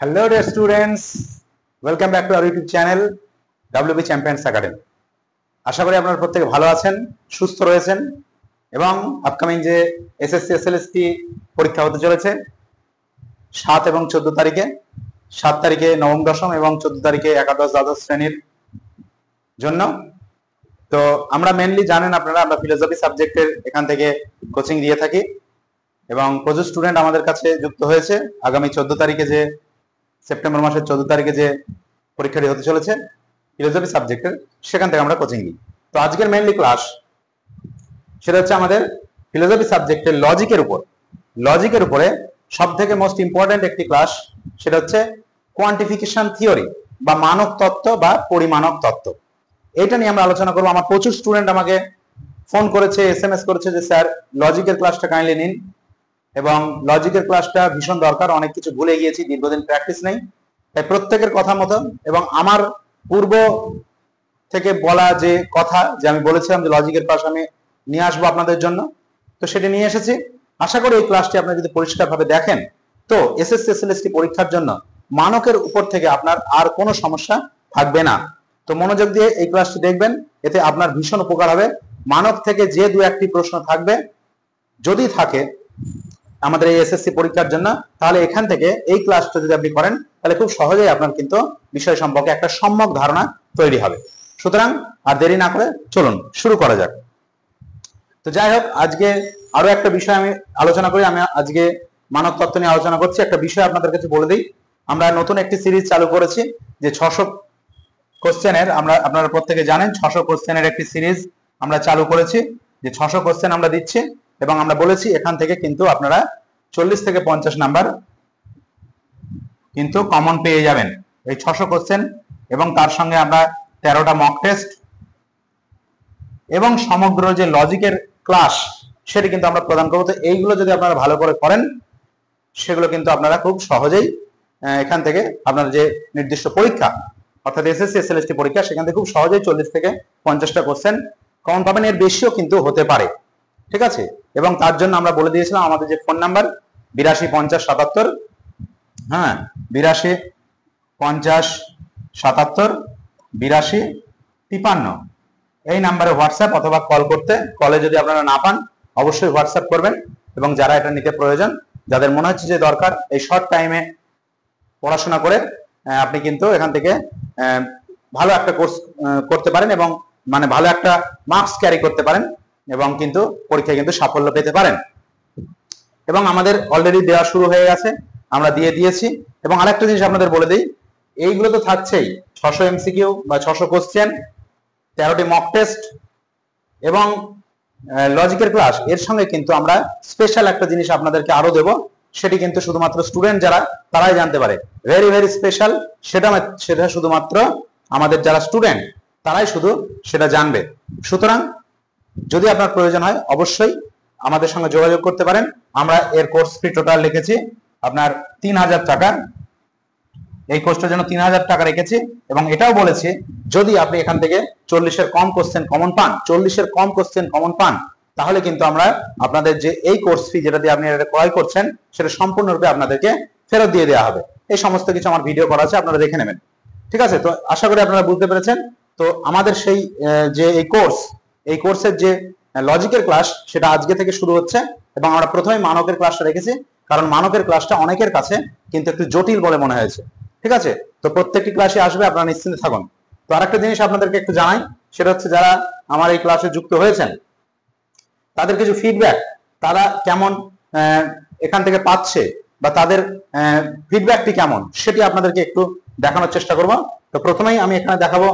Hello dear students, welcome back to our YouTube channel WB Champions Academy. আশা করি আপনারা প্রত্যেকে ভালো আছেন, সুস্থ রয়েছেন এবং আপকামিং যে এসএসসি এসএলএসটি পরীক্ষা হতে চলেছে 7 এবং 14 তারিখে, 7 তারিখে নবম দশম এবং 14 তারিখে একাদশ দ্বাদশ শ্রেণীর জন্য। তো আমরা মেইনলি জানেন আপনারা, আমরা ফিলোসফি সাবজেক্টের এখান থেকে কোচিং দিয়ে থাকি এবং প্রচুর স্টুডেন্ট আমাদের কাছে যুক্ত হয়েছে। আগামী 14 তারিখে যে সেপ্টেম্বর মাসের 14 তারিখে যে পরীক্ষাটি হতে চলেছে ফিলোসফি সাবজেক্টের, সেখান থেকে আমরা কোচিং দিই। তো আজকের মেইনলি ক্লাস সেটা হচ্ছে আমাদের ফিলোসফি সাবজেক্টের লজিকের উপরে সব থেকে মোস্ট ইম্পর্টেন্ট একটি ক্লাস, সেটা হচ্ছে কোয়ান্টিফিকেশন থিওরি বা মানক তত্ত্ব বা পরিমাণক তত্ত্ব। এটা নিয়ে আমরা আলোচনা করবো। আমার প্রচুর স্টুডেন্ট আমাকে ফোন করেছে, SMS করেছে যে স্যার লজিকের ক্লাসটা কাইন্ডলি নিন, এবং লজিকের ক্লাসটা ভীষণ দরকার, অনেক কিছু ভুলে গিয়েছি, দীর্ঘদিন প্র্যাকটিস নেই। তাই প্রত্যেকের কথা মতো এবং আমার পূর্ব থেকে বলা যে কথা, যে আমি বলেছিলাম যে লজিকের ক্লাস আমি নিয়ে আসবো আপনাদের জন্য, তো সেটা নিয়ে এসেছি। আশা করি এই ক্লাসটি আপনারা যদি পরিষ্কারভাবে দেখেন তো এসএসসি এসএলএসটি পরীক্ষার জন্য মানকের উপর থেকে আপনার আর কোনো সমস্যা থাকবে না। তো মনোযোগ দিয়ে এই ক্লাসটি দেখবেন, এতে আপনার ভীষণ উপকার হবে। মানক থেকে যে দু একটি প্রশ্ন থাকবে, যদি থাকে আমাদের এই এসএসসি পরীক্ষার জন্য, তাহলে এখান থেকে এই ক্লাসটা যদি আপনি করেন তাহলে খুব সহজেই আপনার কিন্তু বিষয় সম্পর্কে একটা সম্যক ধারণা তৈরি হবে। সুতরাং আর দেরি না করে চলুন শুরু করা যাক। তো যাই হোক, আজকে আরো একটা বিষয় আমি আলোচনা করি। আমি আজকে মানব তত্ত্ব নিয়ে আলোচনা করছি। একটা বিষয় আপনাদের কাছে বলে দিই, আমরা নতুন একটি সিরিজ চালু করেছি যে 600 কোশ্চেনের, আপনারা প্রত্যেকে জানেন 600 কোশ্চেনের একটি সিরিজ আমরা চালু করেছি, যে 600 কোশ্চেন আমরা দিচ্ছি এবং আমরা বলেছি এখান থেকে কিন্তু আপনারা 40 থেকে 50 নাম্বার কিন্তু কমন পেয়ে যাবেন এই 600 কোশ্চেন, এবং তার সঙ্গে আমরা 13টা মক টেস্ট এবং সমগ্র যে লজিকের ক্লাস সেটি কিন্তু আমরা প্রদান করবো। তো এইগুলো যদি আপনারা ভালো করে করেন, সেগুলো কিন্তু আপনারা খুব সহজেই এখান থেকে আপনার যে নির্দিষ্ট পরীক্ষা অর্থাৎ এসএসসি এসএলএসটি পরীক্ষা, সেখান থেকে খুব সহজেই 40 থেকে 50টা কোশ্চেন কমন পাবেন, এর বেশিও কিন্তু হতে পারে। ঠিক আছে, এবং তার জন্য আমরা বলে দিয়েছিলাম আমাদের যে ফোন নাম্বার 82 50 77, হ্যাঁ 82 50 77 82 53, এই নাম্বারে হোয়াটসঅ্যাপ অথবা কল করতে, কলে যদি আপনারা না পান অবশ্যই হোয়াটসঅ্যাপ করবেন। এবং যারা এটা নিতে প্রয়োজন, যাদের মনে হচ্ছে যে দরকার এই শর্ট টাইমে পড়াশোনা করে আপনি কিন্তু এখান থেকে ভালো একটা কোর্স করতে পারেন এবং মানে ভালো একটা মার্কস ক্যারি করতে পারেন এবং কিন্তু পরীক্ষায় কিন্তু সাফল্য পেতে পারেন। এবং আমাদের অলরেডি দেওয়া শুরু হয়ে গেছে, আমরা দিয়ে দিয়েছি। এবং আরেকটা জিনিস আপনাদের বলে দিই, এইগুলো তো থাকছেই, 600 এমসিকিউ বা 600 কোশ্চেন, 13টি মক টেস্ট এবং লজিকের ক্লাস, এর সঙ্গে কিন্তু আমরা স্পেশাল একটা জিনিস আপনাদেরকে আরো দেব, সেটি কিন্তু শুধুমাত্র স্টুডেন্ট যারা তারাই জানতে পারে, ভেরি ভেরি স্পেশাল। সেটা শুধুমাত্র আমাদের যারা স্টুডেন্ট তারাই শুধু সেটা জানবে। সুতরাং যদি আপনার প্রয়োজন হয় অবশ্যই আমাদের সঙ্গে যোগাযোগ করতে পারেন। আমরা এর কোর্স ফি টোটাল লিখেছি আপনার 3000 টাকা, এই কোর্সটার জন্য 3000 টাকা রেখেছি। এবং এটাও বলেছি যদি আপনি এখান থেকে 40-এর কম কোশ্চেন কমন পান, 40-এর কম কোশ্চেন কমন পান, তাহলে কিন্তু আমরা আপনাদের যে এই কোর্স ফি যেটা দিয়ে আপনি এটা ক্রয় করছেন, সেটা সম্পূর্ণরূপে আপনাদেরকে ফেরত দিয়ে দেওয়া হবে। এই সমস্ত কিছু আমার ভিডিও করা আছে, আপনারা দেখে নেবেন। ঠিক আছে, তো আশা করি আপনারা বুঝতে পেরেছেন। তো আমাদের সেই যে এই কোর্সের যে লজিকের ক্লাস, সেটা আজকে থেকে শুরু হচ্ছে এবং আমরা প্রথমে মানকের ক্লাসটা রেখেছি, কারণ মানকের ক্লাসটা অনেকের কাছে কিন্তু একটু জটিল বলে মনে হয়েছে। ঠিক আছে, তো প্রত্যেকটি ক্লাসে আসবে, আপনারা নিশ্চিন্তে থাকুন। তো আরেকটা জিনিস আপনাদেরকে একটু জানাই, সেটা হচ্ছে যারা আমার এই ক্লাসে যুক্ত হয়েছেন তাদের কিছু ফিডব্যাক, তারা কেমন এখান থেকে পাচ্ছে বা তাদের ফিডব্যাকটি কেমন, সেটি আপনাদেরকে একটু দেখানোর চেষ্টা করব। তো প্রথমেই আমি এখানে দেখাবো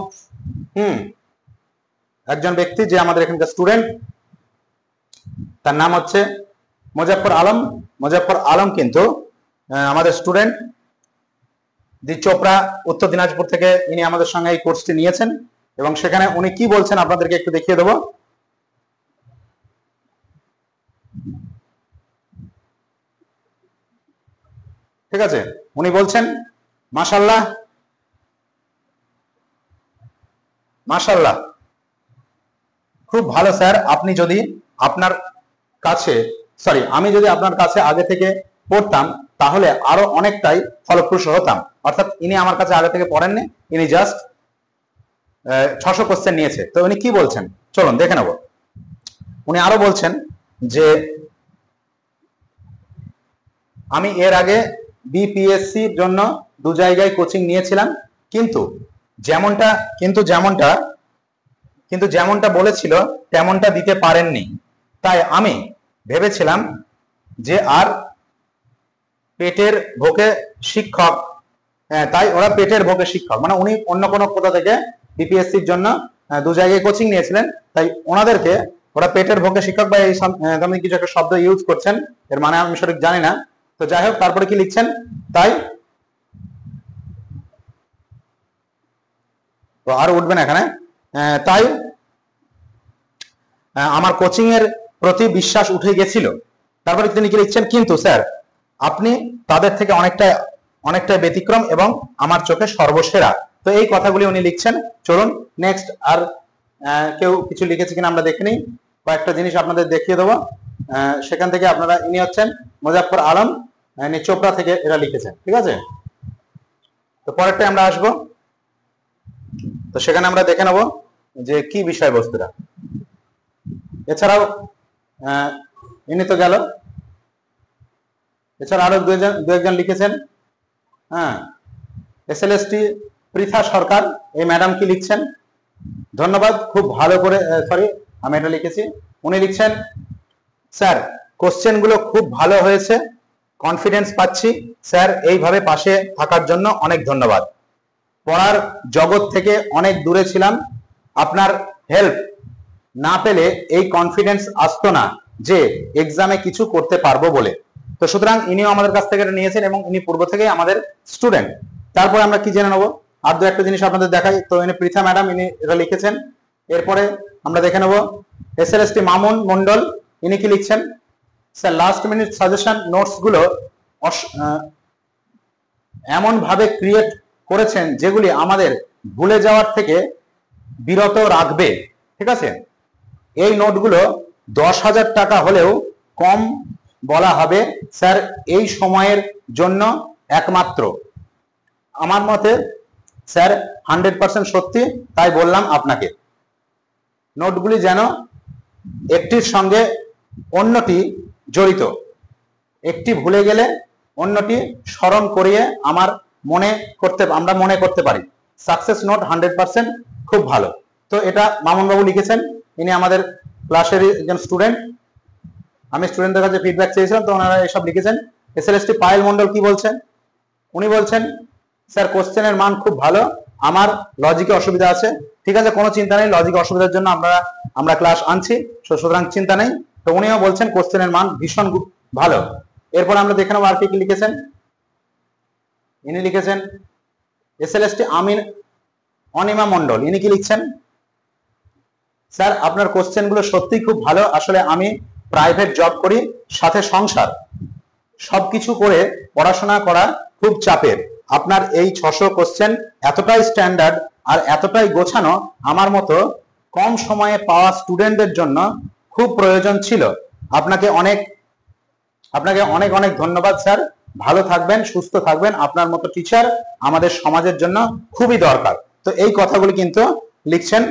একজন ব্যক্তি যে আমাদের এখানকার স্টুডেন্ট, তার নাম হচ্ছে মোজাফফর আলম। মোজাফফর আলম কিন্তু আমাদের স্টুডেন্ট, দি চোপড়া, উত্তর দিনাজপুর থেকে ইনি আমাদের সঙ্গে এই কোর্সটি নিয়েছেন এবং সেখানে উনি কি বলছেন আপনাদেরকে একটু দেখিয়ে দেবো। ঠিক আছে, উনি বলছেন মাশাআল্লাহ মাশাআল্লাহ, খুব ভালো স্যার। আপনি যদি আপনার কাছে আমি যদি আপনার কাছে আগে থেকে পড়তাম তাহলে আরো অনেকটাই ফলপ্রসূ হতাম। অর্থাৎ ইনি আমার কাছে আগে থেকে পড়েননি, ইনি জাস্ট 600 কোশ্চেন নিয়েছে। তো উনি কি বলছেন চলুন দেখে নেব। উনি আরো বলছেন যে আমি এর আগে বিপিএসসির জন্য 2 জায়গায় কোচিং নিয়েছিলাম, কিন্তু যেমনটা বলেছিল তেমনটা দিতে পারেননি। তাই আমি ভেবেছিলাম যে আর পেটের ভোকে শিক্ষক, তাই ওরা পেটের ভোকে শিক্ষক, মানে উনি অন্য কোনো কোথা থেকে বিপিএসসির জন্য 2 জায়গায় কোচিং নিয়েছিলেন, তাই ওনাদেরকে ওরা পেটের ভোকে শিক্ষক বা এই ধরনের কিছু একটা শব্দ ইউজ করছেন, এর মানে আমি সঠিক জানি না। তো যাই হোক, তারপরে কি লিখছেন, তাই তো আর উঠবেন এখানে, তাই আমার কোচিং এর প্রতি বিশ্বাস উঠে গেছিল। তারপরে তিনি কি লিখছেন, কিন্তু স্যার আপনি তাদের থেকে অনেকটা ব্যতিক্রম এবং আমার চোখে সর্বসেরা। তো এই কথাগুলি উনি লিখছেন। চলুন নেক্সট আর কেউ কিছু লিখেছে কিনা আমরা দেখে নিই। কয়েকটা জিনিস আপনাদের দেখিয়ে দেবো, সেখান থেকে আপনারা, ইনি হচ্ছেন মুজাফফর আলম, ইনি চোপড়া থেকে এরা লিখেছেন, ঠিক আছে। তো পরেরটা আমরা আসবো, তো সেখানে আমরা দেখে নেব যে কি বিষয়বস্তুটা। এছাড়াও ইনি তো গেল, এছাড়া আরো দু একজন লিখেছেন। হ্যাঁ, এসএলএসটি পৃথা সরকার, এই ম্যাডাম কি লিখছেন, ধন্যবাদ, খুব ভালো করে, সরি আমি এটা লিখেছি। উনি লিখছেন, স্যার কোশ্চেন গুলো খুব ভালো হয়েছে, কনফিডেন্স পাচ্ছি স্যার, এইভাবে পাশে থাকার জন্য অনেক ধন্যবাদ। পড়ার জগৎ থেকে অনেক দূরে ছিলাম, আপনার হেল্প না পেলে এই কনফিডেন্স আসতো না যে এক্সামে কিছু করতে পারবো বলে। তো সুতরাং ইনিও আমাদের কাছ থেকে এটা নিয়েছেন এবং ইনি পূর্ব থেকেই আমাদের স্টুডেন্ট। তারপরে আমরা কি জেনে নেবো, আর দু একটা জিনিস আপনাদের দেখাই। তো ইনি পৃথা ম্যাডাম, ইনি এটা লিখেছেন। এরপরে আমরা দেখে নেবো এসএলএসটি মামুন মন্ডল, ইনি কি লিখছেন, sir last minute suggestion notes গুলো এমন ভাবে ক্রিয়েট করেছেন যেগুলি আমাদের ভুলে যাওয়ার থেকে বিরত রাখবে, ঠিক আছে। এই নোটগুলো 10,000 টাকা হলেও কম বলা হবে স্যার, এই সময়ের জন্য একমাত্র। আমার মতে স্যার 100% সত্যি, তাই বললাম আপনাকে। নোটগুলি যেন একটির সঙ্গে অন্যটি জড়িত, একটি ভুলে গেলে অন্যটি স্মরণ করিয়ে আমরা মনে করতে পারি। সাকসেস নোট 100% খুব ভালো। তো এটা মামুন বাবু লিখেছেন, ইনি আমাদের ক্লাসের একজন স্টুডেন্ট। আমি স্টুডেন্টদের কাছে ফিডব্যাক চেয়েছিলাম, তো ওনারা এসব লিখেছেন। এসএলএসটি পায়েল মন্ডল কি বলছেন, উনি বলছেন, স্যার কোশ্চেনের মান খুব ভালো, আমার লজিকে অসুবিধা আছে। ঠিক আছে, কোনো চিন্তা নেই, লজিকে অসুবিধার জন্য আমরা ক্লাস আনছি, সুতরাং চিন্তা নেই। তো উনিও বলছেন কোশ্চেনের মান ভীষণ ভালো। এরপর আমরা দেখে নেবো আর কি লিখেছেন। ইনি লিখেছেন এসএলএসটি অনিমা মন্ডল, ইনি কি লিখছেন, স্যার আপনার কোশ্চেন গুলো সত্যি খুব ভালো, আসলে আমি প্রাইভেট জব করি, সাথে সংসার, সবকিছু করে পড়াশোনা করা খুব চাপের। আপনার এই 600 কোশ্চেন এতটাই স্ট্যান্ডার্ড আর এতটাই গোছানো, আমার মতো কম সময়ে পাওয়া স্টুডেন্টদের জন্য খুব প্রয়োজন ছিল। আপনাকে অনেক অনেক ধন্যবাদ স্যার, ভালো থাকবেন, সুস্থ থাকবেন, আপনার মতো টিচার আমাদের সমাজের জন্য খুবই দরকার। তো এই কথাগুলি কিন্তু লিখছেন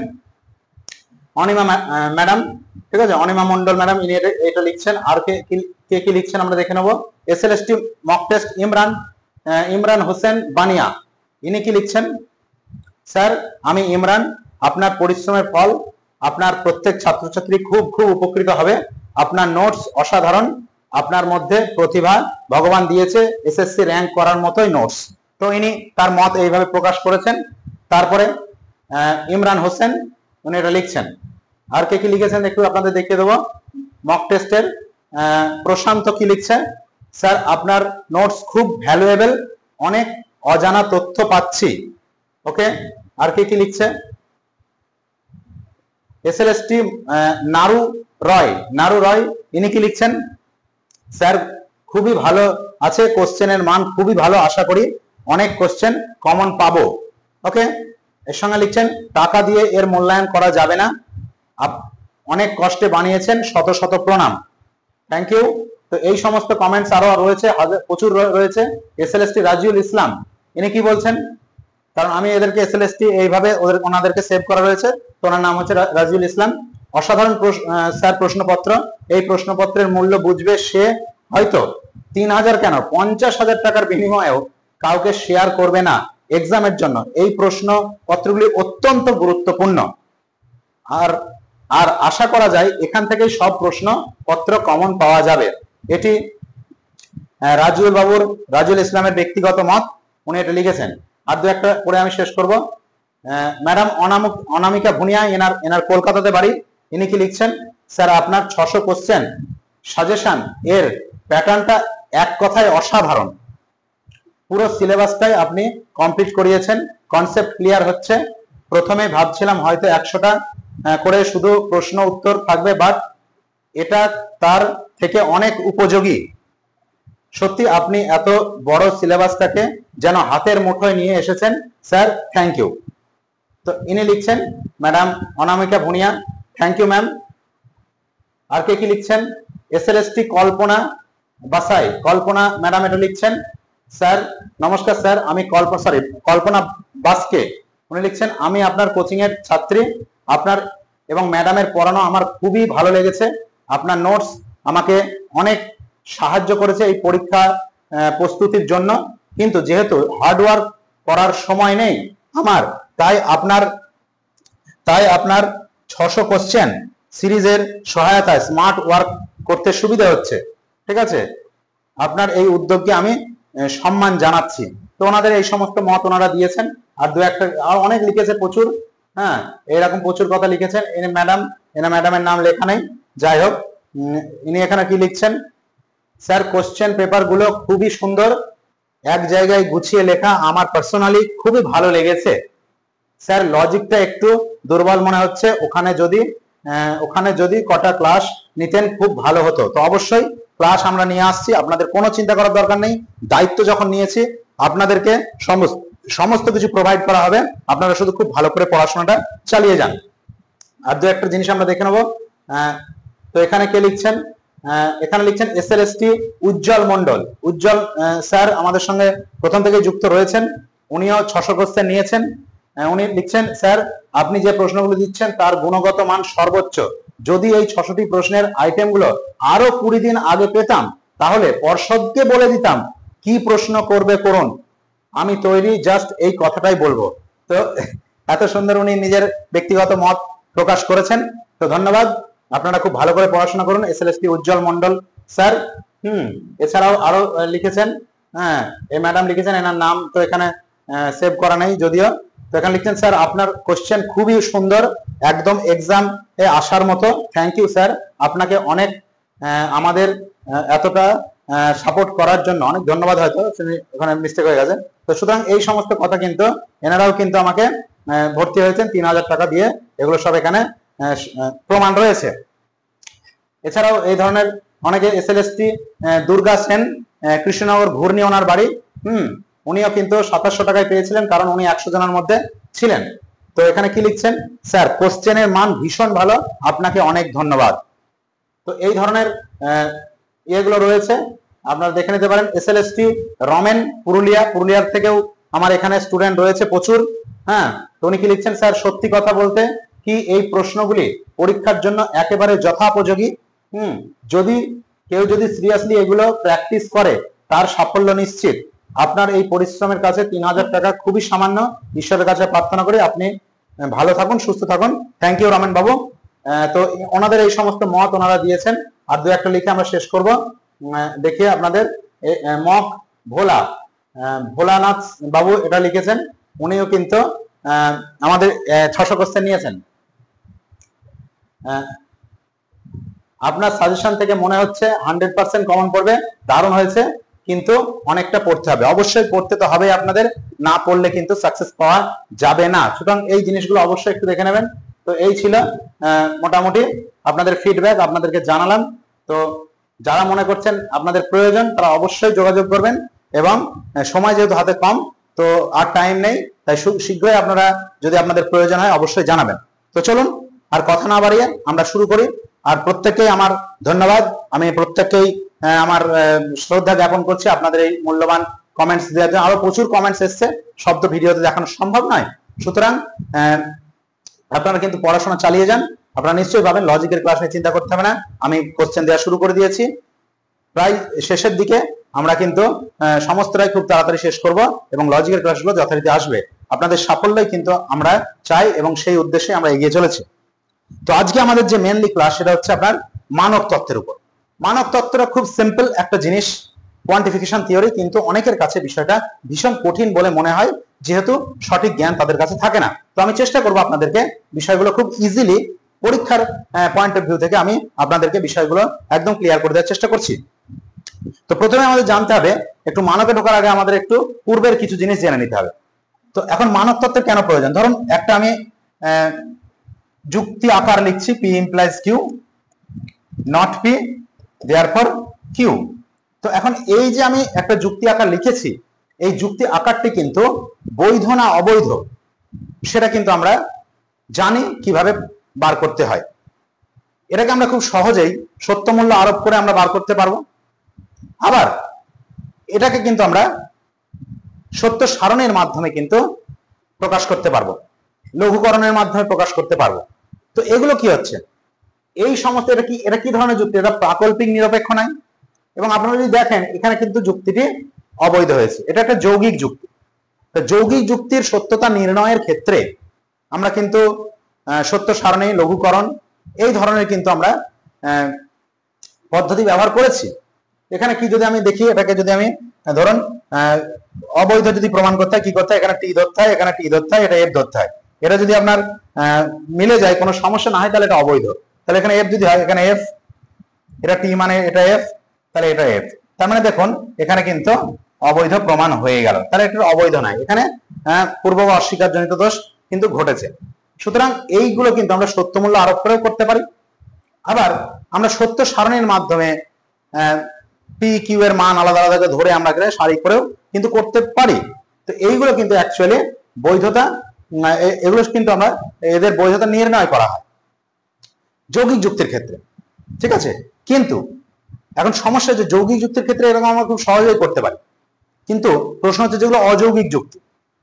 অনিমা ম্যাডাম, ঠিক আছে, অনিমা মন্ডল ম্যাডাম ইনি এটা লিখছেন। আর কে কি লিখছেন আমরা দেখে নেবো। SLST mock test Imran Hossain Bania, ইনি কি লিখছেন, স্যার আমি ইমরান, আপনার পরিশ্রমের ফল আপনার প্রত্যেক ছাত্রছাত্রী খুব উপকৃত হবে। আপনার নোটস অসাধারণ, আপনার মধ্যে প্রতিভা ভগবান দিয়েছে, এসএসসি র্যাঙ্ক করার মতোই নোটস। তো ইনি তার মত এইভাবে প্রকাশ করেছেন। তারপরে ইমরান হোসেন উনি এটা লিখছেন। আর কে কি লিখেছেন একটু আপনাদের দেখিয়ে দেবো। মক টেস্টের প্রশান্ত কি লিখছে, স্যার আপনার নোটস খুব ভ্যালুয়েবল, অনেক অজানা তথ্য পাচ্ছি। ওকে, আর কে কি লিখছে, এসএলএসটি নারু রয় ইনি কি লিখছেন, স্যার খুবই ভালো আছে, কোশ্চেনের মান খুবই ভালো, আশা করি অনেক কোশ্চেন কমন পাবো। ওকে, এর সঙ্গে লিখছেন, টাকা দিয়ে এর মূল্যায়ন করা যাবে না, অনেক কষ্টে বানিয়েছেন, শত প্রণাম, থ্যাংক ইউ। তো এই সমস্ত কমেন্টস আরো রয়েছে, প্রচুর রয়েছে। এসএলএসটি রাজিউল ইসলাম, ইনি কি বলছেন, কারণ আমি এদেরকে এসএলএসটি এইভাবে ওনাদেরকে সেভ করা রয়েছে, তো ওনার নাম হচ্ছে রাজিউল ইসলাম। অসাধারণ স্যার প্রশ্নপত্র, এই প্রশ্নপত্রের মূল্য বুঝবে সে হয়তো 3000 কেন 50,000 টাকার বিনিময়েও কাউকে শেয়ার করবে না এক্সামের জন্য। এই প্রশ্নপত্রগুলি অত্যন্ত গুরুত্বপূর্ণ, আর আর আশা করা যায় এখান থেকে সব প্রশ্নপত্র কমন পাওয়া যাবে। এটি রাজিউল ইসলামের ব্যক্তিগত মত, উনি এটা লিখেছেন। আর দু একটা পরে আমি শেষ করব। ম্যাডাম অনামিকা ভুনিয়া, এনার কলকাতাতে বাড়ি, ইনি কি লিখছেন, স্যার আপনার 600 কোশ্চেন সাজেশন এর প্যাটার্নটা এক কথায় অসাধারণ। পুরো সিলেবাসটাই আপনি কমপ্লিট করিয়েছেন, কনসেপ্ট ক্লিয়ার হচ্ছে। প্রথমে ভাবছিলাম হয়তো 100টা করে শুধু প্রশ্ন উত্তর থাকবে, বাট এটা তার থেকে অনেক উপযোগী। সত্যি আপনি এত বড় সিলেবাসটাকে যেন হাতের মুঠোয় নিয়ে এসেছেন, স্যার থ্যাংক ইউ। তো ইনি লিখছেন madam Anamika Bhunia, thank you ma'am. আর কে কি লিখছেন, এসএলএসটি কল্পনা বাসাই, কল্পনা ম্যাডাম এটা লিখছেন, স্যার নমস্কার স্যার, আমি কল্পনা বাসকে, উনি লিখছেন আমি আপনার কোচিং এর ছাত্রী, আপনার এবং ম্যাডামের পড়ানো আমার খুবই ভালো লেগেছে। আপনার নোটস আমাকে অনেক সাহায্য করেছে এই পরীক্ষা প্রস্তুতির জন্য, কিন্তু যেহেতু হার্ডওয়ার্ক করার সময় নেই আমার, তাই আপনার 600 কোশ্চেন সিরিজের সহায়তায় স্মার্ট ওয়ার্ক করতে সুবিধা হচ্ছে। ঠিক আছে, আপনার এই উদ্যোগকে আমি সম্মান জানাচ্ছি। তো ওনাদের এই সমস্ত মত ওনারা দিয়েছেন। আর দু একটা আর অনেক লিখেছে প্রচুর, হ্যাঁ এরকম প্রচুর কথা লিখেছেন। ম্যাডামের নাম লেখা নেই, যাই হোক। ইনি এখানে কি লিখছেন, স্যার কোশ্চেন পেপার গুলো খুবই সুন্দর, এক জায়গায় গুছিয়ে লেখা, আমার পার্সোনালি খুবই ভালো লেগেছে। স্যার লজিকটা একটু দুর্বল মনে হচ্ছে, ওখানে যদি কটা ক্লাস নিতেন খুব ভালো হতো। তো অবশ্যই ক্লাস আমরা নিয়ে আসছি, আপনাদের কোনো চিন্তা করার দরকার নেই। দায়িত্ব যখন নিয়েছি আপনাদেরকে সমস্ত কিছু প্রোভাইড করা হবে, আপনারা শুধু খুব ভালো করে পড়াশোনাটা চালিয়ে যান। আর দু একটা জিনিস আমরা দেখে নেবো। তো এখানে কে লিখছেন, এখানে লিখছেন এসএলএসটি উজ্জ্বল মন্ডল। উজ্জ্বল স্যার আমাদের সঙ্গে প্রথম থেকে যুক্ত রয়েছেন, উনিও 600 কোশ্চেন নিয়েছেন। উনি লিখছেন, স্যার আপনি যে প্রশ্নগুলো দিচ্ছেন তার গুণগত মান সর্বোচ্চ। যদি এই 600টি প্রশ্নের আইটেমগুলো আরো 20 দিন আগে পেতাম, তাহলে পর্ষদকে বলে দিতাম কি প্রশ্ন করবে করুন, আমি তৈরি, জাস্ট এই কথাটাই বলবো। তো এত সুন্দর উনি নিজের ব্যক্তিগত মত প্রকাশ করেছেন। তো ধন্যবাদ, আপনারা খুব ভালো করে পড়াশোনা করুন। এসএলএসটি উজ্জ্বল মন্ডল স্যার। এছাড়াও আরো লিখেছেন, হ্যাঁ এই ম্যাডাম লিখেছেন, এনার নাম তো এখানে সেভ করা নেই যদিও। তো এখানে লিখছেন, স্যার আপনার কোশ্চেন খুবই সুন্দর, একদম এক্সাম এ আসার মতো। থ্যাংক ইউ স্যার, আপনাকে অনেক আমাদের এতটা সাপোর্ট করার জন্য অনেক ধন্যবাদ। হয়তো ওখানে মিস্টেক হয়ে গেছে। তো সুতরাং এই সমস্ত কথা কিন্তু এনারাও কিন্তু আমাকে ভর্তি হয়েছেন 3000 টাকা দিয়ে, এগুলো সব এখানে প্রমাণ রয়েছে। এছাড়াও এই ধরনের অনেকে এসএলএসটি দুর্গা সেন, কৃষ্ণনগর ঘূর্ণি ওনার বাড়ি, উনিও কিন্তু 2700 টাকায় পেয়েছিলেন, কারণ উনি 100 জনের মধ্যে ছিলেন। তো এখানে কি লিখছেন, স্যার কোশ্চেনের মান ভীষণ ভালো, আপনাকে অনেক ধন্যবাদ। তো এই ধরনের ইয়েগুলো রয়েছে, আপনারা দেখে নিতে পারেন। এসএলএসটি রমেন পুরুলিয়ার থেকেও আমার এখানে স্টুডেন্ট রয়েছে প্রচুর। হ্যাঁ, তো উনি কি লিখছেন, স্যার সত্যি কথা বলতে কি এই প্রশ্নগুলি পরীক্ষার জন্য একেবারে যথোপযোগী। কেউ যদি সিরিয়াসলি এগুলো প্র্যাকটিস করে তার সাফল্য নিশ্চিত। আপনার এই পরিশ্রমের কাছে 3000 টাকা খুবই সামান্য, ঈশ্বরের কাছে প্রার্থনা করি আপনি ভালো থাকুন, সুস্থ থাকুন। থ্যাংক ইউ রমেন বাবু। তো ওনাদের এই সমস্ত মত ওনারা দিয়েছেন। আর দু একটা লিখে আমরা শেষ করব। দেখি আপনাদের মক ভোলানাথ বাবু এটা লিখেছেন, উনিও কিন্তু আমাদের 600 কোশ্চেন নিয়েছেন। আপনার সাজেশন থেকে মনে হচ্ছে 100% কমন পড়বে, দারুণ হয়েছে, কিন্তু অনেকটা পড়তে হবে। অবশ্যই পড়তে তো হবে আপনাদের, না পড়লে কিন্তু সাকসেস পাওয়া যাবে না। সুতরাং এই জিনিসগুলো অবশ্যই একটু দেখে নেবেন। তো এই ছিল মোটামুটি আপনাদের ফিডব্যাক, আপনাদেরকে জানালাম। তো যারা মনে করছেন আপনাদের প্রয়োজন তারা অবশ্যই যোগাযোগ করবেন, এবং সময় যেহেতু হাতে কম, তো আর টাইম নেই, তাই শীঘ্রই আপনারা যদি আপনাদের প্রয়োজন হয় অবশ্যই জানাবেন। তো চলুন আর কথা না বাড়িয়ে আমরা শুরু করি। আর প্রত্যেককেই আমার ধন্যবাদ, আমি প্রত্যেককেই আমার শ্রদ্ধা জ্ঞাপন করছি আপনাদের এই মূল্যবান কমেন্টস দেওয়ার জন্য। আরো প্রচুর কমেন্টস এসছে, সব তো ভিডিওতে দেখানো সম্ভব নয়। সুতরাং আপনারা কিন্তু পড়াশোনা চালিয়ে যান, আপনারা নিশ্চয়ই পাবেন। লজিকের ক্লাস নিয়ে চিন্তা করতে হবে না, আমি কোশ্চেন দেওয়া শুরু করে দিয়েছি। প্রায় শেষের দিকে আমরা কিন্তু সমস্তটাই খুব তাড়াতাড়ি শেষ করব এবং লজিকের ক্লাসগুলো যথারীতি আসবে। আপনাদের সাফল্যই কিন্তু আমরা চাই এবং সেই উদ্দেশ্যে আমরা এগিয়ে চলেছি। তো আজকে আমাদের যে মেনলি ক্লাস সেটা হচ্ছে আপনার মানব তত্ত্বের উপর। মানব তত্ত্বটা খুব সিম্পল একটা জিনিস, কোয়ান্টিফিকেশন থিওরি, কিন্তু অনেকের কাছে বিষয়টা ভীষণ কঠিন বলে মনে হয়, যেহেতু সঠিক জ্ঞান তাদের কাছে থাকে না। তো আমি চেষ্টা করব আপনাদেরকে বিষয়গুলো খুব ইজিলি পরীক্ষার পয়েন্ট অফ ভিউ থেকে আমি আপনাদেরকে বিষয়গুলো একদম ক্লিয়ার করে দেওয়ার চেষ্টা করছি। তো প্রথমে আমাদের জানতে হবে, একটু মানবে ঢোকার আগে আমাদের একটু পূর্বের কিছু জিনিস জেনে নিতে হবে। তো এখন মানব তত্ত্বের কেন প্রয়োজন? ধরুন একটা আমি যুক্তি আকার লিখছি, P implies Q, not P, therefore Q। তো এখন এই যে আমি একটা যুক্তি আকার লিখেছি, এই যুক্তি আকারটি কিন্তু বৈধ না অবৈধ সেটা কিন্তু আমরা জানি কিভাবে বার করতে হয়। এটাকে আমরা খুব সহজেই সত্যমূল্য আরোপ করে আমরা বার করতে পারবো। আবার এটাকে কিন্তু আমরা সত্য সারণের মাধ্যমে কিন্তু প্রকাশ করতে পারবো, লঘুকরণের মাধ্যমে প্রকাশ করতে পারবো। তো এগুলো কি হচ্ছে, এই সমস্ত এটা কি ধরনের যুক্তি? এটা প্রাকল্পিক নিরপেক্ষ নাই। এবং আপনারা যদি দেখেন এখানে কিন্তু যুক্তিটি অবৈধ হয়েছে, এটা একটা যৌগিক যুক্তি। তো যৌগিক যুক্তির সত্যতা নির্ণয়ের ক্ষেত্রে আমরা কিন্তু সত্য সারণী, লঘুকরণ এই ধরনের কিন্তু আমরা পদ্ধতি ব্যবহার করেছি। এখানে কি যদি আমি দেখি, এটাকে যদি আমি ধরুন অবৈধ যদি প্রমাণ করতে হয়, কি করতে হয়, এখানে টি ধরতে হয়, এখানে টি ধরতে হয়, এটা এফ ধরতে হয়। এটা যদি আপনার মিলে যায়, কোনো সমস্যা না হয়, তাহলে এটা অবৈধ। তাহলে এখানে এফ যদি হয়, এখানে এফ, এটা টি মানে এটা এফ, তাহলে এটা এফ। তার মানে দেখুন এখানে কিন্তু অবৈধ প্রমাণ হয়ে গেল, তাহলে এটা অবৈধ নয়, এখানে পূর্ব বা অস্বীকার জনিত দোষ কিন্তু ঘটেছে। সুতরাং এইগুলো কিন্তু আমরা সত্যমূল্য আরোপ করেও করতে পারি। আবার আমরা সত্য সারণীর মাধ্যমে পি কিউ এর মান আলাদা আলাদা ধরে আমরা সারি করেও কিন্তু করতে পারি। তো এইগুলো কিন্তু অ্যাকচুয়ালি বৈধতা, এগুলো কিন্তু আমরা এদের বৈধতা নির্ণয় করা হয় যৌগিক যুক্তির ক্ষেত্রে, ঠিক আছে। কিন্তু এখন সমস্যা যে যৌগিক যুক্তির ক্ষেত্রে এরকম আমরা খুব সহজেই করতে পারি, কিন্তু প্রশ্ন হচ্ছে যেগুলো অযৌগিক যুক্তি,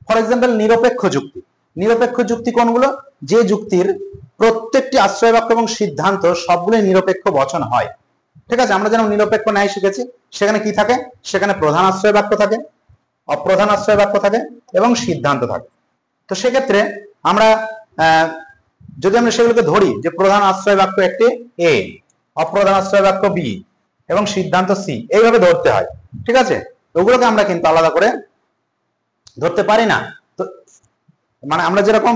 ফর এক্সাম্পল নিরপেক্ষ যুক্তি। নিরপেক্ষ যুক্তি কোনগুলো? যে যুক্তির প্রত্যেকটি আশ্রয় বাক্য এবং সিদ্ধান্ত সবগুলো নিরপেক্ষ বচন হয়, ঠিক আছে। আমরা যেমন নিরপেক্ষ ন্যায় শিখেছি, সেখানে কি থাকে? সেখানে প্রধান আশ্রয় বাক্য থাকে, অপ্রধান আশ্রয় বাক্য থাকে এবং সিদ্ধান্ত থাকে। তো সেক্ষেত্রে আমরা যদি আমরা সেগুলোকে ধরি যে প্রধান আশ্রয় বাক্য একটি এ, অপ্রধান আশ্রয় বাক্য বি এবং সিদ্ধান্ত সি, এইভাবে ধরতে হয়, ঠিক আছে। ওগুলোকে আমরা কিন্তু আলাদা করে ধরতে পারি না। তো মানে আমরা যেরকম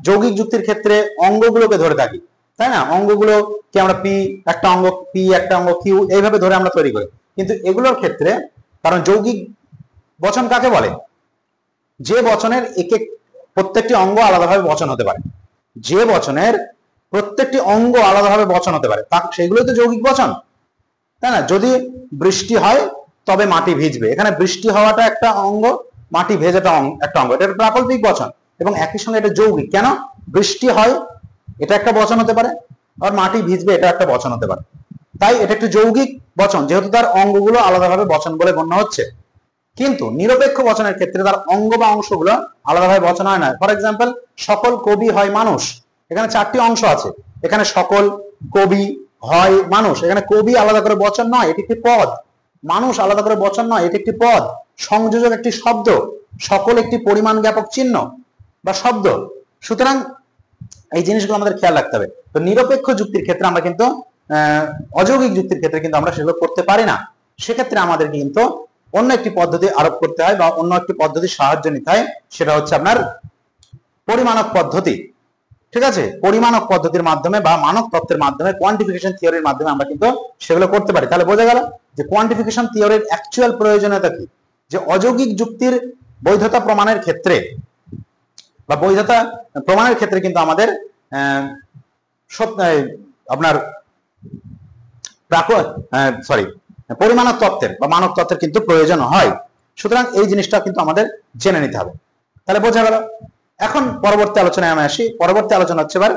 যৌগিক যুক্তির ক্ষেত্রে অঙ্গগুলোকে ধরে থাকি, তাই না? অঙ্গগুলো কি আমরা পি একটা অঙ্গ, পি একটা অঙ্গ, কিউ এইভাবে ধরে আমরা তৈরি করি। কিন্তু এগুলোর ক্ষেত্রে, কারণ যৌগিক বচন কাকে বলে? যে বচনের প্রত্যেকটি অঙ্গ আলাদাভাবে বচন হতে পারে, যে বচনের প্রত্যেকটি অঙ্গ আলাদাভাবে বচন হতে পারে, সেগুলোই তো যৌগিক বচন, তাই না? যদি বৃষ্টি হয় তবে মাটি ভিজবে, এখানে বৃষ্টি হওয়াটা একটা অঙ্গ, মাটি ভেজাটা একটা অঙ্গ, এটা প্রাকল্পিক বচন এবং একই সঙ্গে এটা যৌগিক। কেন? বৃষ্টি হয় এটা একটা বচন হতে পারে, আর মাটি ভিজবে এটা একটা বচন হতে পারে। তাই এটা একটি যৌগিক বচন, যেহেতু তার অঙ্গগুলো আলাদাভাবে বচন বলে গণ্য হচ্ছে। কিন্তু নিরপেক্ষ বচনের ক্ষেত্রে তার অঙ্গ বা অংশগুলো আলাদাভাবে বচন হয় না। ফর এক্সাম্পল, সকল কবি হয় মানুষ, এখানে চারটি অংশ আছে, এখানে সকল, কবি, হয় মানুষ, এখানে কবি আলাদা করে বচন নয়, এটি একটি পদ, মানুষ আলাদা করে বচন নয়, এটি একটি পদ, সংযোজক একটি শব্দ, সকল একটি পরিমাণ জ্ঞাপক চিহ্ন বা শব্দ। সুতরাং এই জিনিসগুলো আমাদের খেয়াল রাখতে হবে। তো নিরপেক্ষ যুক্তির ক্ষেত্রে আমরা কিন্তু অযৌগিক যুক্তির ক্ষেত্রে কিন্তু আমরা সেগুলো করতে পারি না। সেক্ষেত্রে আমাদের কিন্তু অন্য একটি পদ্ধতি আরোপ করতে হয় বা অন্য একটি পদ্ধতির সাহায্য নিতে হয়, সেটা হচ্ছে আপনার পরিমাণক পদ্ধতি, ঠিক আছে। পরিমাণক পদ্ধতির মাধ্যমে বা মানক তত্ত্বের মাধ্যমে, কোয়ান্টিফিকেশন থিওরির মাধ্যমে আমরা কিন্তু সেগুলো করতে পারি। তাহলে বোঝা গেল যে কোয়ান্টিফিকেশন থিওরির অ্যাকচুয়াল প্রয়োজনীয়তা কি, যে অযৌগিক যুক্তির বৈধতা প্রমাণের ক্ষেত্রে বা বৈধতা প্রমাণের ক্ষেত্রে কিন্তু আমাদের আপনার পরিমাণক তত্ত্বের বা মানক তত্ত্বের কিন্তু প্রয়োজন হয়। সুতরাং এই জিনিসটা কিন্তু আমাদের জেনে নিতে হবে। তাহলে বোঝা গেল। এখন পরবর্তী আলোচনায় আমি আসি। পরবর্তী আলোচনা হচ্ছে এবার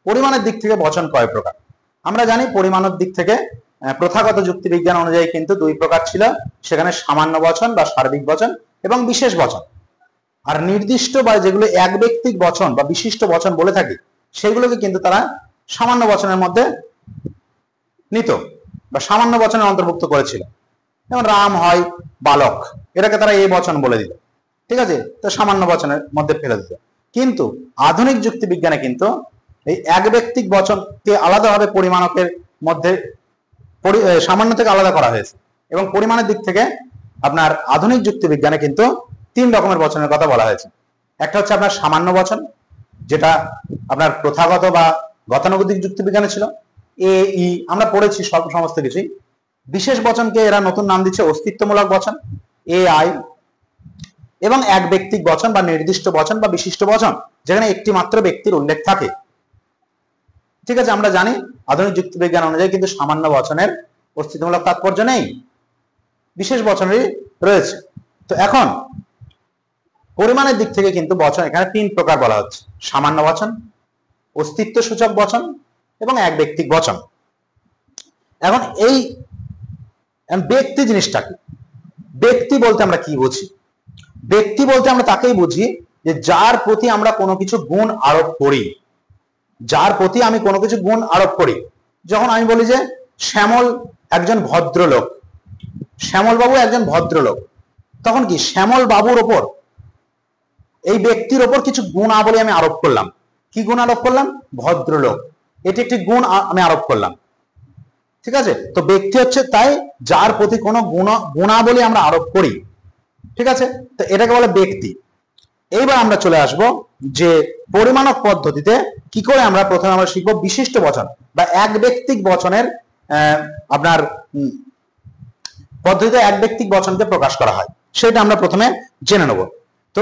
পরিমাণের দিক থেকে বচন কয় প্রকার। আমরা জানি পরিমাণের দিক থেকে প্রথাগত যুক্তিবিজ্ঞান অনুযায়ী কিন্তু দুই প্রকার ছিল, সেখানে সামান্য বচন বা সার্বিক বচন এবং বিশেষ বচন। আর নির্দিষ্ট বা যেগুলো এক ব্যক্তিক বচন বা বিশিষ্ট বচন বলে থাকি সেগুলোকে কিন্তু তারা সামান্য বচনের মধ্যে নিত বা সামান্য বচনের অন্তর্ভুক্ত করেছিল। যেমন রাম হয় বালক, এটাকে তারা এই বচন বলে দিল, ঠিক আছে, তো সামান্য বচনের মধ্যে ফেলে দিত। কিন্তু আধুনিক যুক্তিবিজ্ঞানে কিন্তু এই এক ব্যক্তিক বচনকে আলাদাভাবে পরিমাণকের মধ্যে সামান্য থেকে আলাদা করা হয়েছে, এবং পরিমাণের দিক থেকে আপনার আধুনিক যুক্তিবিজ্ঞানে কিন্তু তিন রকমের বচনের কথা বলা হয়েছে। একটা হচ্ছে আপনার সামান্য বচন, যেটা আপনার প্রথাগত বা গতানুগতিক যুক্তিবিজ্ঞানে ছিল, এ ই আমরা পড়েছি সমস্ত কিছুই। বিশেষ বচনকে এরা নতুন নাম দিচ্ছে অস্তিত্বমূলক বচন, এ আই, এবং এক ব্যক্তিক বচন বা নির্দিষ্ট বচন বা বিশিষ্ট বচন, যেখানে একটি মাত্র ব্যক্তির উল্লেখ থাকে। ঠিক আছে, আমরা জানি আধুনিক যুক্তিবিজ্ঞান অনুযায়ী কিন্তু সামান্য বচনের অস্তিত্বমূলক তাৎপর্য নেই, বিশেষ বচনেরই রয়েছে। তো এখন পরিমাণের দিক থেকে কিন্তু বচন এখানে তিন প্রকার বলা হচ্ছে: সামান্য বচন, অস্তিত্ব সূচক বচন এবং এক ব্যক্তিক বচন। এখন এই ব্যক্তি জিনিসটা কি? ব্যক্তি বলতে আমরা কি বুঝি? ব্যক্তি বলতে আমরা তাকেই বুঝি যে যার প্রতি আমরা কোনো কিছু গুণ আরোপ করি, যার প্রতি আমি কোনো কিছু গুণ আরোপ করি। যখন আমি বলি যে শ্যামল একজন ভদ্রলোক, শ্যামল বাবু একজন ভদ্রলোক, তখন কি শ্যামল বাবুর ওপর, এই ব্যক্তির ওপর কিছু গুণাবলী আমি আরোপ করলাম। কি গুণ আরোপ করলাম? ভদ্রলোক, এটি একটি গুণ আমি আরোপ করলাম। ঠিক আছে, তো ব্যক্তি হচ্ছে তাই যার প্রতি কোনো গুণাবলী আমরা আরোপ করি। ঠিক আছে, তো এটাকে বলে ব্যক্তি। এইবার আমরা চলে আসব যে পরিমাণক পদ্ধতিতে কি করে আমরা প্রথমে আমরা শিখবো বিশিষ্ট বচন বা এক ব্যক্তিক বচনের আপনার পদ্ধতিতে এক ব্যক্তিক বচনকে প্রকাশ করা হয়, সেটা আমরা প্রথমে জেনে নেব। তো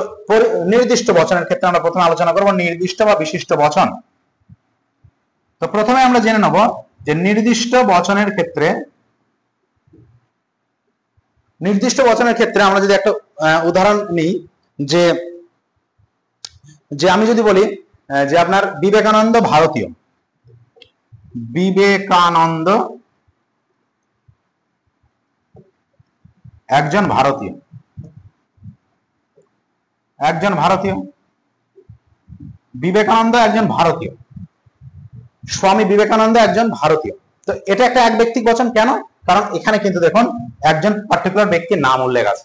নির্দিষ্ট বচনের ক্ষেত্রে আমরা প্রথমে আলোচনা করব নির্দিষ্ট বা বিশিষ্ট বচন। তো প্রথমে আমরা জেনে নেব যে নির্দিষ্ট বচনের ক্ষেত্রে, নির্দিষ্ট বচনের ক্ষেত্রে আমরা যদি একটা উদাহরণ নিই, যে আমি যদি বলি যে আপনার বিবেকানন্দ ভারতীয়, বিবেকানন্দ একজন ভারতীয়, একজন ভারতীয়, বিবেকানন্দ একজন ভারতীয়, স্বামী বিবেকানন্দ একজন ভারতীয়। তো এটা একটা এক ব্যক্তিক বচন। কেন? কারণ এখানে কিন্তু দেখুন একজন পার্টিকুলার ব্যক্তির নাম উল্লেখ আছে।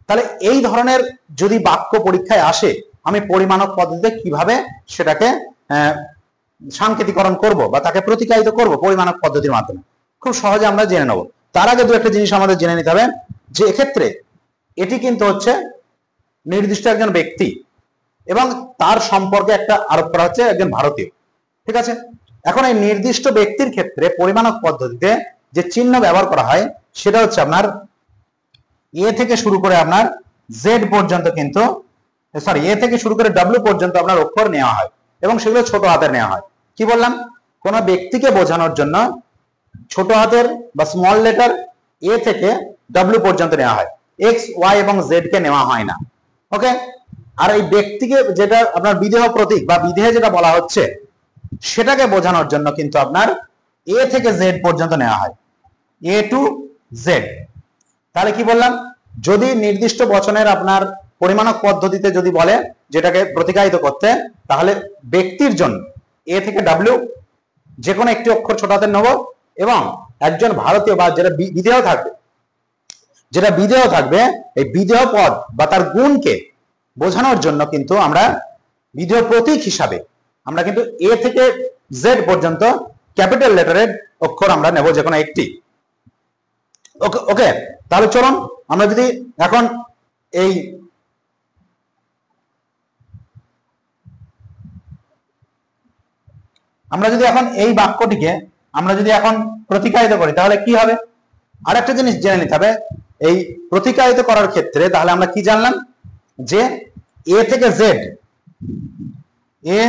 তাহলে এই ধরনের যদি বাক্য পরীক্ষায় আসে, আমি পরিমাণক পদ্ধতিতে কিভাবে সেটাকে সাংকেতিকরণ করব বা তাকে প্রতিকায়িত করব পরিমাণক পদ্ধতির মাধ্যমে, খুব সহজে আমরা জেনে নেব। তার আগে দু একটা জিনিস আমাদের জেনে নিতে হবে, যে এক্ষেত্রে এটি কিন্তু হচ্ছে নির্দিষ্ট একজন ব্যক্তি এবং তার সম্পর্কে একটা আরোপ করা হচ্ছে একজন ভারতীয়। ঠিক আছে, এখন এই নির্দিষ্ট ব্যক্তির ক্ষেত্রে পরিমাণক পদ্ধতিতে যে চিহ্ন ব্যবহার করা হয় সেটা হচ্ছে আপনার এ থেকে শুরু করে আপনার জেড পর্যন্ত, কিন্তু সরি এ থেকে শুরু করে ডব্লিউ পর্যন্ত আপনার অক্ষর নেওয়া হয় এবং সেগুলো ছোট হাতের নেওয়া হয়। কি বললাম? কোন ব্যক্তিকে বোঝানোর জন্য ছোট হাতের বা স্মল লেটার এ থেকে ডব্লিউ পর্যন্ত নেওয়া হয়, এক্স ওয়াই এবং জেড কে নেওয়া হয় না। ওকে, আর এই ব্যক্তিকে যেটা আপনার বিদেহ প্রতীক বা বিদেহে যেটা বলা হচ্ছে সেটাকে বোঝানোর জন্য কিন্তু আপনার এ থেকে জেড পর্যন্ত নেওয়া হয়, এ টু জেড। তাহলে কি বললাম? যদি নির্দিষ্ট বচনের আপনার পরিমাণক পদ্ধতিতে যদি বলে যেটাকে প্রতিকায়িত করতে, তাহলে ব্যক্তির জন্য এ থেকে ডব্লিউ যে কোনো একটি অক্ষর ছোট হাতের নেব এবং একজন ভারতীয় বা যেটা বিদেহ থাকবে, যেটা বিদেহ থাকবে এই বিদেহ পদ বা তার গুণকে বোঝানোর জন্য কিন্তু আমরা বিদেহ প্রতীক হিসাবে আমরা কিন্তু এ থেকে জেড পর্যন্ত ক্যাপিটাল লেটারের অক্ষর আমরা নেব যে কোনো একটি। ওকে ওকে, তাহলে চলুন আমরা যদি এখন এই বাক্যটিকে আমরা যদি এখন প্রতিকায়িত করি তাহলে কি হবে? আরেকটা জিনিস জেনে নিতে হবে এই প্রতিকায়িত করার ক্ষেত্রে। তাহলে আমরা কি জানলাম? যে এ থেকে জেড, এ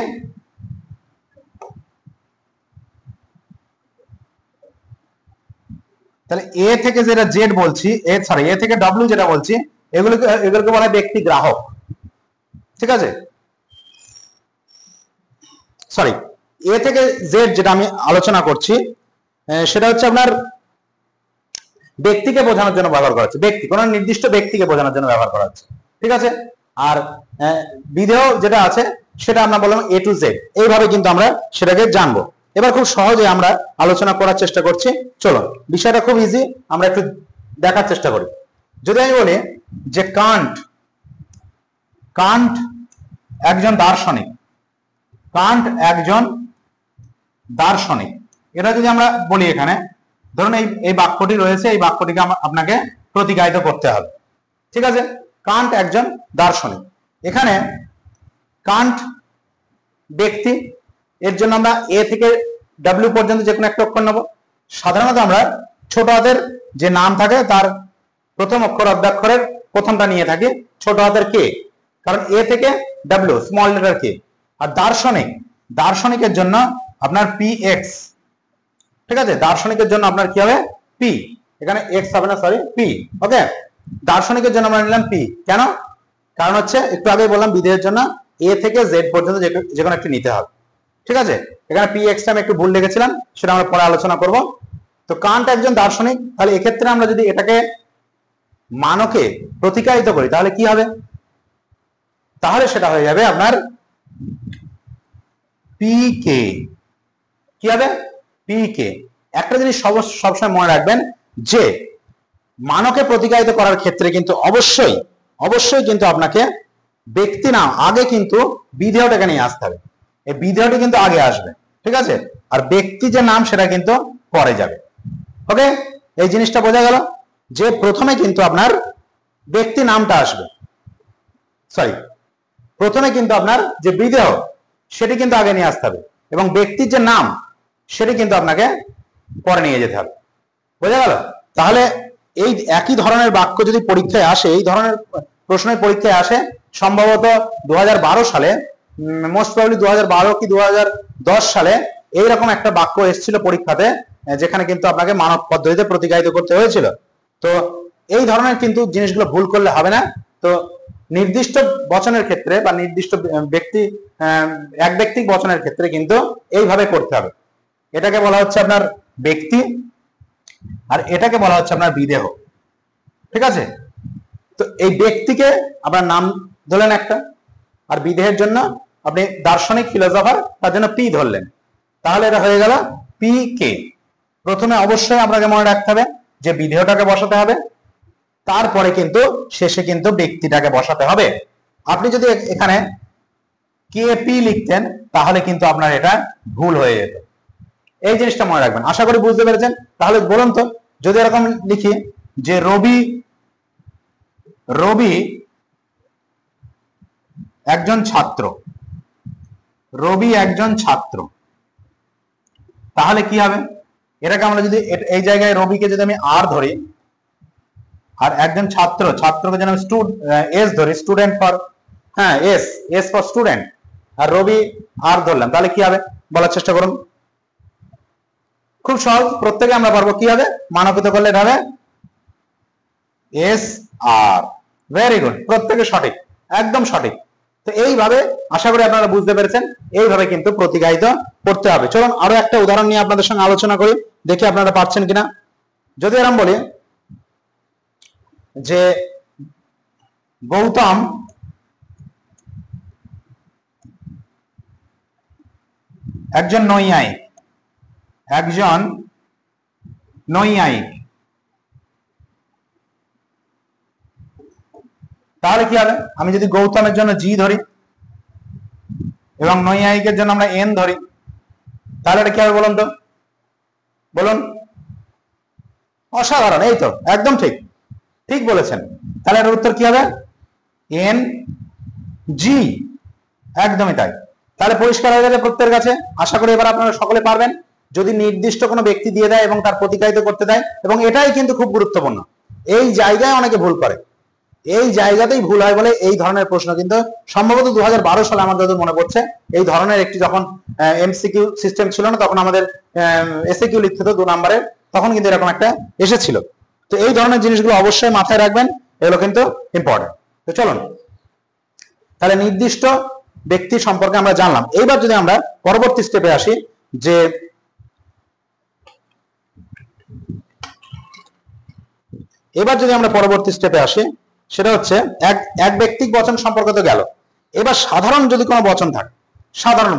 তাহলে এ থেকে যেটা জেড বলছি, এ থেকে ডব্লিউ যেটা বলছি, এগুলোকে বলা হয় ব্যক্তি গ্রাহক। ঠিক আছে, সরি এ থেকে জেড যেটা আমি আলোচনা করছি সেটা হচ্ছে আপনার ব্যক্তিকে বোঝানোর জন্য ব্যবহার করা হচ্ছে, ব্যক্তি, কোনো নির্দিষ্ট ব্যক্তিকে বোঝানোর জন্য ব্যবহার করা হচ্ছে, ঠিক আছে। আর বিধেয় যেটা আছে সেটা আমরা বললাম এ টু জেড, এইভাবে কিন্তু আমরা সেটাকে জানবো। এবার খুব সহজে আমরা আলোচনা করার চেষ্টা করছি, চলো বিষয়টা খুব ইজি, আমরা একটু দেখার চেষ্টা করি। যদি আমি বলি যে কান্ট একজন দার্শনিক, কান্ট একজন দার্শনিক, এটা যদি আমরা বলি এখানে, ধরুন এই বাক্যটি রয়েছে, এই বাক্যটিকে আপনাকে প্রতিগায়িত করতে হবে, ঠিক আছে। কান্ট একজন দার্শনিক, এখানে কান্ট ব্যক্তি, এর জন্য আমরা এ থেকে ডাব্লিউ পর্যন্ত যে কোনো একটা অক্ষর নেব। সাধারণত আমরা ছোট হাতের যে নাম থাকে তার প্রথম অক্ষর অব্যাক্ষরের প্রথমটা নিয়ে থাকি ছোট হাতের কে, কারণ এ থেকে ডাব্লিউ স্মল লেটার কে। আর দার্শনিকের জন্য আপনার পি এক্স, ঠিক আছে। দার্শনিকের জন্য আপনার কি হবে পি, এখানে এক্স হবে না, সরি পি, ওকে। দার্শনিকের জন্য আমরা নিলাম পি, কেন? কারণ হচ্ছে একটু আগে বললাম বিধেয়ের জন্য এ থেকে জেড পর্যন্ত যে কোনো একটি নিতে হবে, ঠিক আছে। এখানে পি এক্স আমি একটু ভুল লিখেছিলাম, সেটা আমরা পরে আলোচনা করব। তো কান্ট একজন দার্শনিক, তাহলে এক্ষেত্রে আমরা যদি এটাকে মানকে প্রতিকায়িত করি তাহলে কি হবে? তাহলে সেটা হয়ে যাবে আপনার পি কে, কি হবে পি কে। একটা জিনিস সবসময় মনে রাখবেন যে মানকে প্রতিকায়িত করার ক্ষেত্রে কিন্তু অবশ্যই কিন্তু আপনাকে ব্যক্তি নাম আগে কিন্তু বিধেয়টাকে নিয়ে আসতে হবে, এই বিধেয়টি কিন্তু আগে আসবে, ঠিক আছে। আর ব্যক্তি যে নাম সেটা কিন্তু পরে যাবে, ওকে। এই জিনিসটা বোঝা গেল যে প্রথমে কিন্তু আপনার ব্যক্তি নামটা আসবে, সরি, প্রথমে কিন্তু আপনার যে বিধেয় সেটি কিন্তু আগে নিয়ে আসতে হবে, এবং ব্যক্তির যে নাম সেটি কিন্তু আপনাকে পরে নিয়ে যেতে হবে, বোঝা গেল। তাহলে এই একই ধরনের বাক্য যদি পরীক্ষায় আসে, এই ধরনের প্রশ্নের পরীক্ষায় আসে, সম্ভবত 2012 সালে, মোস্ট প্রবাবলি 2012 কি 2010 সালে এইরকম একটা বাক্য এসেছিল পরীক্ষাতে, যেখানে কিন্তু আপনাকে মানব পদ্ধতিতে প্রতিগায়িত করতে হয়েছিল। তো এই ধরনের কিন্তু জিনিসগুলো ভুল করলে হবে না। তো নির্দিষ্ট বচনের ক্ষেত্রে বা নির্দিষ্ট ব্যক্তি, এক ব্যক্তিক বচনের ক্ষেত্রে কিন্তু এইভাবে করতে হবে। এটাকে বলা হচ্ছে আপনার ব্যক্তি, আর এটাকে বলা হচ্ছে আপনার বিদেহ, ঠিক আছে। তো এই ব্যক্তিকে আপনার নাম ধরলেন একটা, আর বিদেহের জন্য আপনি দার্শনিক ফিলোসফার, তার জন্য পি ধরলেন, তাহলে এটা হয়ে গেল পি কে। প্রথমে অবশ্যই আপনাকে মনে রাখতে হবে যে বিধেয়টাকে বসাতে হবে, তারপরে কিন্তু শেষে কিন্তু ব্যক্তিটাকে বসাতে হবে। আপনি যদি এখানে কে পি লিখতেন তাহলে কিন্তু আপনার এটা ভুল হয়ে যেত, এই জিনিসটা মনে রাখবেন। আশা করি বুঝতে পেরেছেন। তাহলে বলুন তো, যদি এরকম লিখি যে রবি একজন ছাত্র, রবি একজন ছাত্র, তাহলে কি হবে? এটাকে আমরা যদি এই জায়গায় রবিকে যদি আমি আর ধরি, আর একজন ছাত্রকে যদি আমি এস ধরি, স্টুডেন্ট ফর, হ্যাঁ এস ফর স্টুডেন্ট, আর রবি আর ধরলাম, তাহলে কি হবে বলার চেষ্টা করুন। খুব সহজ, প্রত্যেকে আমরা পারবো। কি হবে? মানকিত করলে এটা হবে এস আর। ভেরি গুড, প্রত্যেকে সঠিক, একদম সঠিক। তো এইভাবে আশা করি আপনারা বুঝতে পেরেছেন, এইভাবে কিন্তু প্রতিগায়িত করতে হবে। চলুন আরো একটা উদাহরণ নিয়ে আপনাদের সঙ্গে আলোচনা করি, দেখি আপনারা পারছেন কিনা। যদি এরকম বলি যে গৌতম একজন নৈয়ায়িক, তাহলে কি হবে? আমি যদি গৌতমের জন্য জি ধরি এবং নৈয়ায়িকের জন্য আমরা এন ধরি, তাহলে এটা কি হবে বলুন তো, বলুন। অসাধারণ, এই তো একদম ঠিক বলেছেন। তাহলে এর উত্তর কি হবে? এন জি, একদমই তাই। তাহলে পরিষ্কার হয়ে গেছে প্রত্যেকের কাছে। আশা করি এবার আপনারা সকলে পারবেন। যদি নির্দিষ্ট কোনো ব্যক্তি দিয়ে দেয় এবং তার প্রতিকায়িত করতে দেয়, এবং এটাই কিন্তু খুব গুরুত্বপূর্ণ, এই জায়গায় অনেকে ভুল করে, এই জায়গাতেই ভুল হয় বলে এই ধরনের প্রশ্ন কিন্তু সম্ভবত 2012 সালে আমার যতদূর মনে পড়ছে, এই ধরনের একটি যখন এমসিকিউ সিস্টেম ছিল না, তখন আমাদের এসএকিউ লিখতে হতো 2 নম্বরের, তখন কিন্তু এরকম একটা এসেছিল। তো এই ধরনের জিনিসগুলো অবশ্যই মাথায় রাখবেন, এগুলো কিন্তু ইম্পর্টেন্ট। তো চলুন, তাহলে নির্দিষ্ট ব্যক্তি সম্পর্কে আমরা জানলাম। এইবার যদি আমরা পরবর্তী স্টেপে আসি, যে এবার যদি আমরা পরবর্তী স্টেপে আসি, সেটা হচ্ছে এক ব্যক্তিক বচন সম্পর্কে তো গেল। এবার সাধারণ যদি কোনো বচন থাকে, সাধারণ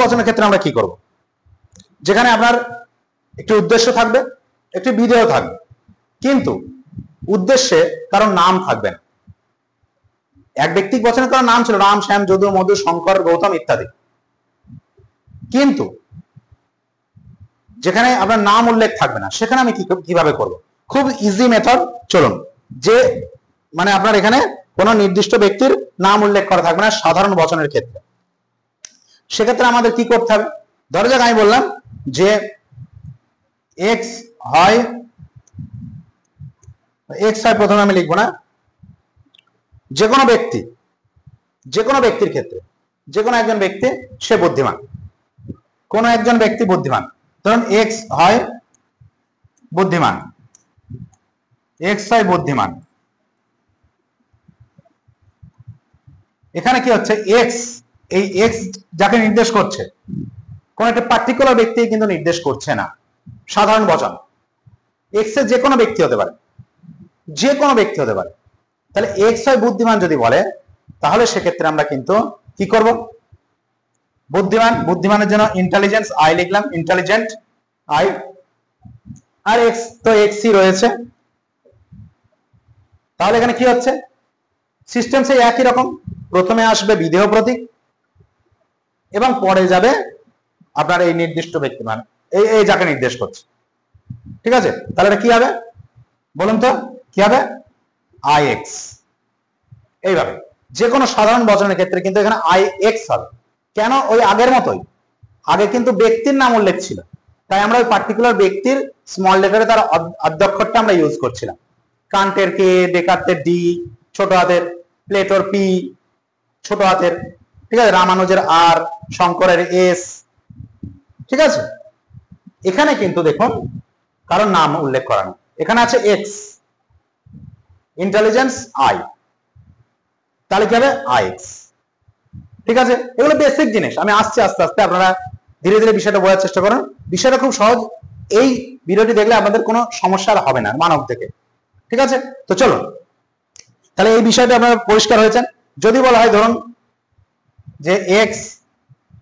বচনের ক্ষেত্রে আমরা কি করব? যেখানে আপনার একটি উদ্দেশ্য থাকবে, একটি বিধেয় থাকবে, কিন্তু উদ্দেশ্যে কারণ নাম থাকবে না। এক ব্যক্তিক বচনের কারণ নাম ছিল রাম, শ্যাম, যদু, মধু, শঙ্কর, গৌতম ইত্যাদি, কিন্তু যেখানে আপনার নাম উল্লেখ থাকবে না, সেখানে আমি কিভাবে করব? খুব ইজি মেথড। চলুন, যে মানে আপনার এখানে কোনো নির্দিষ্ট ব্যক্তির নাম উল্লেখ করা থাকবে না সাধারণ বচনের ক্ষেত্রে। সেক্ষেত্রে আমাদের কি করতে হবে? ধরা যাক আমি বললাম যে এক্স হয়, প্রথমে আমি লিখবো না, যে কোনো ব্যক্তির ক্ষেত্রে যে কোনো একজন ব্যক্তি সে বুদ্ধিমান, কোন একজন ব্যক্তি বুদ্ধিমান। ধরুন এক্স হয় বুদ্ধিমান, এখানে কি হচ্ছে? এক্স, এই এক্স যাকে নির্দেশ করছে কোন একটা পার্টিকুলার ব্যক্তি কিন্তু নির্দেশ করছে না। সাধারণ বচন, এক্স এর যে কোনো ব্যক্তি হতে পারে, তাহলে এক্স হয় বুদ্ধিমান যদি বলে, তাহলে সেক্ষেত্রে আমরা কিন্তু কি করব? বুদ্ধিমানের জন্য ইন্টেলিজেন্স আই লিখলাম, ইন্টেলিজেন্ট আই, আর এক্স তো এক্সই রয়েছে। তাহলে এখানে কি হচ্ছে? সিস্টেম সেই একই রকম, প্রথমে আসবে বিধেয় প্রতীক এবং পরে যাবে আপনার এই নির্দিষ্ট ব্যক্তিমান, এই যাকে নির্দেশ করছে। ঠিক আছে? তাহলে এটা কি হবে বলুন তো? কি হবে? I x. এইভাবে যে কোনো সাধারণ বচনের ক্ষেত্রে কিন্তু এখানে আই এক্স হবে। কেন? ওই আগের মতোই, আগে কিন্তু ব্যক্তির নাম উল্লেখ ছিল, তাই আমরা ওই পার্টিকুলার ব্যক্তির স্মল লেটারে তার অধ্যক্ষরটা আমরা ইউজ করছিলাম। কান্টের কে, ডেকার্তের ডি ছোট হাতের, প্লেটোর পি ছোট হাতের, ঠিক আছে, রামানুজের আর, শঙ্করের এস। ঠিক আছে? এখানে কিন্তু দেখুন কারণ নাম উল্লেখ করা নেই, এখানে আছে এক্স, ইন্টেলিজেন্স আই, তাহলে কি হবে? I x. ঠিক আছে? এগুলো বেসিক জিনিস, আমি আসছি আস্তে আস্তে, আপনারা ধীরে ধীরে বিষয়টা বোঝার চেষ্টা করুন। বিষয়টা খুব সহজ, এই ভিডিওটি দেখলে আপনাদের কোনো সমস্যা হবে না মানব থেকে। ঠিক আছে? তো চলুন, তাহলে এই বিষয়টা আপনারা পরিষ্কার হয়েছেন। যদি বলা হয় ধরুন যে এক্স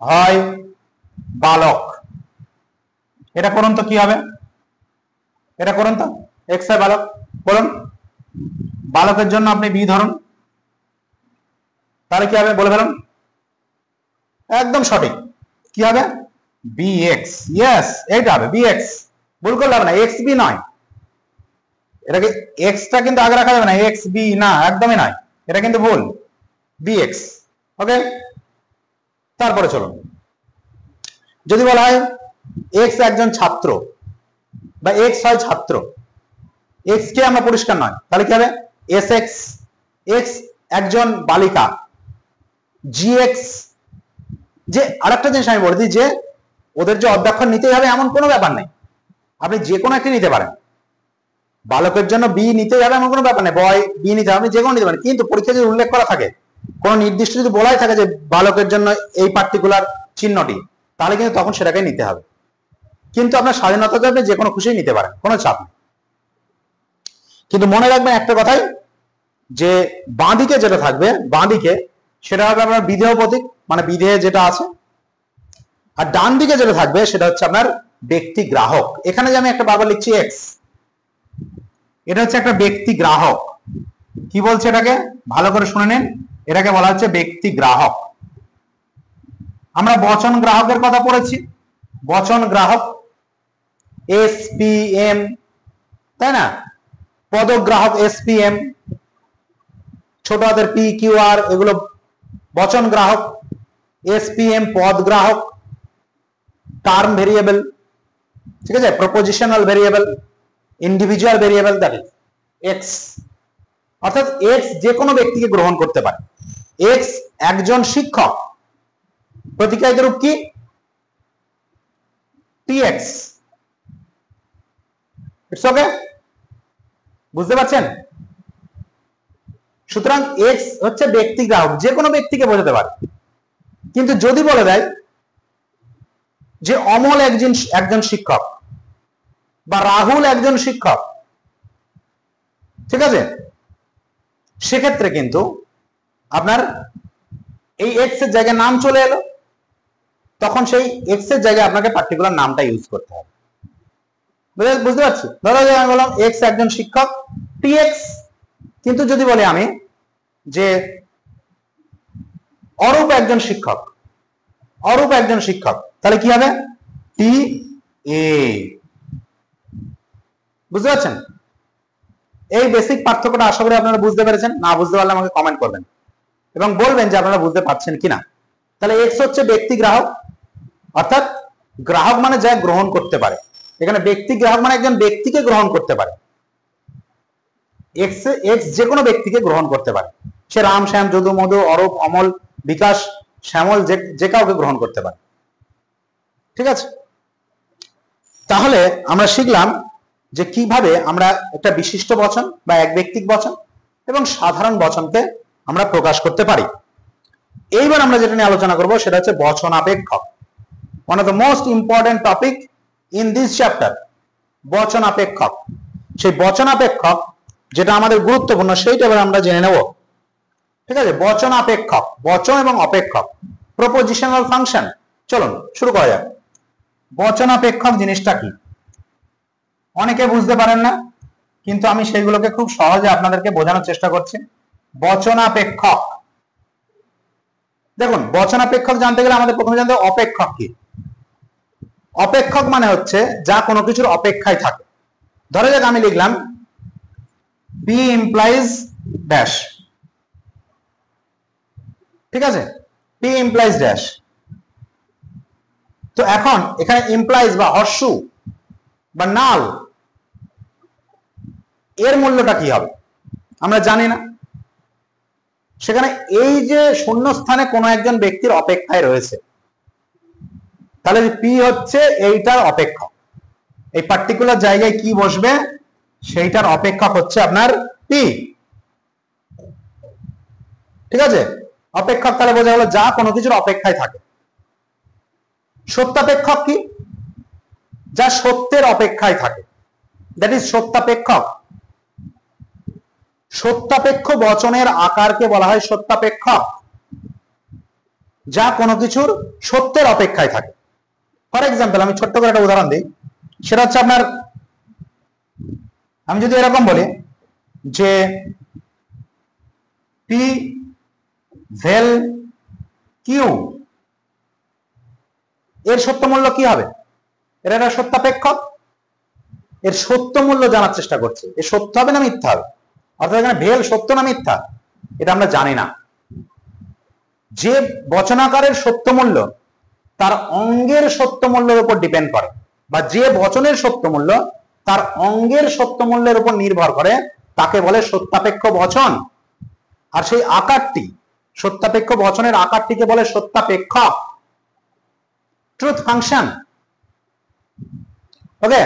হয় বালক, এটা করুন তো কি হবে? এটা করুন তো, এক্স হয় বালক, বলুন। বালকের জন্য আপনি বি ধরুন, তাহলে কি হবে বলে ফেলুন। একদম সঠিক, কি হবে? B x. ইয়েস, এইটা হবে বি এক্স। ভুল করলে হবে না, এক্স বি নয়, এটাকে এক্সটা কিন্তু আগে রাখা যাবে না, এক্স বি না, একদমই নয়, এটা কিন্তু ভুল, বি এক্স। ওকে, তারপরে চলুন, যদি বলা হয় এক্স একজন ছাত্র বা এক্স হয় ছাত্র, এক্স কে আমরা পরিষ্কার নয়, তাহলে কি হবে? S x. এক্স একজন বালিকা, জি এক্স। যে আরেকটা জিনিস আমি বলে দিই, যে ওদের যে অধ্যক্ষর নিতেই হবে এমন কোনো ব্যাপার নেই, আপনি যে কোনো একটি নিতে পারেন। বালকের জন্য বি নিতেই হবে এমন কোনো ব্যাপার নেই, বয় বি নিতে হবে, আপনি যে কোনো নিতে পারেন। কিন্তু পরীক্ষা যদি উল্লেখ করা থাকে, কোন নির্দিষ্ট যদি বলাই থাকে যে বালকের জন্য এই পার্টিকুলার চিহ্নটি, তাহলে কিন্তু তখন সেটাকে নিতে হবে। কিন্তু আপনার স্বাধীনতা আপনি যে কোনো খুশি নিতে পারেন, কোনো চাপ নেই। কিন্তু মনে রাখবেন একটা কথাই, যে বাঁদিকে যেটা থাকবে, বাঁদিকে সেটা হবে আপনার বিধেয় প্রতীক, মানে বিধেয় যেটা আছে, আর ডান দিকে যেটা থাকবে সেটা হচ্ছে আপনার ব্যক্তি গ্রাহক। এখানে যে আমি একটা বারবার লিখছি এক্স, এটা হচ্ছে একটা ব্যক্তি গ্রাহক। কি বলছে এটাকে? ভালো করে শুনে নিন, এটাকে বলা হচ্ছে ব্যক্তি গ্রাহক। আমরা বচন গ্রাহকের কথা পড়েছি, বচন গ্রাহক এস পি এম, তাই না? পদগ্রাহক এস পি এম, ছোট হাতের পি কিউ আর, এগুলো বচন গ্রাহক। এস পি এম পদ গ্রাহক, টার্ম ভেরিয়েবল, ঠিক আছে, propositional variable, individual variable, that is x. অর্থাৎ এক্স যে কোনো ব্যক্তিকে গ্রহণ করতে পারে। এক্স একজন শিক্ষক, প্রতিকায়িত রূপ কি? টিএক্স। ইটস ওকে, বুঝতে পারছেন? সুতরাং এক্স হচ্ছে ব্যক্তি গ্রাহক, যে কোনো ব্যক্তিকে বোঝাতে পারে। কিন্তু যদি বলে দেয় যে অমল একজন শিক্ষক বা রাহুল একজন শিক্ষক, ঠিক আছে, সেক্ষেত্রে কিন্তু আপনার এই এক্স এর জায়গায় নাম চলে এলো, তখন সেই এক্স এর জায়গায় আপনাকে পার্টিকুলার নামটা ইউজ করতে হবে। বুঝতে পারছি? ধরো যে আমি বললাম এক্স একজন শিক্ষক, টি এক্স। কিন্তু যদি বলি আমি যে অরূপ একজন শিক্ষক, অরূপ একজন শিক্ষক, তাহলে কি হবে? টি এ। বুঝতে পারছেন? এই বেসিক পার্থক্যটা আশা করি আপনারা বুঝতে পেরেছেন। না বুঝতে পারলে আমাকে কমেন্ট করবেন এবং বলবেন যে আপনারা বুঝতে পারছেন কিনা। তাহলে এক্স হচ্ছে ব্যক্তি গ্রাহক, অর্থাৎ গ্রাহক মানে যা গ্রহণ করতে পারে। এখানে ব্যক্তি গ্রাহক মানে একজন ব্যক্তিকে গ্রহণ করতে পারে। এক্স এক্স যে কোনো ব্যক্তিকে গ্রহণ করতে পারে, সে রাম, শ্যাম, যদু, মধু, অরূপ, অমল, বিকাশ, শ্যামল, যে কাউকে গ্রহণ করতে পারে। ঠিক আছে, তাহলে আমরা শিখলাম যে কিভাবে আমরা একটা বিশিষ্ট বচন বা এক ব্যক্তিক বচন এবং সাধারণ বচনকে আমরা প্রকাশ করতে পারি। এইবার আমরা যেটা নিয়ে আলোচনা করব সেটা হচ্ছে বচনাপেক্ষক। One of the most important topic in this chapter, বচনাপেক্ষক। সেই বচনাপেক্ষক যেটা আমাদের গুরুত্বপূর্ণ সেইটা এবার আমরা জেনে নেব। ঠিক আছে, বচনাপেক্ষক, বচন এবং অপেক্ষক, প্রপোজিশনাল ফাংশন। চলুন শুরু করা যাক। বচনাপেক্ষক জিনিসটা কি? অনেকে বুঝতে পারেন না, কিন্তু আমি সেইগুলোকে খুব সহজে আপনাদেরকে বোঝানোর চেষ্টা করছি। বচনাপেক্ষক, দেখুন বচনাপেক্ষক জানতে গেলে আমাদের প্রথমে জানতে হবে অপেক্ষক কি। অপেক্ষক মানে হচ্ছে যা কোনো কিছুর অপেক্ষায় থাকে। ধরে যাক আমি লিখলাম বি ইমপ্লাইজ ড্যাশ। ঠিক আছে, পি ইমপ্লাইজ ড্যাশ। তো এখন এখানে ইমপ্লাইজ বা হর্ষু বা নাল, এর মূল্যটা কি হবে আমরা জানি না। সেখানে এই যে শূন্যস্থানে কোনো একজন ব্যক্তির অপেক্ষায় রয়েছে, তাহলে পি হচ্ছে এইটার অপেক্ষক। এই পার্টিকুলার জায়গায় কি বসবে সেইটার অপেক্ষক হচ্ছে আপনার পি। ঠিক আছে, অপেক্ষক তাহলে বোঝা গেল যা কোনো কিছুর অপেক্ষায় থাকে। সত্যাপেক্ষক কি? যা সত্যের অপেক্ষায় থাকে, দ্যাট ইজ সত্যাপেক্ষক। সত্যাপেক্ষ বচনের আকারকে বলা হয় সত্যাপেক্ষক, যা কোনো কিছুর সত্যের অপেক্ষায় থাকে। ফর এক্সাম্পল আমি ছোট্ট করে একটা উদাহরণ দিই, সেটা হচ্ছে আপনার, আমি যদি এরকম বলি যে পি ভেল কিউ, এর সত্য মূল্য কি হবে? এর একটা সত্যাপেক্ষক, এর সত্য মূল্য জানার চেষ্টা করছে, এর সত্য হবে না মিথ্যা হবে। অর্থাৎ এখানে ভেল সত্য না মিথ্যা এটা আমরা জানি না। যে বচনাকারের সত্য মূল্য তার অঙ্গের সত্য মূল্যের উপর ডিপেন্ড করে, বা যে বচনের সত্য মূল্য তার অঙ্গের সত্য মূল্যের উপর নির্ভর করে, তাকে বলে সত্যাপেক্ষ বচন। আর সেই আকারটি, সত্যাপেক্ষ বচনের আকারটিকে বলে সত্যাপেক্ষক, ট্রুথ ফাংশন। ওকে,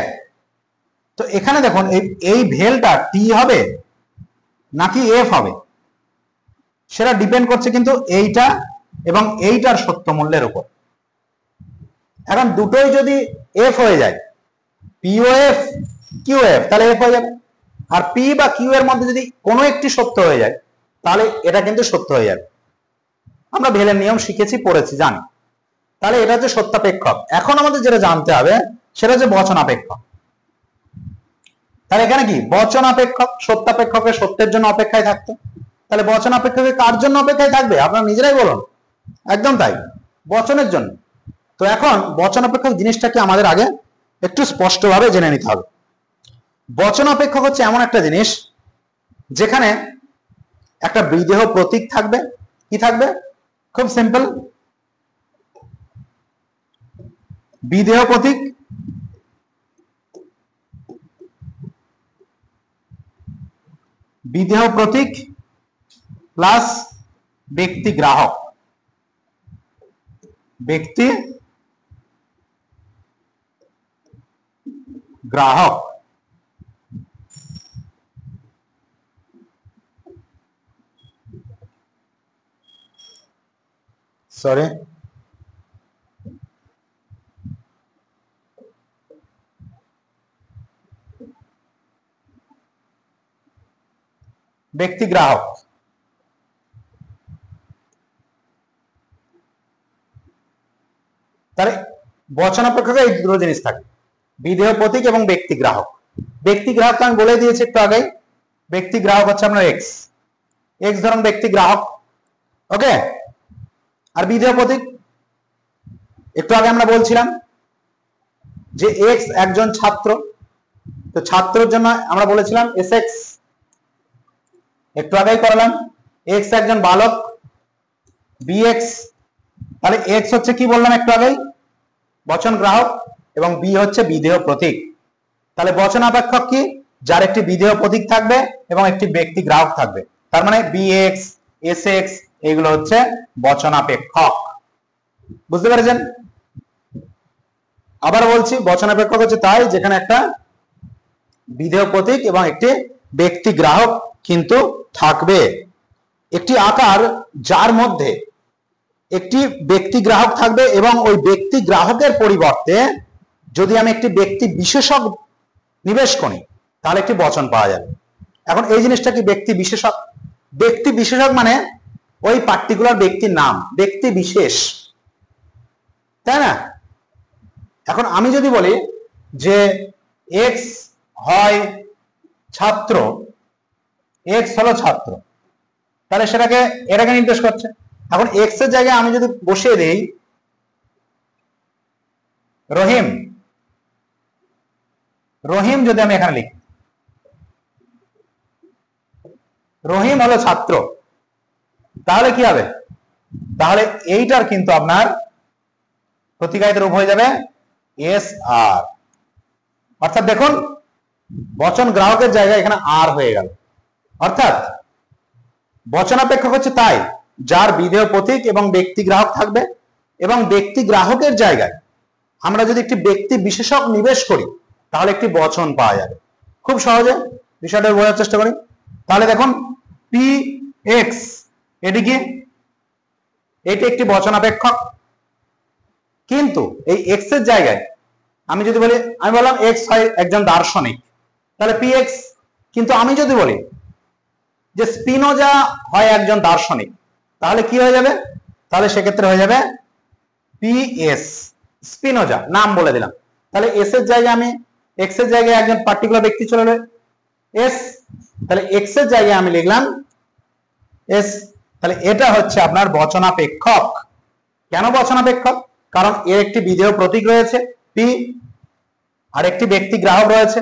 তো এখানে দেখুন এই ভেলটা টি হবে নাকি এফ হবে সেটা ডিপেন্ড করছে কিন্তু এইটা এবং এইটার সত্য মূল্যের উপর। এখন দুটোই যদি এফ হয়ে যায়, পিও এফ কিউ এফ, তাহলে এফ হয়ে যাবে। আর পি বা কিউ এর মধ্যে যদি কোনো একটি সত্য হয়ে যায় তাহলে এটা কিন্তু সত্য হয়ে যাবে। আমরা ভেলের নিয়ম শিখেছি, পড়েছি, জানি। তাহলে এটা হচ্ছে সত্যাপেক্ষক। এখন আমাদের যেটা জানতে হবে সেটা হচ্ছে বচনাপেক্ষক। তাহলে এখানে কি বচনাপেক্ষক, সত্যাপেক্ষকের সত্যের জন্য অপেক্ষায় থাকতো, তাহলে বচনাপেক্ষকের কার জন্য অপেক্ষায় থাকবে আপনারা নিজেরাই বলুন। একদম তাই, বচনের জন্য। তো এখন বচনাপেক্ষক জিনিসটা কি আমাদের আগে একটু স্পষ্টভাবে জেনে নিতে হবে। বচনাপেক্ষক হচ্ছে এমন একটা জিনিস যেখানে একটা বিদেহ প্রতীক থাকবে। কি থাকবে? খুব সিম্পল, বিদেহ প্রতীক বিদেহ প্রতীক প্লাস ব্যক্তি গ্রাহক। ব্যক্তি গ্রাহক, সরি ব্যক্তি গ্রাহক। তাহলে বচনাপেক্ষকে এই দুটো জিনিস থাকে, বিধেয় প্রতীক এবং ব্যক্তি গ্রাহক। ব্যক্তি গ্রাহক তো আমি বলে দিয়েছি একটু আগে, ব্যক্তি গ্রাহক হচ্ছে আপনার এক্স, এক্স ধরুন ব্যক্তি গ্রাহক, ওকে। আর বিধেয় প্রতীক একটু আগে আমরা বলছিলাম যে এক্স একজন ছাত্র, তো ছাত্রের জন্য আমরা বলেছিলাম এস এক্স, একটু আগেই করলাম। এক্স একজন বালক, বি এক্স। তাহলে এক্স হচ্ছে কি বললাম একটু আগেই, বচন গ্রাহক, এবং বি হচ্ছে বিধেয় প্রতীক। তাহলে বচনাপেক্ষক কি, যার একটি বিধেয় প্রতীক থাকবে এবং একটি ব্যক্তি গ্রাহক থাকবে। তার মানে বি এক্স, এস এক্স, এগুলো হচ্ছে বচনাপেক্ষক। বুঝতে পেরেছেন? আবার বলছি, বচনাপেক্ষক হচ্ছে তাই যেখানে একটা বিধেয় প্রতীক এবং একটি ব্যক্তি গ্রাহক কিন্তু থাকবে। একটি আকার যার মধ্যে একটি ব্যক্তি গ্রাহক থাকবে এবং ওই ব্যক্তি গ্রাহকের পরিবর্তে যদি আমি একটি ব্যক্তি বিশেষক নিবেশ করি তাহলে একটি বচন পাওয়া যাবে। এখন এই জিনিসটা কি ব্যক্তি বিশেষক? ব্যক্তি বিশেষক মানে ওই পার্টিকুলার ব্যক্তির নাম, ব্যক্তি বিশেষ, তাই না? এখন আমি যদি বলি যে এক্স হয় ছাত্র, এক্স হলো ছাত্র, তাহলে এটাকে নির্দেশ করছে। এখন এক্স এর জায়গায় আমি যদি বসিয়ে দেই রহিম, রহিম যদি আমি এখানে লিখি, রহিম হলো ছাত্র, তাহলে কি হবে? তাহলে এইটার কিন্তু আপনার প্রতিকায়িত রূপ হয়ে যাবে এস আর। অর্থাৎ দেখুন, বচন গ্রাহকের জায়গায় এখানে আর হয়ে গেল। অর্থাৎ বচনাপেক্ষক হচ্ছে তাই যার বিধেয় প্রতীক এবং ব্যক্তি গ্রাহক থাকবে, এবং ব্যক্তি গ্রাহকের জায়গায় আমরা যদি একটি ব্যক্তি বিশেষক নিবেশ করি তাহলে একটি বচন পাওয়া যাবে। খুব সহজে বিষয়টা বোঝার চেষ্টা করি। তাহলে দেখুন, পি এক্স, এটি কি? এটি একটি বচনাপেক্ষক, কিন্তু এই এক্স এর জায়গায় আমি যদি বলি, আমি বললাম এক্স হয় একজন দার্শনিক, তাহলে পি এক্স। কিন্তু আমি যদি বলি যে স্পিনোজা হয় একজন দার্শনিক, তাহলে কি হয়ে যাবে? তাহলে সেক্ষেত্রে হয়ে যাবে পি এস, স্পিনোজা, নাম বলে দিলাম। তাহলে এস এর জায়গায় আমি, এক্স এর জায়গায় একজন পার্টিকুলার ব্যক্তি চলে এলো এস, তাহলে এক্স এর জায়গায় আমি লিখলাম এস। তাহলে এটা হচ্ছে আপনার বচনাপেক্ষক। কেন বচনাপেক্ষক? কারণ এর একটি বিধেয় প্রতীক রয়েছে পি, আর একটি ব্যক্তি গ্রাহক রয়েছে,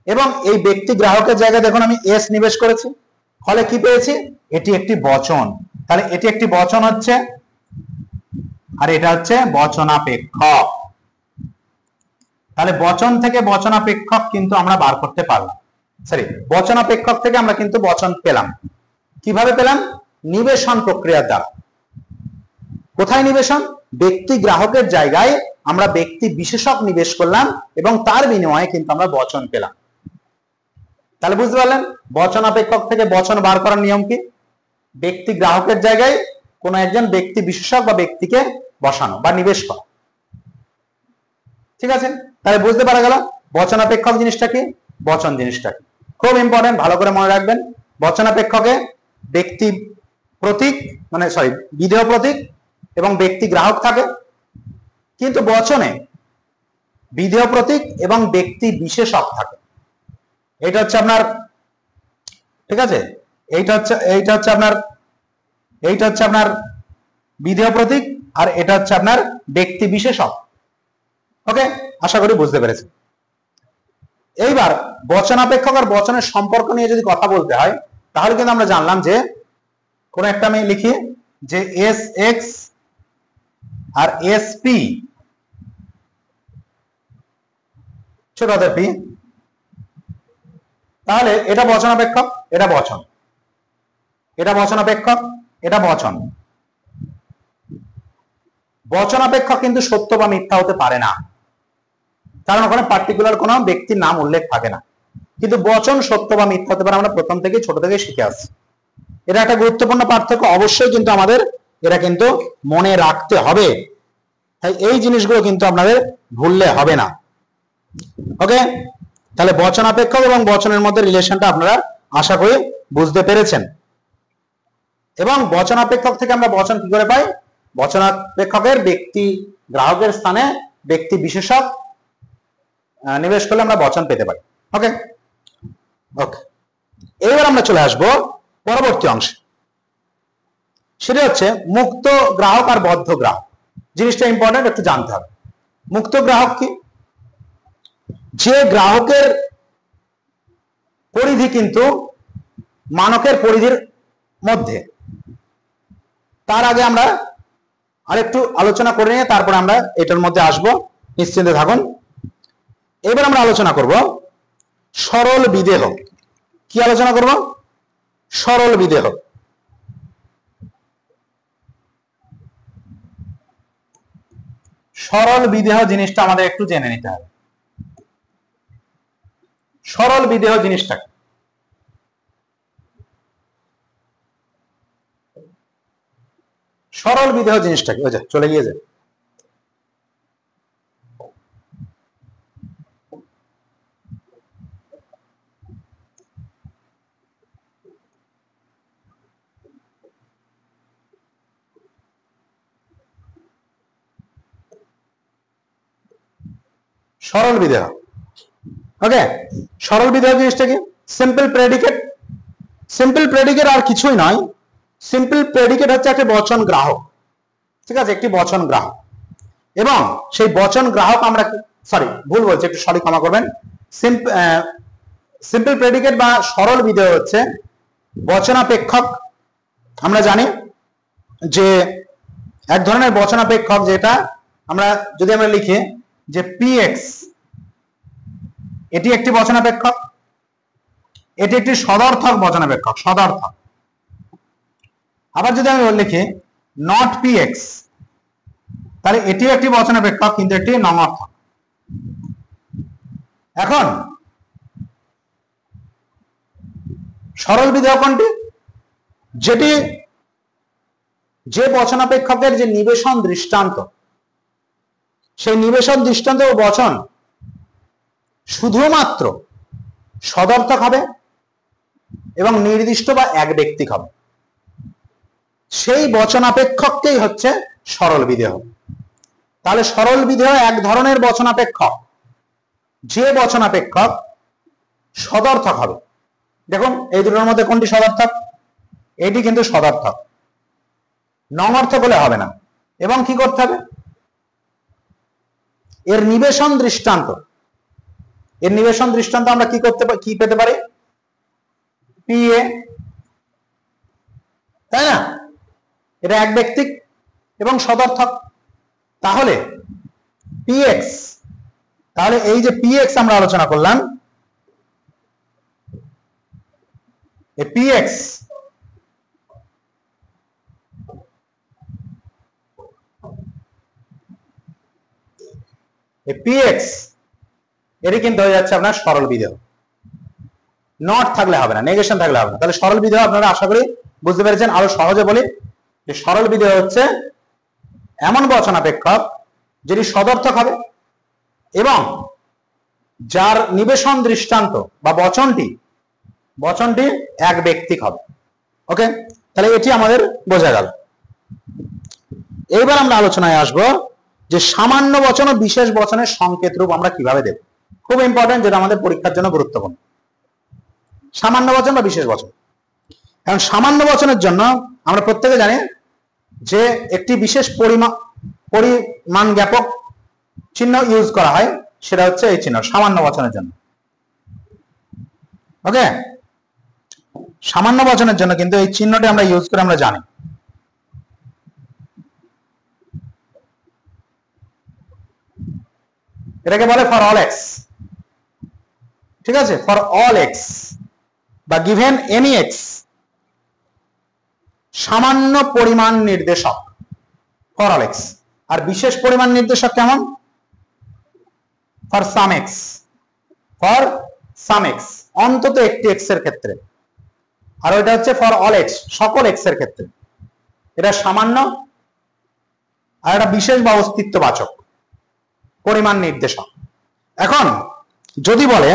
এবং এই ব্যক্তি গ্রাহকের জায়গায় দেখুন আমি এস নিবেশ করেছি, ফলে কি পেয়েছি? এটি একটি বচন। তাহলে এটি একটি বচন হচ্ছে, আর এটা হচ্ছে বচনাপেক্ষক। তাহলে বচন থেকে বচনাপেক্ষক কিন্তু আমরা বার করতে পারলাম, সরি, বচনাপেক্ষক থেকে আমরা কিন্তু বচন পেলাম। কিভাবে পেলাম? নিবেশন প্রক্রিয়ার দ্বারা। কোথায় নিবেশন? ব্যক্তি গ্রাহকের জায়গায় আমরা ব্যক্তি বিশেষক নিবেশ করলাম এবং তার বিনিময়ে কিন্তু আমরা বচন পেলাম। তাহলে বুঝতে পারলেন বচনাপেক্ষক থেকে বচন বার করার নিয়ম কি? ব্যক্তি গ্রাহকের জায়গায় কোন একজন ব্যক্তি বিশেষক বা ব্যক্তিকে বসানো বা নিবেশ করা। ঠিক আছে? তাহলে বুঝতে পারা গেল বচনাপেক্ষক জিনিসটা কি, বচন জিনিসটা কি। খুব ইম্পর্টেন্ট, ভালো করে মনে রাখবেন। বচনাপেক্ষকে ব্যক্তি প্রতীক, মানে সরি, বিধেয় প্রতীক এবং ব্যক্তি গ্রাহক থাকে, কিন্তু বচনে বিধেয় প্রতীক এবং ব্যক্তি বিশেষক থাকে। এটা হচ্ছে আপনার, ঠিক আছে, এইটা হচ্ছে আপনার বিধেয় প্রতীক, আর এটা হচ্ছে আপনার ব্যক্তি বিশেষক। ওকে, আশা করি বুঝতে পেরেছি। এইবার বচনাপেক্ষক আর বচনের সম্পর্ক নিয়ে যদি কথা বলতে হয় তাহলে কিন্তু আমরা জানলাম যে কোন একটা আমি লিখি যে এস এক্স আর এস পি, ছোট হাতের পি, তাহলে এটা বচনাপেক্ষক, এটা বচন, এটা বচনাপেক্ষক, এটা বচন। বচনাপেক্ষক কিন্তু সত্য বা মিথ্যা হতে পারে না, কারণ ওখানে পার্টিকুলার কোনো ব্যক্তির নাম উল্লেখ থাকে না। কিন্তু বচন সত্য বা মিথ্যা হতে পারে, আমরা প্রথম থেকে ছোট থেকে শিখে আসছি। এটা একটা গুরুত্বপূর্ণ পার্থক্য, অবশ্যই কিন্তু আমাদের এটা কিন্তু মনে রাখতে হবে। তাই এই জিনিসগুলো কিন্তু আপনাদের ভুললে হবে না। ওকে, তাহলে বচনাপেক্ষক এবং বচনের মধ্যে রিলেশনটা আপনারা আশা করি বুঝতে পেরেছেন? এবং বচনাপেক্ষক থেকে আমরা বচন কি করে পাই? বচনাপেক্ষকের ব্যক্তি গ্রাহকের স্থানে ব্যক্তি বিশেষক নিবেশ করলে আমরা বচন পেতে পারি। ওকে ওকে, এবার আমরা চলে আসব পরবর্তী অংশে। সেটা হচ্ছে মুক্ত গ্রাহক আর বদ্ধ গ্রাহক। জিনিসটা ইম্পর্টেন্ট, একটু জানতে হবে। মুক্ত গ্রাহক কি? যে গ্রাহকের পরিধি কিন্তু মানকের পরিধির মধ্যে। তার আগে আমরা আরেকটু আলোচনা করে নিয়ে তারপর আমরা এটার মধ্যে আসব, নিশ্চিন্তে থাকুন। এবার আমরা আলোচনা করব সরল বিদেহ। কি আলোচনা করব? সরল বিদেহ। সরল বিদেহ জিনিসটা আমাদের একটু জেনে নিতে হবে। সরল বিদেহ জিনিসটা সরল বিদেহ জিনিসটা কি? ওই যে চলে গিয়ে যায়। সরল বিদেহ। ওকে, সরল বিদেহ জিনিসটা কি? Simple predicate. সিম্পল প্রেডিকেট আর কিছুই নয়। সিম্পল প্রেডিকেট হচ্ছে একটা বচন গ্রাহক। ঠিক আছে, একটি বচন গ্রাহক। এবং সেই বচন গ্রাহক আমরা, সরি ভুল বলছি, একটু সরি ক্ষমা করবেন। সিম্পল প্রেডিকেট বা সরল বিদেহ হচ্ছে বচনাপেক্ষক। আমরা জানি যে এক ধরনের বচনাপেক্ষক, যেটা আমরা যদি আমরা লিখি যে পিএক্স, এটি একটি বচনাপেক্ষক। এটি একটি সদর্থক বচনাপেক্ষক, সদর্থক। আবার যদি আমি লিখি নট পিএক্স, তাহলে এটি একটি বচনাপেক্ষক কিন্তু একটি নঙর্থক। এখন সরল বিদেহ কোনটি? যেটি যে বচনাপেক্ষকের যে নিবেশন দৃষ্টান্ত, সেই নিবেশন দৃষ্টান্ত ও বচন শুধুমাত্র সদর্থক হবে এবং নির্দিষ্ট বা এক ব্যক্তিক হবে, সেই বচনাপেক্ষককেই হচ্ছে সরল বিদেহ। তাহলে সরল বিদেহ এক ধরনের বচনাপেক্ষক, যে বচনাপেক্ষক সদর্থক হবে। দেখুন এই দুটোর মধ্যে কোনটি সদর্থক? এটি কিন্তু সদর্থক, নঙর্থক হলে হবে না। এবং কি করতে হবে? এর নিবেশন দৃষ্টান্ত, এর নিবেশন দৃষ্টান্ত আমরা কি করতে কি পেতে পারি? পিএ, তাই না? এটা এক ব্যক্তিক এবং সদর্থক। তাহলে পিএক্স, তাহলে এই যে পিএক্স আমরা আলোচনা করলাম, এই পিএক্স পিএক্স এটি কিন্তু হয়ে যাচ্ছে আপনার সরল বিদেহ। নট থাকলে হবে না, নেগেশন থাকলে হবে না। তাহলে সরল বিদেহ আপনারা আশা করি বুঝতে পেরেছেন। আরো সহজে বলি যে সরল বিদেহ হচ্ছে এমন বচনাপেক্ষক যেটি সদর্থক হবে এবং যার নিবেশন দৃষ্টান্ত বা বচনটি এক ব্যক্তিক হবে। ওকে, তাহলে এটি আমাদের বোঝা গেল। এইবার আমরা আলোচনায় আসব যে সামান্য বচন ও বিশেষ বচনের সংকেত রূপ আমরা কিভাবে দেব। খুব ইম্পর্টেন্ট, যেটা আমাদের পরীক্ষার জন্য গুরুত্বপূর্ণ। সামান্য বচন বা বিশেষ বচন। কারণ সামান্য বচনের জন্য আমরা প্রত্যেকে জানি যে একটি বিশেষ পরিমাণ জ্ঞাপক চিহ্ন ইউজ করা হয়, সেটা হচ্ছে এই চিহ্ন সামান্য বচনের জন্য। ওকে, সামান্য বচনের জন্য কিন্তু এই চিহ্নটি আমরা ইউজ করে আমরা জানি। এটাকে বলে ফর অল এক্স। ঠিক আছে, ফর অল এক্স বা গিভেন এনি এক্স, সামান্য পরিমাণ নির্দেশক ফর অল এক্স। আর বিশেষ পরিমাণ নির্দেশক কেমন? For some x, for some x, অন্তত একটি এক্স এর ক্ষেত্রে। আর ওইটা হচ্ছে ফর অল এক্স, সকল এক্স এর ক্ষেত্রে। এটা সামান্য আর এটা বিশেষ বা অস্তিত্ববাচক পরিমাণ নির্দেশক। এখন যদি বলে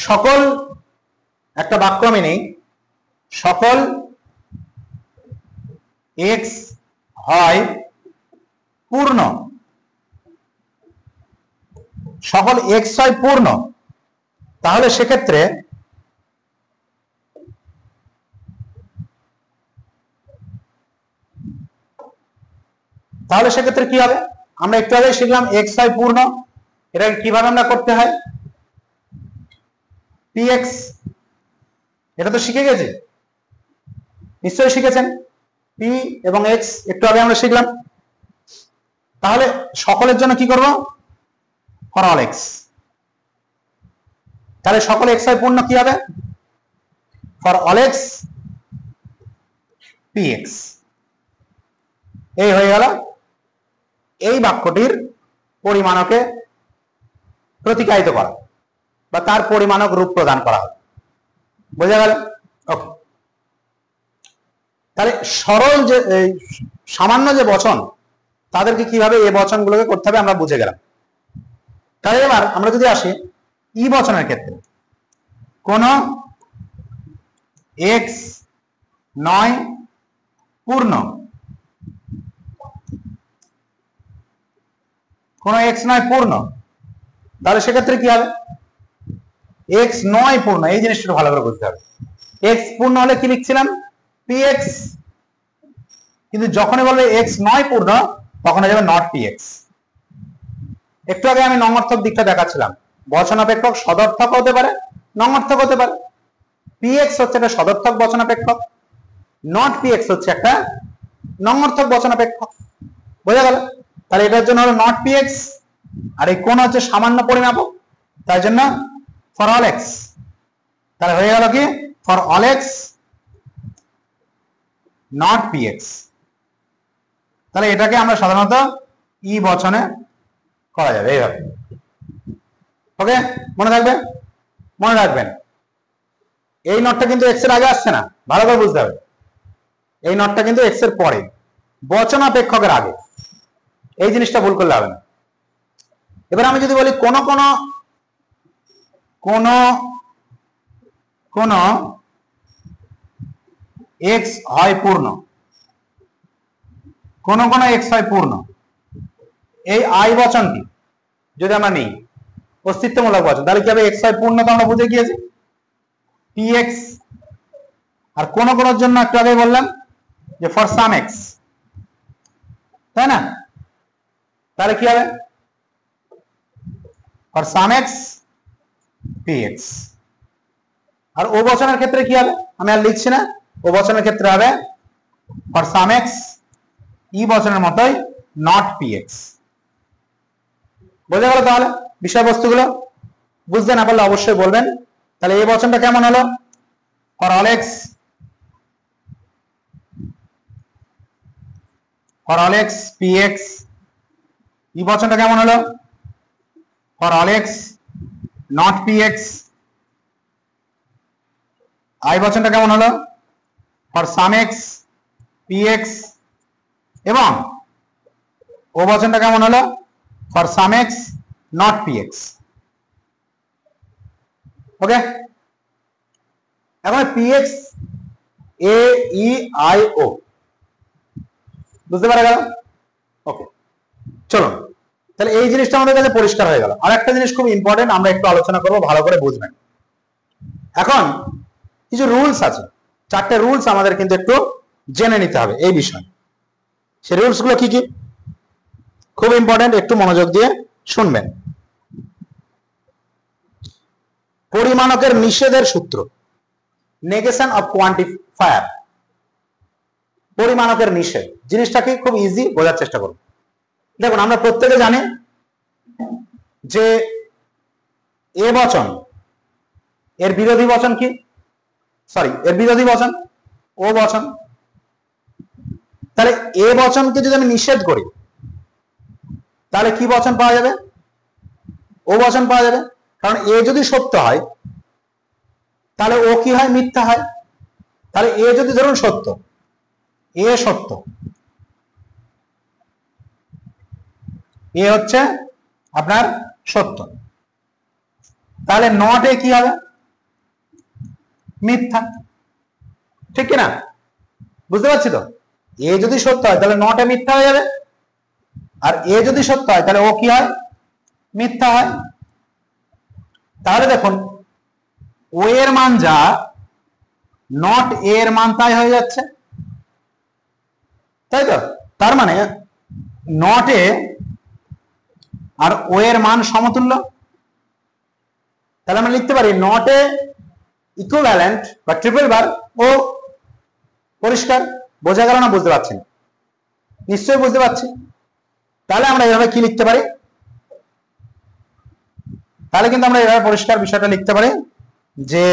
সকল একটা বাক্য আমি নেই, সকল এক্স হয় পূর্ণ, সকল এক্স হয় পূর্ণ, তাহলে সেক্ষেত্রে কি হবে? আমরা একটু আগে শিখলাম এক্স হয় পূর্ণ, এটা কিভাবে আমরা করতে হয়, পি এক্স, এটা তো শিখে গেছি, নিশ্চয়ই শিখেছেন। পি এবং এক্স একটু আগে আমরা শিখলাম। তাহলে সকলের জন্য কি করব, ফর অল এক্স। তাহলে সকল এক্স হয় পূর্ণ কি হবে, for all x P x. এই হয়ে গেল এই বাক্যটির পরিমাণকে প্রতিকায়িত করা বা তার পরিমাণক রূপ প্রদান করা হবে। বোঝা গেল? ওকে। তাহলে সরল যে সামান্য যে বচন, তাদেরকে কিভাবে এই বচনগুলোকে করতে হবে আমরা বুঝে গেলাম। তাহলে এবার আমরা যদি আসি ই বচনের ক্ষেত্রে, কোন এক্স নয় পূর্ণ, কোন এক্স নয় পূর্ণ, তাহলে সেক্ষেত্রে কি হবে, এক্স নয় পূর্ণ, এই জিনিসটা ভালো করে বুঝতে হবে। এক্স পূর্ণ হলে কি লিখছিলাম, পি এক্স, কিন্তু যখনই বলবে এক্স নয় পূর্ণ তখন হয়ে যাবে নট পি এক্স। একটু আগে আমি নঙর্থক দিকটা দেখাচ্ছিলাম, বচনাপেক্ষক সদর্থক হতে পারে, নঙর্থক হতে পারে। পি এক্স হচ্ছে একটা সদর্থক বচনাপেক্ষক, নট পি এক্স হচ্ছে একটা নঙর্থক বচনাপেক্ষক। বোঝা গেল? তাহলে এটার জন্য হলো নট পি এক্স, আর এই কোন হচ্ছে সামান্য পরিমাপক, তাই জন্য ফর অল এক্স। তাহলে হয়ে গেল কি, for all x not P x. তাহলে এটাকে আমরা সাধারণত ই বচনে করা যাবে এইভাবে। ওকে, মনে থাকবে, মনে রাখবেন এই নটটা কিন্তু এক্স এর আগে আসছে না, ভালো করে বুঝতে হবে। এই নটটা কিন্তু এক্স এর পরে, বচনাপেক্ষকের আগে, এই জিনিসটা ভুল করলে হবে না। এবার আমি যদি বলি কোন কোন কোন কোন এক্স হয় পূর্ণ, কোন কোন এক্স হয় পূর্ণ, এই আই বচনটি যদি আমরা নিই অস্তিত্বমূলক বচন, তাহলে কি হবে, এক্স হয় পূর্ণ তো আমরা বুঝে গিয়েছি, পি এক্স। আর কোন কোন জন্য একটু আগে বললাম যে ফর সাম এক্স, তাই না? তাহলে কি হবে, for some x P x. আর ও বচনের ক্ষেত্রে কি হবে, আমি আর লিখছি না, ও বচনের ক্ষেত্রে হবে ফর সাম এক্স ই বচনের মতোই নট পি এক্স। বোঝা গেল? তাহলে বিষয়বস্তুগুলো বুঝতে না পারলে অবশ্যই বলবেন। তাহলে এই বচনটা কেমন হলো, for all x P x. E বচনটা কেমন হলো, for all x not P x. I বচনটা কেমন হলো, for some x P x. এবং ও বচনটা কেমন হলো, for some x not P x. Okay, এখন P x A E I O, বুঝতে পারা গেল? ওকে, চলুন তাহলে এই জিনিসটা আমাদের কাছে পরিষ্কার হয়ে গেল। আর একটা জিনিস খুব ইম্পর্টেন্ট, আমরা একটু আলোচনা করবো, ভালো করে বুঝবেন। এখন কিছু রুলস আছে, 4টে রুলস আমাদের কিন্তু একটু জেনে নিতে হবে এই বিষয়ে। সেই রুলস গুলো কি কি, খুব ইম্পর্টেন্ট, একটু মনোযোগ দিয়ে শুনবেন। পরিমাণকের নিষেধের সূত্র, নেগেশন অফ কোয়ান্টিফায়ার। পরিমাণকের নিষেধ জিনিসটাকে খুব ইজি বোঝার চেষ্টা করুন। দেখুন, আমরা প্রত্যেকে জানি যে এ বচন এর বিরোধী বচন কি, এর বিরোধী বচন ও বচন। তাহলে এ বচনকে যদি আমি নিষেধ করি তাহলে কি বচন পাওয়া যাবে, ও বচন পাওয়া যাবে। কারণ এ যদি সত্য হয় তাহলে ও কি হয়, মিথ্যা হয়। তাহলে এ যদি ধরুন সত্য, এ সত্য, এ হচ্ছে আপনার সত্য, তাহলে নট এ কি হবে, মিথ্যা, ঠিক কিনা? বুঝতে পারছি তো? এ যদি সত্য হয় তাহলে নট এ মিথ্যা হয়ে যাবে, আর এ যদি সত্য হয় তাহলে ও কি হয়? মিথ্যা হয়। তাহলে দেখুন ও এর মান যা, নট এ এর মান তাই হয়ে যাচ্ছে, তাই তো? তার মানে নট এ আর ও এর মান সমতুল্য। তাহলে আমরা লিখতে পারি নট এ ইকুইভ্যালেন্ট বা ট্রিপল বার ও। পরিষ্কার? বোঝা গেল না বুঝতে পারছেন? নিশ্চয়ই বুঝতে পারছি। তাহলে আমরা এভাবে কি লিখতে পারি? তাহলে কিন্তু আমরা এভাবে পরিষ্কার বিষয়টা লিখতে পারি যে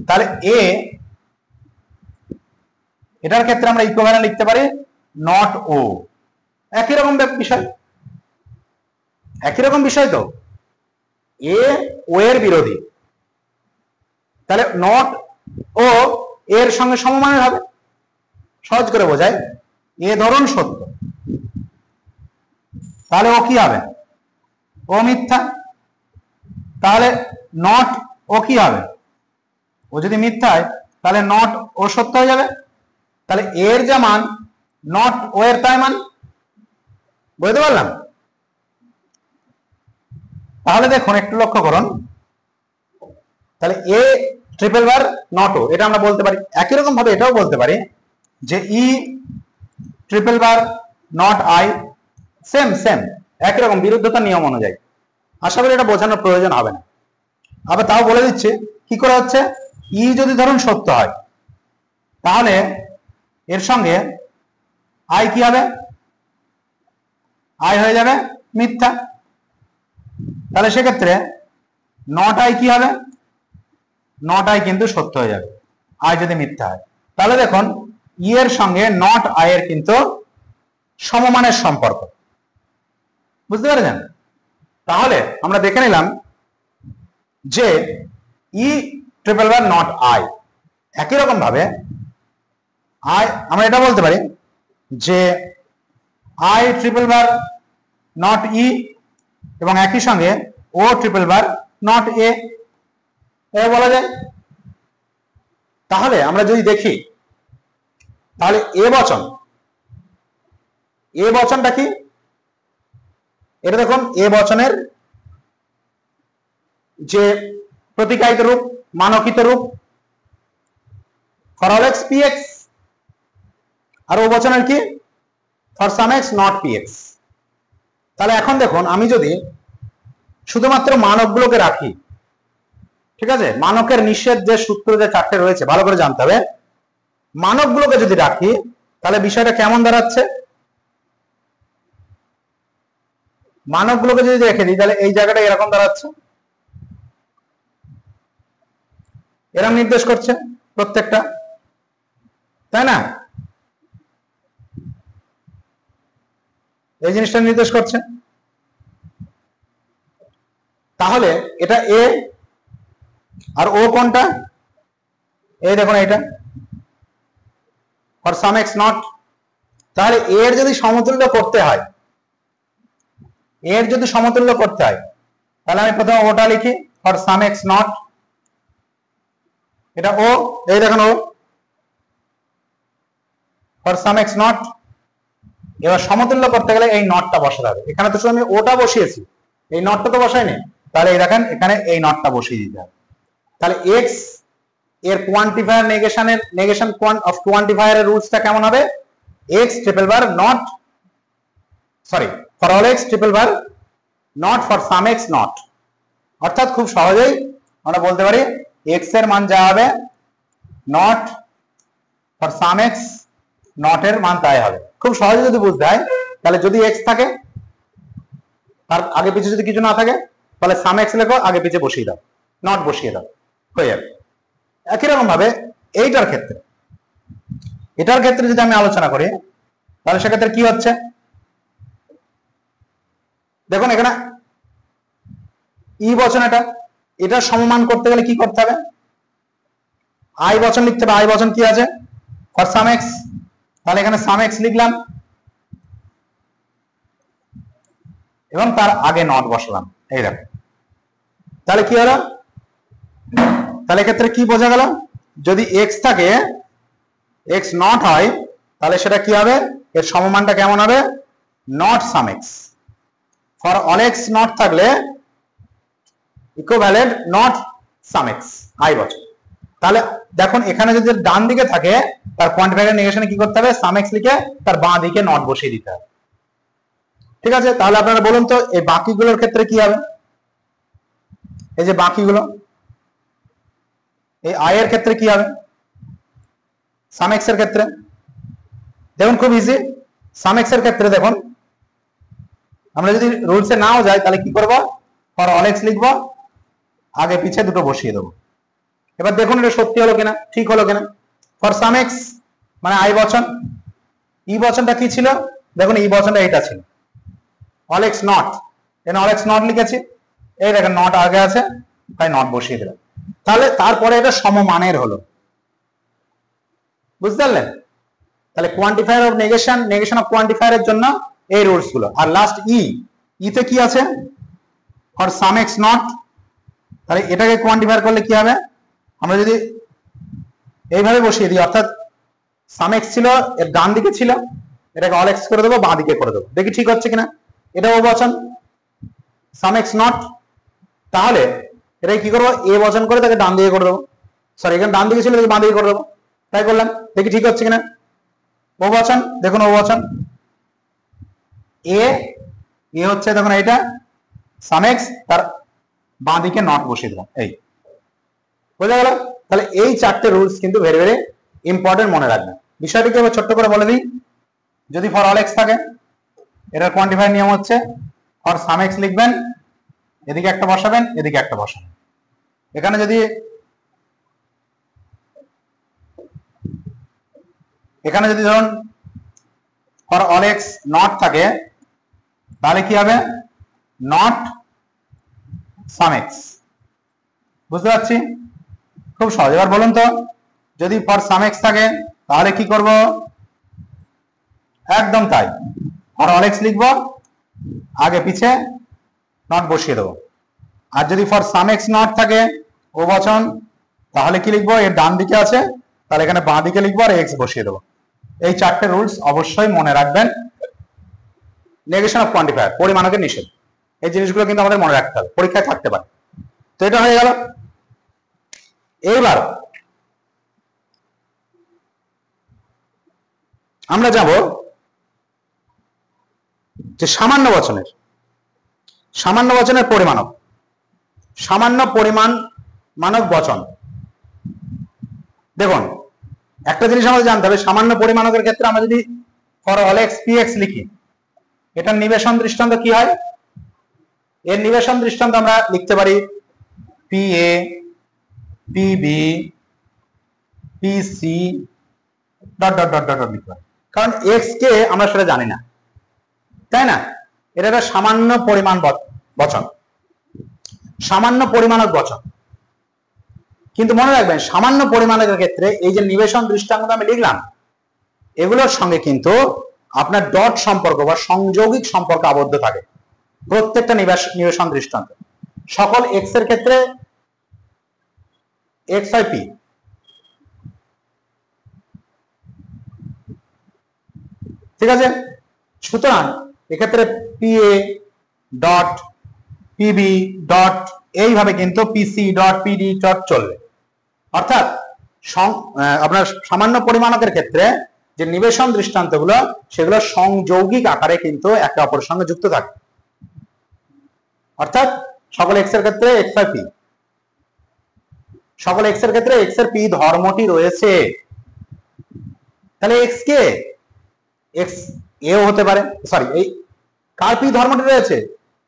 তাহলে এ এটার ক্ষেত্রে আমরা ইকুইভ্যালেন্ট লিখতে পারি নট ও। একই রকম বিষয়, একই রকম বিষয় তো। এ ও এর বিরোধী, তাহলে নট ও এর সঙ্গে সমমানের হবে। সহজ করে বোঝায়, এ ধরুন সত্য, তাহলে ও কি হবে? ও মিথ্যা। তাহলে নট ও কি হবে? ও যদি মিথ্যা হয় তাহলে নট ও সত্য হয়ে যাবে। তাহলে এর যা মান, নট ও এর তাই মান। বুঝতে পারলাম? তাহলে দেখুন একটু লক্ষ্য করুন, তাহলে এ ট্রিপল বার নট ও, এটা আমরা বলতে পারি। একই রকম ভাবে এটাও বলতে পারি যে E triple bar not I. Same same, একই রকম, বিরুদ্ধতার নিয়ম অনুযায়ী। আশা করি এটা বোঝানোর প্রয়োজন হবে না। আবার তাও বলে দিচ্ছি কি করে হচ্ছে। ই যদি ধরুন সত্য হয় তাহলে এর সঙ্গে আই কি হবে? আই হয়ে যাবে মিথ্যা। তাহলে সেক্ষেত্রে নট আই কি হবে? নট আই কিন্তু সত্য হয়ে যাবে, আই যদি মিথ্যা হয়। তাহলে দেখুন ই এর সঙ্গে নট আই এর কিন্তু সমমানের সম্পর্ক। বুঝতে পেরেছেন? তাহলে আমরা দেখে নিলাম যে E triple bar not I. একই রকম ভাবে আই আমরা এটা বলতে পারি যে আই ট্রিপল বার নট ই, এবং একই সঙ্গে ও ট্রিপল বার নট এ, বলা যায়। তাহলে আমরা যদি দেখি তাহলে এ বচন, এ বচনটা কি? এটা দেখুন এ বচনের যে প্রতিকায়িত রূপ, মানকিত রূপ for all x P x, আর ও বচনের কি? For some x not P x. তাহলে এখন দেখুন আমি যদি শুধুমাত্র মানকগুলোকে রাখি, ঠিক আছে, মানকের নিষেধ যে সূত্র যে চারটে রয়েছে ভালো করে জানতে হবে। মানকগুলোকে যদি রাখি তাহলে বিষয়টা কেমন দাঁড়াচ্ছে? মানকগুলোকে যদি রেখে দিই তাহলে এই জায়গাটা এরকম দাঁড়াচ্ছে, এরকম নির্দেশ করছে প্রত্যেকটা, তাই না? এই জিনিসটা নির্দেশ করছে। তাহলে এটা এ, আর ও কোনটা? এই দেখুন এটা ফর সাম এক্স নট। তাহলে এর যদি সমতুল্য করতে হয়, এর যদি সমতুল্য করতে হয় তাহলে আমি প্রথমে ওটা লিখি ফর সাম এক্স নট। এটা ও, এই দেখুন ও ফর সাম এক্স নট। এবার সমতুল্য করতে গেলে এই নটটা বসাতে হবে। এখানে তো শুধু আমি ওটা বসিয়েছি, এই নটটা তো বসাইনি। তাহলে এই দেখেন এখানে এই নটটা বসিয়ে দিতে হবে। তাহলে এক্স এর কোয়ান্টিফায়ার নেগেশনের নেগেশন অফ কোয়ান্টিফায়ারের রুলসটা কেমন হবে? X triple bar not, sorry, for all x triple bar not for some x not. অর্থাৎ খুব সহজেই আমরা বলতে পারি এক্স এর মান যা হবে not for some x not এর মান তাই হবে। খুব সহজে যদি বুঝতে হয় তাহলে যদি এক্স থাকে তার আগে পিছে যদি কিছু না থাকে তাহলে সাম এক্স লেখো, আগে পিছে বসিয়ে দাও, নট বসিয়ে দাও, হয়ে যাবে। একই রকম ভাবে এইটার ক্ষেত্রে, এটার ক্ষেত্রে যদি আমি আলোচনা করি তাহলে সেক্ষেত্রে কি হচ্ছে দেখুন এখানে ই বচন, এটা সমমান করতে গেলে কি করতে হবে? আই বচন লিখতে হবে। আই বচন কি আছে? For some x. তাহলে এখানে সাম এক্স লিখলাম, এবং তার আগে নট বসালাম, এই দেখো। তাহলে কি হলো, তাহলে এক্ষেত্রে কি বোঝা গেল, যদি এক্স থাকে, এক্স নট হয়, তাহলে সেটা কি হবে, এর সমমানটা কেমন হবে, not some x. For all x not থাকলে equivalent not some x I বছর। তাহলে দেখুন এখানে যদি ডান দিকে থাকে, তার কোয়ান্টিফায়ার নেগেশনে কি করতে হবে, সাম এক্স লিখে তার বাঁ দিকে নট বসিয়ে দিতে হবে। ঠিক আছে, তাহলে আপনারা বলুন তো এই বাকিগুলোর ক্ষেত্রে কি হবে, এই যে বাকিগুলো, এই আই এর ক্ষেত্রে কি হবে, সাম এক্স এর ক্ষেত্রে দেখুন খুব ইজি। সাম এক্স এর ক্ষেত্রে দেখুন, আমরা যদি রুলসে নাও যাই তাহলে কি করব, ফর অল এক্স লিখবো, আগে পিছে দুটো বসিয়ে দেবো। এবার দেখুন এটা সত্যি হলো কিনা, ঠিক হলো কিনা। ফর সাম এক্স মানে আই বচন, ই বচনটা কি ছিল, দেখুন ই বচনটা এটা ছিল, অল এক্স নট, এখানে অল এক্স নট লিখেছি, এই দেখেন নট আগে আছে তাই নট বসিয়ে দিলাম। তাহলে তারপরে এটা সমমানের হলো, বুঝতে পারলেন। তাহলে quantifier of negation, negation of কোয়ান্টিফায়ারের জন্য এই রুলস গুলো। আর লাস্ট ই তে কি আছে, ফর সাম এক্স নট, তাহলে এটাকে কোয়ান্টিফায়ার করলে কি হবে, আমরা যদি এইভাবে বসিয়ে দিই, অর্থাৎ সাম এক্স ছিল এর ডান দিকে ছিল, এটাকে অল এক্স করে দেবো, বাঁ দিকে করে দেবো, দেখি ঠিক হচ্ছে কিনা। এটা ও বচন সাম এক্স নট, তাহলে এটাকে কি করবো, এ বচন করে তাকে ডান দিকে করে দেবো, সরি এখানে ডান দিকে ছিল তাকে বাঁ দিকে করে দেবো, তাই করলাম, দেখি ঠিক হচ্ছে কিনা। ও বচন, দেখুন ও বচন এ হচ্ছে দেখুন এইটা সাম এক্স, তার বাঁ দিকে নট বসিয়ে দিলাম, এই বোঝা গেল। তাহলে এই চারটে রুলস কিন্তু ভেরি ভেরি ইম্পর্টেন্ট, মনে রাখবেন। বিষয়টিকে এবার ছোট্ট করে বলে দিই, যদি ফর অল এক্স থাকে, এটার কোয়ান্টিফায়ার নিয়ম হচ্ছে ফর সাম এক্স লিখবেন, এদিকে একটা বসাবেন, এদিকে একটা বসাবেন। এখানে যদি ধরুন ফর অল এক্স নট থাকে, তাহলে কি হবে, নট সাম এক্স, বুঝতে পারছি, খুব সহজ। এবার বলুন তো যদি ফর সাম এক্স থাকে তাহলে কি করব, একদম তাই, ফর অল এক্স লিখবো, আগে পিছে নট বসিয়ে দেবো। আর যদি ফর সাম এক্স নট থাকে ও বচন, তাহলে কি লিখবো, এর ডান দিকে আছে, তাহলে এখানে বাঁ দিকে লিখবো আর এক্স বসিয়ে দেবো। এই চারটে রুলস অবশ্যই মনে রাখবেন। নেগেশন অফ কোয়ান্টিফায়ার, পরিমাণকের নিষেধ, এই জিনিসগুলো কিন্তু আমাদের মনে রাখতে হবে, পরীক্ষায় থাকতে পারে। তো এটা হয়ে গেল। এইবার আমরা যাব যে সামান্য বচনের পরিমাণক, সামান্য পরিমাণ মানক বচন। দেখুন একটা জিনিস আমাদের জানতে হবে, সামান্য পরিমাণকের ক্ষেত্রে আমরা যদি for all x P x লিখি, এটার নিবেশন দৃষ্টান্ত কি হয়, এর নিবেশন দৃষ্টান্ত আমরা লিখতে পারি P A, P B, P C dot dot dot dot লিখতে পারি, কারণ এক্স কে আমরা সেটা জানি না, তাই না। এটা একটা সামান্য পরিমাণ বচন, সামান্য পরিমাণক বচন। কিন্তু মনে রাখবেন সামান্য পরিমাণকের ক্ষেত্রে এই যে নিবেশন দৃষ্টান্ত আমি লিখলাম, এগুলোর সঙ্গে কিন্তু আপনার ডট সম্পর্ক বা সংযোগিক সম্পর্ক আবদ্ধ থাকে প্রত্যেকটা নিবেশন দৃষ্টান্ত। সকল এক্স এর ক্ষেত্রে এক্স হয় পি, ঠিক আছে। সুতরাং এক্ষেত্রে P A dot PB dot, এইভাবে কিন্তু পিসি ডট পিডি ডট চলবে। অর্থাৎ আপনার সামান্য পরিমাণকের ক্ষেত্রে যে নিবেশন দৃষ্টান্তগুলো, সেগুলো সংযৌগিক আকারে কিন্তু একে অপরের সঙ্গে যুক্ত থাকে। অর্থাৎ সকল এক্স এর ক্ষেত্রে এক্স হয় পি, সকল এক্স এর ক্ষেত্রে এক্স এর পি ধর্মটি রয়েছে। তাহলে এক্স কে এক্স এও হতে পারে, সরি এই কার পি ধর্মটি রয়েছে,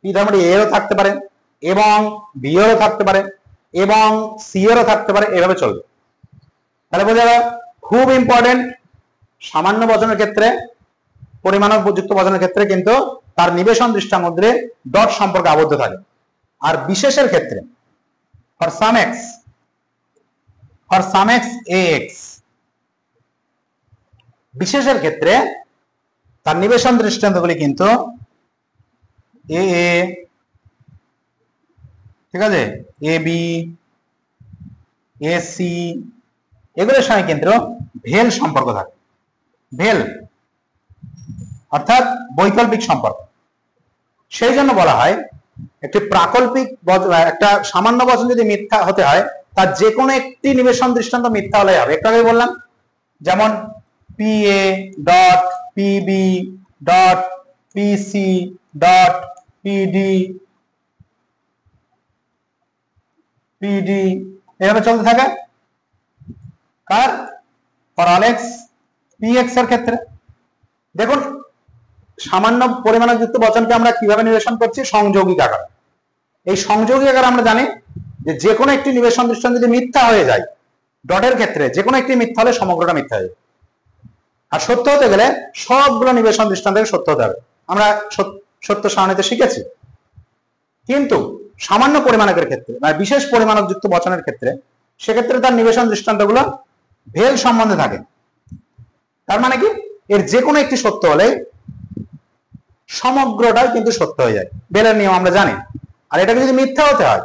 পি ধর্মটি এও থাকতে পারে এবং বি এরও থাকতে পারে এবং সি এরও থাকতে পারে, এভাবে চলবে। তাহলে বোঝা গেল, খুব ইম্পর্টেন্ট। সামান্য বচনের ক্ষেত্রে, পরিমাণক যুক্ত বচনের ক্ষেত্রে কিন্তু তার নিবেশন দৃষ্টার মধ্যে ডট সম্পর্ক আবদ্ধ থাকে। আর বিশেষের ক্ষেত্রে for some x A x, বিশেষের ক্ষেত্রে তার নিবেশন দৃষ্টান্তগুলি কিন্তু এ এ, ঠিক আছে, এ বি, এ সি, এগুলোর সঙ্গে কিন্তু ভেল সম্পর্ক থাকে। ভেল অর্থাৎ বৈকল্পিক সম্পর্ক। সেই জন্য বলা হয় একটি প্রাকল্পিক একটা সামান্য বচন যদি মিথ্যা হতে হয়, তার যে কোনো একটি নিবেশন দৃষ্টান্ত মিথ্যা হলে হবে। একটু আগে বললাম, যেমন P A dot P B dot P C dot P D P D, এভাবে চলতে থাকে। কার? For all x P x এর ক্ষেত্রে। দেখুন, সামান্য পরিমাণযুক্ত বচনকে আমরা কিভাবে নিবেশন করছি? সংযোগিক আকার। এই সংযোগী আকার আমরা জানি যে কোনো একটি নিবেশন দৃষ্টান্ত যদি মিথ্যা হয়ে যায়, ডটের ক্ষেত্রে যে কোনো একটি মিথ্যা হলে সমগ্রটা মিথ্যা হয়ে যায়। আর সত্য হতে গেলে সবগুলো নিবেশন দৃষ্টান্তের সত্য হতে হবে। আমরা সত্য সারণীতে শিখেছি। কিন্তু সামান্য পরিমাণকের ক্ষেত্রে, মানে বিশেষ পরিমাণযুক্ত বচনের ক্ষেত্রে, সেক্ষেত্রে তার নিবেশন দৃষ্টান্তগুলো ভেল সম্বন্ধে থাকে। তার মানে কি, এর যে কোনো একটি সত্য হলে সমগ্রটাই কিন্তু সত্য হয়ে যায়। বেলের নিয়ম আমরা জানি। আর এটাকে যদি মিথ্যা হতে হয়,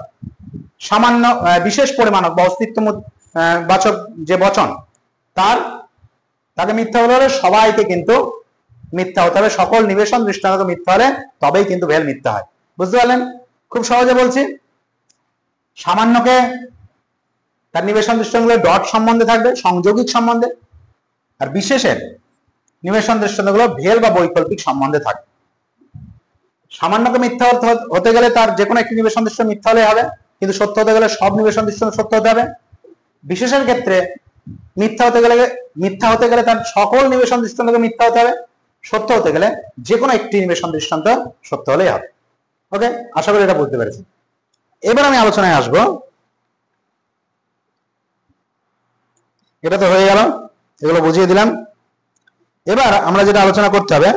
সামান্য বিশেষ পরিমাণক বা অস্তিত্ব বাচক যে বচন, তাকে মিথ্যা হলে সবাইকে কিন্তু মিথ্যা হতে হবে। সকল নিবেশন দৃষ্টান্ত মিথ্যা হলে তবেই কিন্তু ভেল মিথ্যা হয়। বুঝতে পারলেন? খুব সহজে বলছি, সামান্যকে তার নিবেশন দৃষ্টান্তগুলো ডট সম্বন্ধে থাকবে, সংযোগিক সম্বন্ধে, আর বিশেষের নিবেশন দৃষ্টান্তগুলো ভেল বা বৈকল্পিক সম্বন্ধে থাকবে। সামান্যকে মিথ্যা হতে গেলে তার যে কোনো একটি নিবেশন দৃষ্টান্ত মিথ্যা হলে হবে, কিন্তু সত্য হতে গেলে সব নিবেশন দৃষ্টান্ত সত্য হতে হবে। বিশেষের ক্ষেত্রে মিথ্যা হতে গেলে তার সকল নিবেশন দৃষ্টান্তকে মিথ্যা হতে হবে। সত্য হতে গেলে যে কোনো একটি নিবেশন দৃষ্টান্ত সত্য হলেই হবে। ওকে, আশা করি এটা বুঝতে পেরেছি। এবার আমি আলোচনায় আসবো। এটা তো হয়ে গেল, এগুলো বুঝিয়ে দিলাম। এবার আমরা যেটা আলোচনা করতে হবে,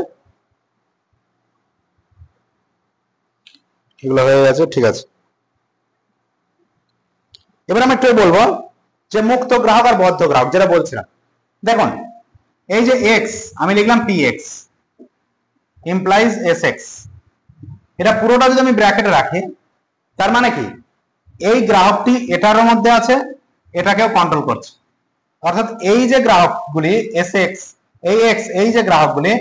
এগুলো হয়ে গেছে, ঠিক আছে। এবার আমি একটু বলবো যে মুক্ত গ্রাহক আর বদ্ধ গ্রাহক, যেটা বলছিলাম। দেখুন, এই যে এক্স আমি লিখলাম P x implies S x, এটা পুরোটা যদি আমি ব্র্যাকেটে রাখি, তার মানে কি, এই গ্রাহকটি এটার মধ্যে আছে, এটাকেও কন্ট্রোল করছে। অর্থাৎ এই যে গ্রাহকগুলি এস এক্স, এই যে গ্রাহকগুলি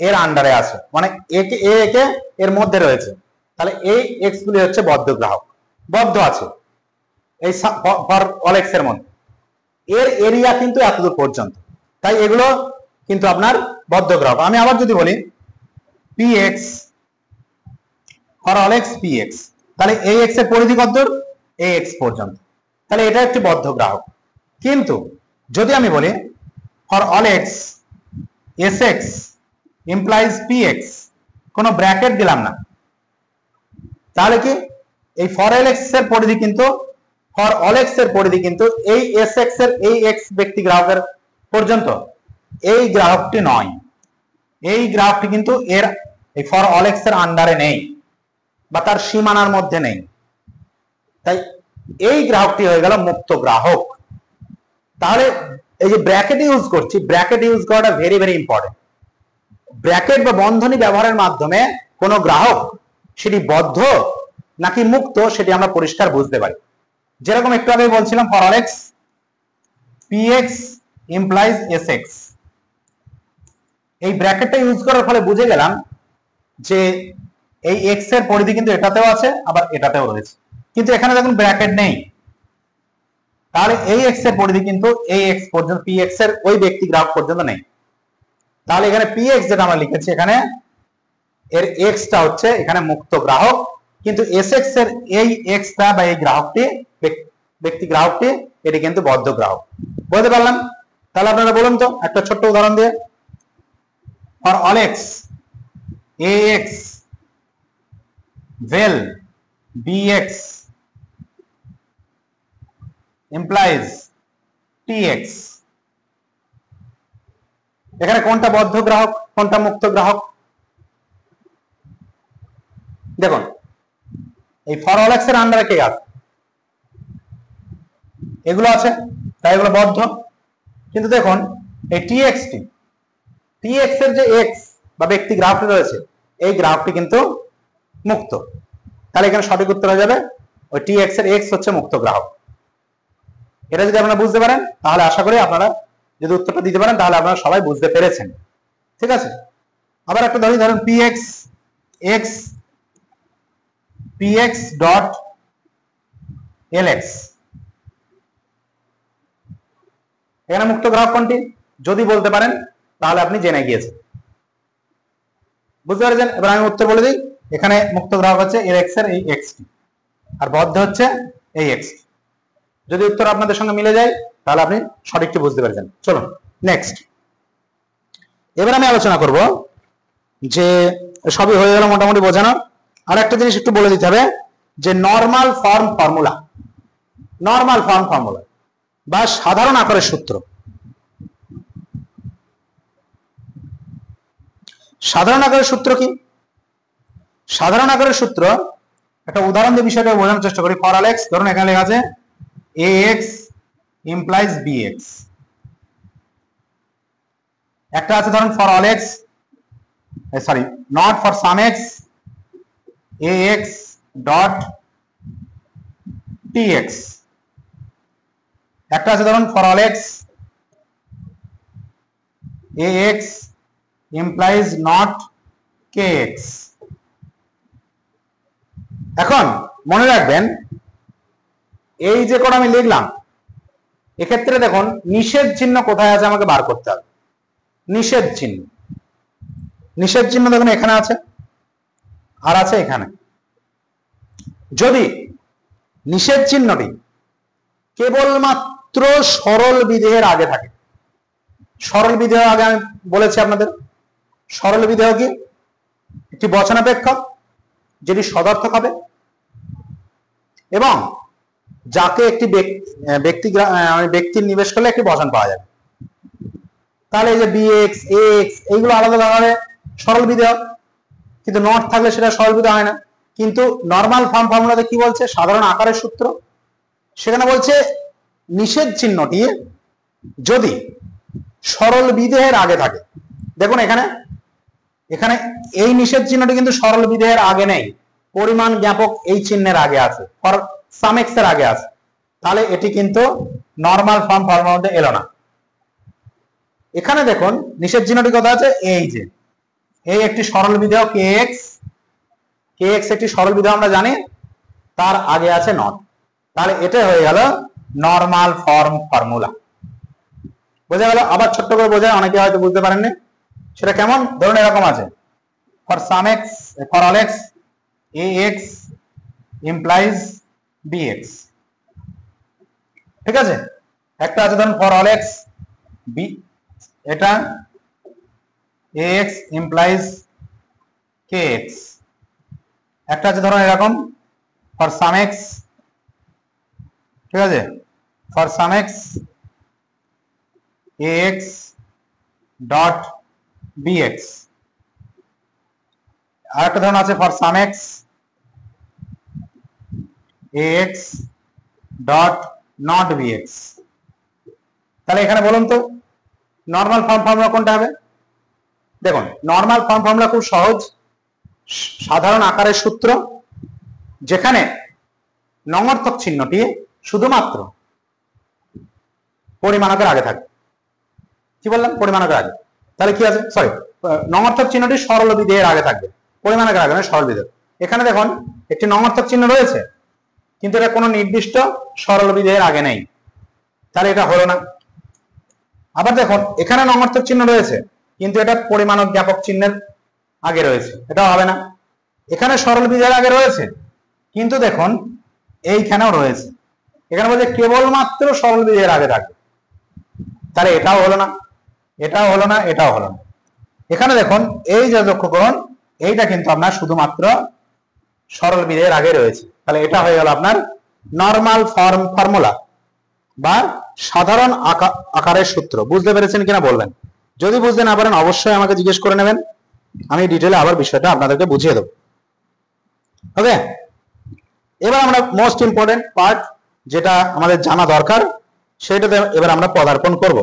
এর আন্ডারে আছে, মানে একে এর মধ্যে রয়েছে। তাহলে এই এক্স গুলি হচ্ছে বদ্ধ গ্রাহক, বদ্ধ আছে এই ফর অল এক্স এর মধ্যে। এর এরিয়া কিন্তু এতদূর পর্যন্ত, তাই এগুলো কিন্তু আপনার বদ্ধ গ্রাহক। আমি আবার যদি বলি P x for all x P x, তাহলে এই এক্স এর পরিধি কতদূর? এই এক্স পর্যন্ত, তাহলে এটা একটি বদ্ধ গ্রাহক। কিন্তু যদি আমি বলি for all x S x implies P x, কোনো ব্র্যাকেট দিলাম না, তাহলে কি, এই ফর এল এক্স এর পরিধি কিন্তু, ফর অল এক্স এর পরিধি কিন্তু এই এস এক্স এর এই এক্স ব্যক্তি গ্রাহকের পর্যন্ত। এই গ্রাহকটি নয়, এই গ্রাহকটি কিন্তু এর এই ফর অল এক্স এর আন্ডারে নেই বা তার সীমানার মধ্যে নেই। তাই এই গ্রাহকটি হয়ে গেল মুক্ত গ্রাহক। তাহলে এই যে ব্র্যাকেট ইউজ করছি, ব্র্যাকেট ইউজ করাটা ভেরি ভেরি ইম্পর্টেন্ট। ব্র্যাকেট বা বন্ধনী ব্যবহারের মাধ্যমে কোন গ্রাহক সেটি বদ্ধ নাকি মুক্ত সেটি আমরা পরিষ্কার বুঝতে পারি। যেরকম একটু আগে বলছিলাম, for all x P x implies S x, এই ব্র্যাকেটটা ইউজ করার ফলে বুঝে গেলাম যে এই এক্স এর পরিধি কিন্তু এটাতেও আছে, আবার এটাতেও রয়েছে, কিন্তু এখানে দেখুন ব্র্যাকেট নেই। তাহলে এই এক্স এর পরিধি কিন্তু এই এক্স পর্যন্ত, পি এক্স এর ওই ব্যক্তি গ্রাহক পর্যন্ত নেই। তাহলে এখানে পি এক্স যেটা আমরা লিখেছি, এখানে এর এক্সটা হচ্ছে এখানে মুক্ত গ্রাহক, কিন্তু এস এক্স এর এই এক্সটা বা এই গ্রাহকটি, ব্যক্তি গ্রাহকটি, এটি কিন্তু বদ্ধ গ্রাহক। বুঝতে পারলাম? তাহলে আপনারা বলুন তো একটা ছোট্ট উদাহরণ দিয়ে। For all x A x ভেল বি এক্স implies tx, এখানে কোনটা বদ্ধ গ্রাহক কোনটা মুক্ত গ্রাহক? দেখুন, এই ফর অল এক্স এর আন্ডারে কে আছে? এগুলো আছে, তাই এগুলো বদ্ধ। কিন্তু দেখুন এই tx এর যে x বা ব্যক্তি গ্রাহকটি রয়েছে, এই গ্রাহকটি কিন্তু মুক্ত। তাহলে এখানে সঠিক উত্তর হয়ে যাবে ওই tx এর x হচ্ছে মুক্ত গ্রাহক। এটা যদি আপনারা বুঝতে পারেন তাহলে আশা করি আপনারা যদি উত্তরটা দিতে পারেন তাহলে আপনারা সবাই বুঝতে পেরেছেন। ঠিক আছে, আবার একটা ধরুন px ডট lx, এখানে মুক্ত গ্রাহক কোনটি যদি বলতে পারেন তাহলে আপনি জেনে গিয়েছেন, বুঝতে পেরেছেন। এবার আমি উত্তর বলে দিই, এখানে মুক্ত গ্রাহক হচ্ছে lx এর এই x টি আর বদ্ধ হচ্ছে এই x। যদি উত্তর আপনাদের সঙ্গে মিলে যায় তাহলে আপনি সঠিকটি বুঝতে পেরেছেন। চলুন নেক্সট, এবার আমি আলোচনা করব যে সবই হয়ে গেল মোটামুটি বোঝানো। আর একটা জিনিস একটু বলে দিতে হবে যে নরমাল ফর্ম ফর্মুলা বা সাধারণ আকারের সূত্র। সাধারণ আকারের সূত্র কি? সাধারণ আকারের সূত্র একটা উদাহরণ দিয়ে বিষয়টা বোঝানোর চেষ্টা করি। ফর অল এক্স, ধরুন এখানে লেখা আছে ax implies bx। একটা আছে ধরুন for all x, sorry not for some x ax dot tx। একটা আছে ধরুন for all x ax implies not kx। এখন মনে রাখবেন এই যে কোড আমি লিখলাম এক্ষেত্রে দেখুন নিষেধ চিহ্ন কোথায় আছে আমাকে বার করতে হবে। নিষেধ চিহ্ন দেখুন এখানে আছে আর আছে এখানে। যদি নিষেধ চিহ্নটি কেবলমাত্র সরল বিধেয়ের আগে থাকে, সরল বিধেয় আগে আমি বলেছি আপনাদের, সরল বিধেয় কি একটি বচনাপেক্ষক যেটি সদর্থক হবে এবং যাকে একটি ব্যক্তির নিবেশ করলে একটি বচন পাওয়া যাবে। তাহলে এই যে bx ax এইগুলো আলাদা ভাবে সরল বিধেয়, কিন্তু নট থাকলে সেটা সরল বিধেয় হয় না। কিন্তু নরমাল ফর্ম ফর্মুলাতে কি বলছে? সাধারণ আকারের সূত্র। সেখানে বলছে নিষেধ চিহ্নটি যদি সরল বিধেয়ের আগে থাকে। দেখুন এখানে এই নিষেধ চিহ্নটি কিন্তু সরল বিধেয়ের আগে নেই, পরিমাণ জ্ঞাপক এই চিহ্নের আগে আছে, ফর সাম এক্স এর আগে আছে। তাহলে এটি কিন্তু নরমাল ফর্ম ফর্মুলার মধ্যে এলো না। এখানে দেখুন নিষেধ চিহ্নটি কোথায় আছে? এই যে এই একটি সরল বিধেয় kx একটি সরল বিধেয় আমরা জানি, তার আগে আছে নট। তাহলে এটা হয়ে গেল নরমাল ফর্ম ফর্মুলা। বোঝা গেল? আবার ছোট্ট করে বোঝায়, অনেকে হয়তো বুঝতে পারেননি। সেটা কেমন? ধরুন এরকম আছে for some x, for all x ax implies bx। ঠিক আছে, একটা আছে ধরুন ফর অল এক্স b, এটা ax implies kx। একটা আছে ধরুন এরকম ফর সাম এক্স, ঠিক আছে, for some x ax dot bx। আর একটা ধরুন আছে for some x ax dot not bx। তাহলে এখানে বলুন তো নরমাল ফর্ম ফর্মুলা কোনটা হবে? দেখুন নরমাল ফর্ম ফর্মুলা খুব সহজ, সাধারণ আকারের সূত্র যেখানে নঙর্থক চিহ্নটি শুধুমাত্র পরিমাণকের আগে থাকে। কি বললাম? পরিমাণকের আগে। তাহলে কি আছে? সরি, নঙর্থক চিহ্নটি সরল বিধেয়ের আগে থাকবে, পরিমাণকের আগে নয়, সরল বিধেয়। এখানে দেখুন একটি নঙর্থক চিহ্ন রয়েছে কিন্তু এটা কোনো নির্দিষ্ট সরল বিধেয়ের আগে নেই, তাহলে এটা হলো না। আবার দেখুন এখানে নঙর্থক চিহ্ন রয়েছে কিন্তু এটা পরিমাণক জ্ঞাপক চিহ্নের আগে রয়েছে, এটাও হবে না। এখানে সরল বিধেয়ের আগে রয়েছে কিন্তু দেখুন এইখানেও রয়েছে, এখানে বলছে কেবলমাত্র সরল বিধেয়ের আগে থাকবে, তাহলে এটাও হলো না, এটাও হলো না, এটাও হলো না। এখানে দেখুন এই যে লক্ষ্য করুন এইটা কিন্তু আপনার শুধুমাত্র সরল বিধেয়ের আগে রয়েছে, তাহলে এটা হয়ে গেল আপনার নরমাল ফর্ম ফর্মুলা বা সাধারণ আকারের সূত্র। বুঝতে পেরেছেন কিনা বলবেন? যদি বুঝতে না পারেন অবশ্যই আমাকে জিজ্ঞেস করে নেবেন, আমি ডিটেইলে আবার বিষয়টা আপনাদেরকে বুঝিয়ে দেব। ওকে, এবার আমরা মোস্ট ইম্পর্টেন্ট পার্ট যেটা আমাদের জানা দরকার সেটাতে এবার আমরা পদার্পণ করব।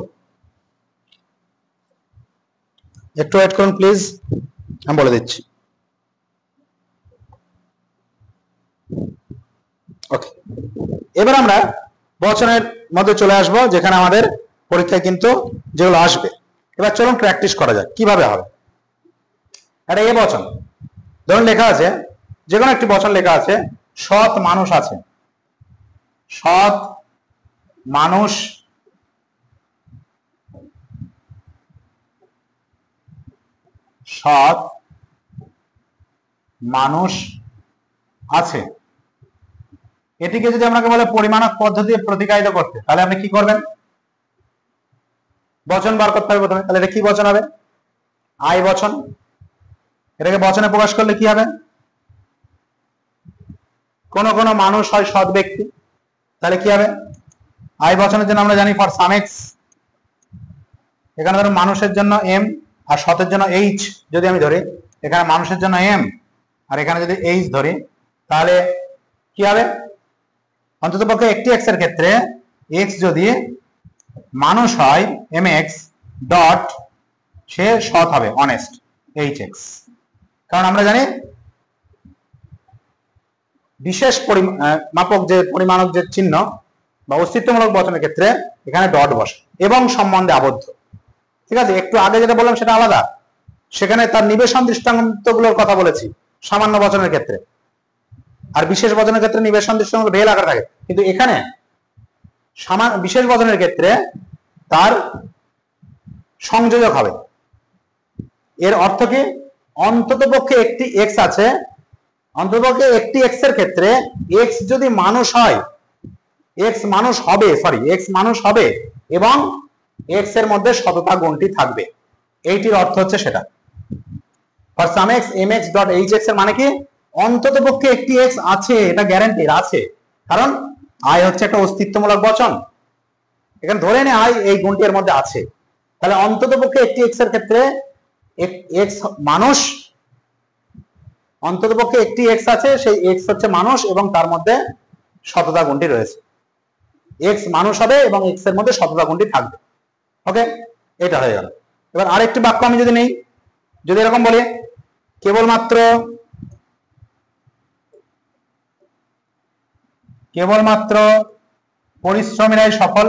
একটু ওয়েট করুন প্লিজ, আমি বলে দিচ্ছি। ওকে, এবার আমরা বচনের মধ্যে চলে আসব, যেখানে আমাদের পরীক্ষায় কিন্তু যেগুলো আসবে। এবার চলুন প্র্যাকটিস করা যাক কিভাবে হবে। একটা এ বচন ধরুন লেখা আছে, যে কোনো একটি বচন লেখা আছে, সৎ মানুষ আছে। সৎ মানুষ সৎ মানুষ আছে। এটিকে যদি আপনাকে বলে পরিমাণক পদ্ধতি প্রতিকায়িত করতে, তাহলে আপনি কি করবেন? বচন বার করতে হবে প্রথমে। তাহলে এটা কি বচন হবে? আই বচন। এটাকে বচনে প্রকাশ করলে কি হবে? কোন কোন মানুষ হয় সৎ ব্যক্তি, তাহলে কি হবে? আই বচনের জন্য আমরা জানি ফর সাম এক্স, এখানে ধরুন মানুষের জন্য এম আর সতের জন্য এইচ যদি আমি ধরি, এখানে মানুষের জন্য এম আর এখানে যদি এইচ ধরি, তাহলে কি হবে? অন্তত পক্ষে একটি এক্স এর ক্ষেত্রে এক্স যদি মানুষ হয় এম এক্স ডট, সে সৎ হবে অনেস্ট এইচ এক্স। কারণ আমরা জানি বিশেষ মাপক যে পরিমাণক যে চিহ্ন বা অস্তিত্বমূলক বচনের ক্ষেত্রে এখানে ডট বসে এবং সম্বন্ধে আবদ্ধ। ঠিক আছে, একটু আগে যেটা বললাম সেটা আলাদা, সেখানে তার নিবেশন দৃষ্টান্তগুলোর কথা বলেছি সামান্য বচনের ক্ষেত্রে, আর বিশেষ বচনের ক্ষেত্রে নিবেশন দৃষ্টান্ত ভেল আকার থাকে। কিন্তু এখানে বিশেষ বচনের ক্ষেত্রে তার সংযোজক হবে। এর অর্থ কি? অন্ততপক্ষে একটি এক্স আছে, অন্ততপক্ষে একটি এক্স এর ক্ষেত্রে এক্স যদি মানুষ হয়, এক্স মানুষ হবে, এক্স মানুষ হবে এবং এক্স এর মধ্যে সততা গুণটি থাকবে। এইটির অর্থ হচ্ছে সেটা। For some x M x dot H x এর মানে কি? অন্ততপক্ষে একটি এক্স আছে, এটা গ্যারান্টি আছে, কারণ আই হচ্ছে একটা অস্তিত্বমূলক বচন। এখানে ধরে নে আই এই গুণটি এর মধ্যে আছে, তাহলে অন্ততপক্ষে একটি এক্স এর ক্ষেত্রে এক্স মানুষ, অন্ততপক্ষে একটি এক্স আছে, সেই এক্স হচ্ছে মানুষ এবং তার মধ্যে সততা গুণটি রয়েছে। এক্স মানুষ হবে এবং এক্স এর মধ্যে সততা গুণটি থাকবে। ওকে, এটা হয়ে গেল। এবার আরেকটি বাক্য আমি যদি নেই, যদি এরকম বলি, কেবলমাত্র পরিশ্রমীরাই সফল।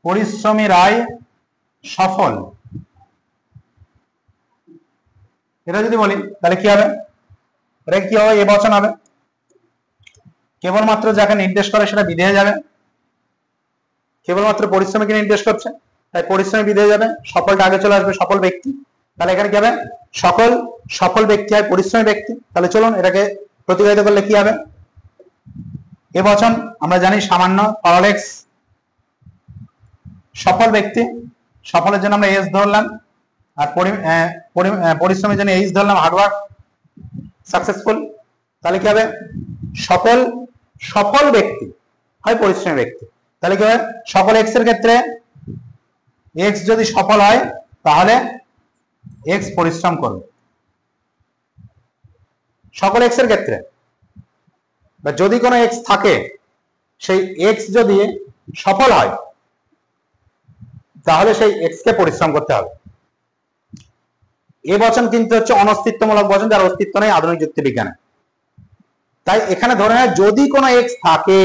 পরিশ্রমীরাই সফল, এটা যদি বলি তাহলে কি হবে? এটা কি হবে? এ বচন হবে। কেবলমাত্র যাকে নির্দেশ করে সেটা বিধেয় যাবে, কেবলমাত্র পরিশ্রমীকে নির্দেশ করছে তাই পরিশ্রমী বিধেয় যাবে, সফলটা আগে চলে আসবে, সফল ব্যক্তি। তাহলে এখানে কি হবে? সফল ব্যক্তি হয় পরিশ্রমী ব্যক্তি। তাহলে চলুন এটাকে প্রতিবাহিত করলে কি হবে? এ বচন আমরা জানি সামান্য পাওয়ারলেক্স, সফল ব্যক্তি, সফলের জন্য আমরা এস ধরলাম, আর পরিশ্রমের জন্য এইচ ধরলাম, হার্ডওয়ার্ক সাকসেসফুল। তাহলে কি হবে? সফল ব্যক্তি হয় পরিশ্রমী ব্যক্তি। তাহলে কি হবে? সকল এক্স এর ক্ষেত্রে এক্স যদি সফল হয় তাহলে এক্স পরিশ্রম করবে। সকল এক্স এর ক্ষেত্রে বা যদি কোনো এক্স থাকে, সেই এক্স যদি সফল হয় তাহলে সেই এক্স কে পরিশ্রম করতে হবে। এ বচন কিন্তু হচ্ছে অনস্তিত্বমূলক বচন, যার অস্তিত্ব নেই আধুনিক যুক্তিবিজ্ঞানে। তাই এখানে ধরে নেয় যদি কোনো এক্স থাকে,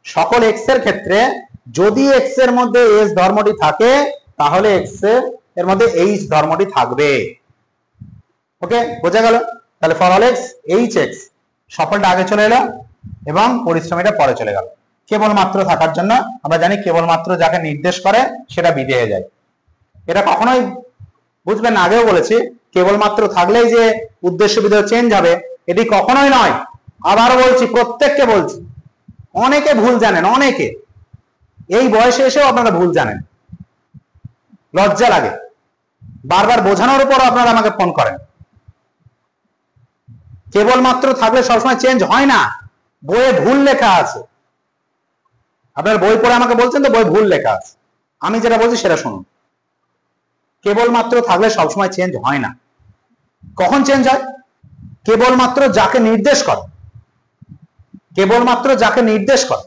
সকল এক্স এর ক্ষেত্রে যদি এক্স এর মধ্যে এস ধর্মটি থাকে তাহলে এক্স এর মধ্যে এইচ ধর্মটি থাকবে। ওকে, বোঝা গেল? তাহলে for all x H x, সফলটা আগে চলে এলো এবং পরিশ্রমীটা পরে চলে গেল। কেবলমাত্র থাকার জন্য আমরা জানি কেবলমাত্র যাকে নির্দেশ করে সেটা বিধেয় যায়। এটা কখনোই বুঝবেন না, আগেও বলেছি, কেবলমাত্র থাকলেই যে উদ্দেশ্য বিধেয় চেঞ্জ হবে এটি কখনোই নয়। আবারও বলছি, প্রত্যেককে বলছি, অনেকে ভুল জানেন, অনেকে এই বয়সে এসেও আপনারা ভুল জানেন, লজ্জা লাগে। বারবার বোঝানোর উপর আপনারা আমাকে ফোন করেন। কেবলমাত্র থাকলে সবসময় চেঞ্জ হয় না, বইয়ে ভুল লেখা আছে। আপনার বই পড়ে আমাকে বলছেন তো বই ভুল লেখা আছে, আমি যেটা বলছি সেটা শুনুন। কেবলমাত্র থাকলে সবসময় চেঞ্জ হয় না। কখন চেঞ্জ হয়? কেবলমাত্র যাকে নির্দেশ করে, কেবলমাত্র যাকে নির্দেশ করে।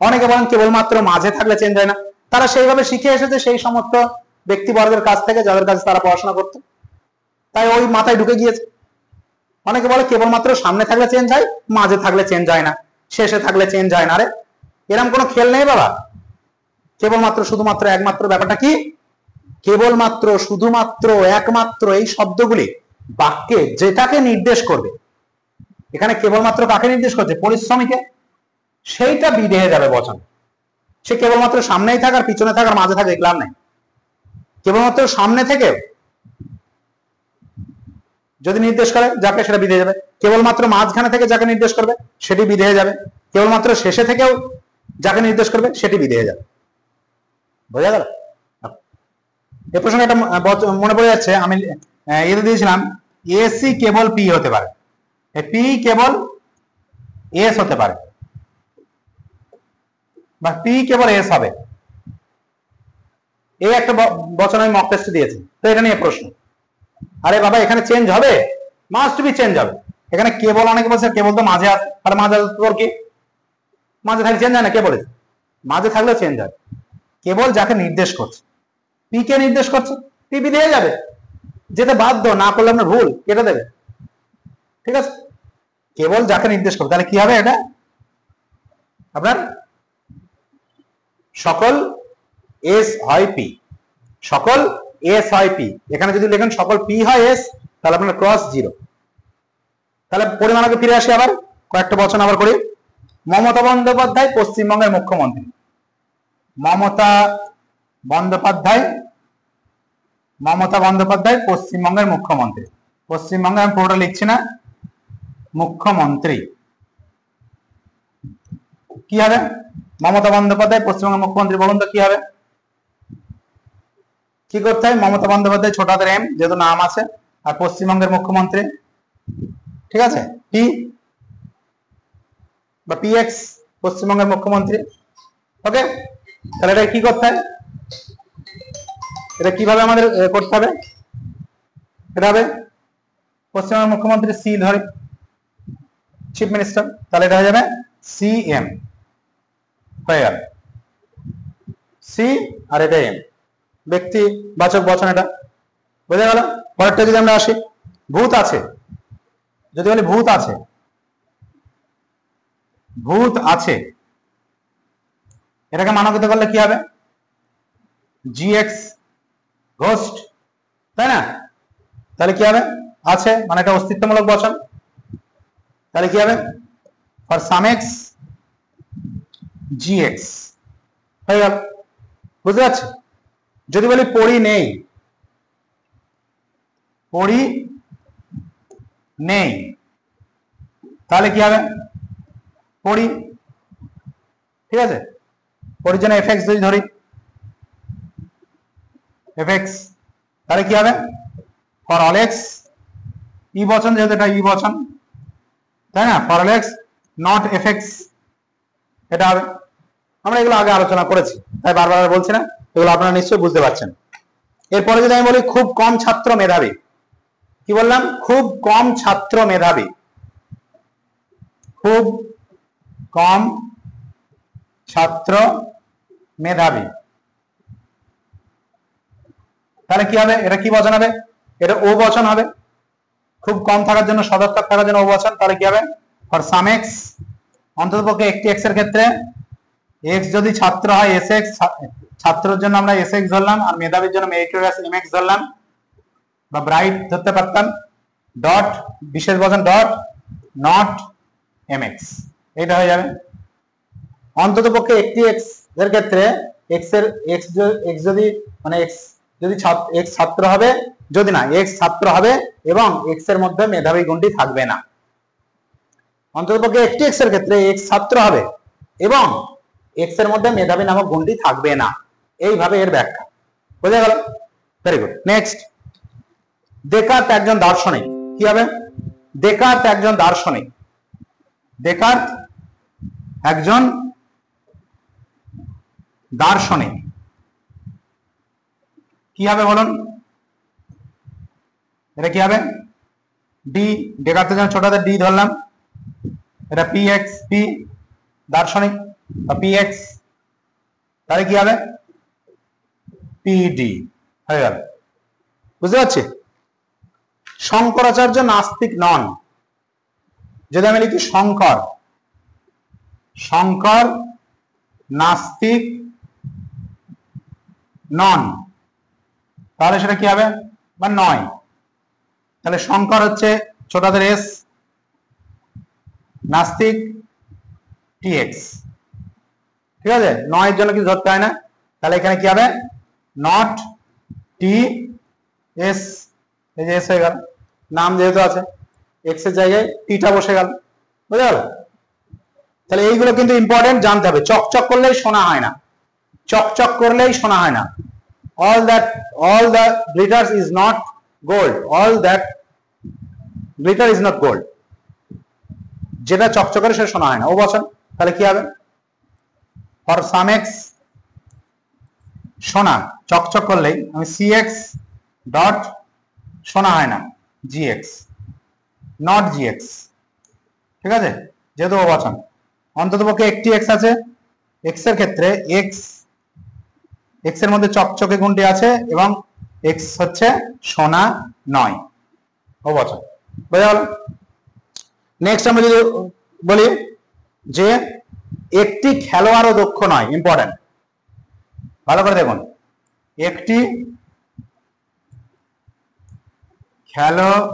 অনেকে বলেন কেবলমাত্র মাঝে থাকলে চেঞ্জ হয় না, তারা সেইভাবে শিখে এসেছে, সেই সমস্ত ব্যক্তিবর্গের কাছ থেকে, যাদের কাছে তারা পড়াশোনা করতো, তাই ওই মাথায় ঢুকে গিয়েছে। অনেকে বলে কেবলমাত্র সামনে থাকলে চেঞ্জ হয়, মাঝে থাকলে চেঞ্জ হয় না, শেষে থাকলে চেঞ্জ হয় না। আরে এরকম কোনো খেল নেই বাবা। কেবলমাত্র শুধুমাত্র একমাত্র ব্যাপারটা কি, কেবলমাত্র শুধুমাত্র একমাত্র এই শব্দগুলি বাক্যে যেটাকে নির্দেশ করবে, এখানে কেবলমাত্র কাকে নির্দেশ করছে, পরিশ্রমীকে, সেইটা বিধেয়ে যাবে বচন। সে কেবলমাত্র সামনেই থাকার, পিছনে থাকার, মাঝে থাকা দেখলাম নাই। কেবলমাত্র সামনে থেকে যদি নির্দেশ করে যাকে, সেটা বিধেয়ে যাবে। কেবলমাত্র মাঝখানে থেকে যাকে নির্দেশ করবে সেটি বিধেয়ে যাবে। কেবলমাত্র শেষে থেকেও যাকে নির্দেশ করবে সেটি বিধেয়ে যাবে। বোঝা গেল? এ প্রসঙ্গে একটা মনে পড়ে যাচ্ছে, আমি এতে দিয়েছিলাম এসি কেবল পি হতে পারে, পি কেবল এস হতে পারে, বা পি কেবল এস হবে। এই একটা বচন আমি মক টেস্টে দিয়েছি, তো এটা নিয়ে প্রশ্ন। আরে বাবা এখানে চেঞ্জ হবে, মাস্ট বি চেঞ্জ হবে। এখানে কেবল, অনেকে বলছে কেবল তো মাঝে আছে, আর মাঝে তোর কি, মাঝে থাকলে চেঞ্জ হয় না? কে বলেছে? মাঝে থাকলেও চেঞ্জ হয়। কেবল যাকে নির্দেশ করছে, পি কে নির্দেশ করছে, পি বিধেয়ে যাবে, যেতে বাধ্য, না করলে আপনার ভুল কেটে দেবে। ঠিক আছে, কেবল যাকে নির্দেশ করবে, তাহলে কি হবে এটা আপনার সকল এস হয় পি, সকল এস হয় পি। এখানে যদি লেখেন সকল পি হয় এস, তাহলে আপনার ক্রস জিরো। তাহলে পরিমাণকে ফিরে আসি, আবার কয়েকটা বচন আবার করি। মমতা বন্দ্যোপাধ্যায় পশ্চিমবঙ্গের মুখ্যমন্ত্রী, মমতা বন্দ্যোপাধ্যায়, মমতা বন্দ্যোপাধ্যায় পশ্চিমবঙ্গের মুখ্যমন্ত্রী। পশ্চিমবঙ্গে আমি পুরোটা লিখছি না, মুখ্যমন্ত্রী। কি হবে? মমতা বন্দ্যোপাধ্যায় পশ্চিমবঙ্গের মুখ্যমন্ত্রী, বলুন তো কি হবে? কি করতে হয়? মমতা বন্দ্যোপাধ্যায় ছোট হাতের এম, যেহেতু নাম আছে, আর পশ্চিমবঙ্গের মুখ্যমন্ত্রী, ঠিক আছে, পি বা পি এক্স, পশ্চিমবঙ্গের মুখ্যমন্ত্রী। ওকে, তাহলে এটা কি করতে হয়, এটা কিভাবে আমাদের করতে হবে? এটা হবে পশ্চিমবঙ্গের মুখ্যমন্ত্রী সি ধরে, চিফ মিনিস্টার, তাহলে এটা হয়ে যাবে সি এম, হয়ে গেল সি, আর এটা এম, ব্যক্তি বাচক বচন, এটা বোঝা গেল। পরেরটা যদি আমরা আসি, ভূত আছে, যদি বলি ভূত আছে, ভূত আছে, এটাকে মানকিত করলে কি হবে? জি এক্স, ঘোস্ট, তাই না? তাহলে কি হবে? আছে মানে এটা অস্তিত্বমূলক বচন, তাহলে কি হবে? For some x G x, হয়ে গেল। বুঝতে পারছি? যদি বলি পড়ি নেই, পড়ি নেই, তাহলে কি হবে? পড়ি, ঠিক আছে, পড়ির জন্য এফ এক্স যদি ধরি, এফ এক্স, তাহলে কি হবে? ফর অল এক্স, ই বচন, যেহেতু এটা ই বচন, তাই না, for all x not F x, এটা হবে। আমরা এগুলো আগে আলোচনা করেছি, তাই বারবার বলছি না, এগুলো আপনারা নিশ্চয়ই বুঝতে পারছেন। এরপরে যদি আমি বলি খুব কম ছাত্র মেধাবী, কি বললাম? খুব কম ছাত্র মেধাবী, খুব কম ছাত্র মেধাবী, তাহলে কি হবে? এটা কি বচন হবে? এটা ও বচন হবে। খুব কম থাকার জন্য, সদর্থক থাকার জন্য ও বচন, তাহলে কি হবে? ফর সাম এক্স, অন্ততপক্ষে একটি এক্স এর ক্ষেত্রে, এক্স যদি ছাত্র হয় এস এক্স, ছাত্রের জন্য আমরা এস এক্স ধরলাম, আর মেধাবীর জন্য মেরিটোরিয়াস এম এক্স ধরলাম, বা ব্রাইট ধরতে পারতাম, ডট বিশেষ বচন ডট নট এম এক্স, এটা হয়ে যাবে। অন্ততপক্ষে একটি এক্স এর ক্ষেত্রে, এক্স এর এক্স যদি মানে এক্স যদি এক্স ছাত্র হবে, যদি না এক্স ছাত্র হবে এবং এক্স এর মধ্যে মেধাবী গুণটি থাকবে না। অন্ততপক্ষে একটি এক্স এর ক্ষেত্রে এক্স ছাত্র হবে এবং এক্স এর মধ্যে মেধাবী নামক গুণটি থাকবে না, এইভাবে এর ব্যাখ্যা। বোঝা গেল? Very good. নেক্সট, দেকার্ত একজন দার্শনিক, কি হবে? দেকার্ত একজন দার্শনিক, দেকার্ত একজন দার্শনিক, কি হবে বলুন? এটা কি হবে? ডি, দেকার্তের জন্য ছোট হাতের ডি ধরলাম, এটা পি এক্স, পি দার্শনিক বা পি এক্স, তাহলে কি হবে? পিডি, হয়ে গেল। বুঝতে পারছি? শঙ্করাচার্য নাস্তিক নন। যদি আমি লিখি শঙ্কর, শঙ্কর নাস্তিক নন, তাহলে সেটা কি হবে? বা নয়। তাহলে শঙ্কর হচ্ছে ছোটদের এস, নাস্তিক টিএক্স। ঠিক আছে, নয়ের জন্য কিছু ধরতে হয় না। তাহলে এখানে কি হবে? নট টি এস, এই যে এস হয়ে গেল, নাম যেহেতু আছে এক্স এর জায়গায় টিটা বসে গেল। বুঝে গেল? তাহলে এইগুলো কিন্তু ইম্পর্টেন্ট, জানতে হবে। চকচক করলেই শোনা হয় না, চকচক করলেই শোনা হয় না। all the glitters is not gold, all that glitter is not gold, যেটা চকচক করে সেটা শোনা হয় না, ও বচন। তাহলে কি হবে? for some x, শোনা চকচক করলেই আমি cx ডট, শোনা হয় না gx, নট gx। ঠিক আছে, যেহেতু ও বচন। অন্ততপক্ষে একটি x আছে, x এর ক্ষেত্রে x এর মধ্যে চকচকে গুণটি আছে এবং x হচ্ছে সোনা নয়, ও বচন। বুঝা গেল? নেক্সট আমরা যদি বলি যে একটি খেলোয়াড়ও দক্ষ নয়, ইম্পর্টেন্ট, ভালো করে দেখুন। একটি খেলোয়াড়ও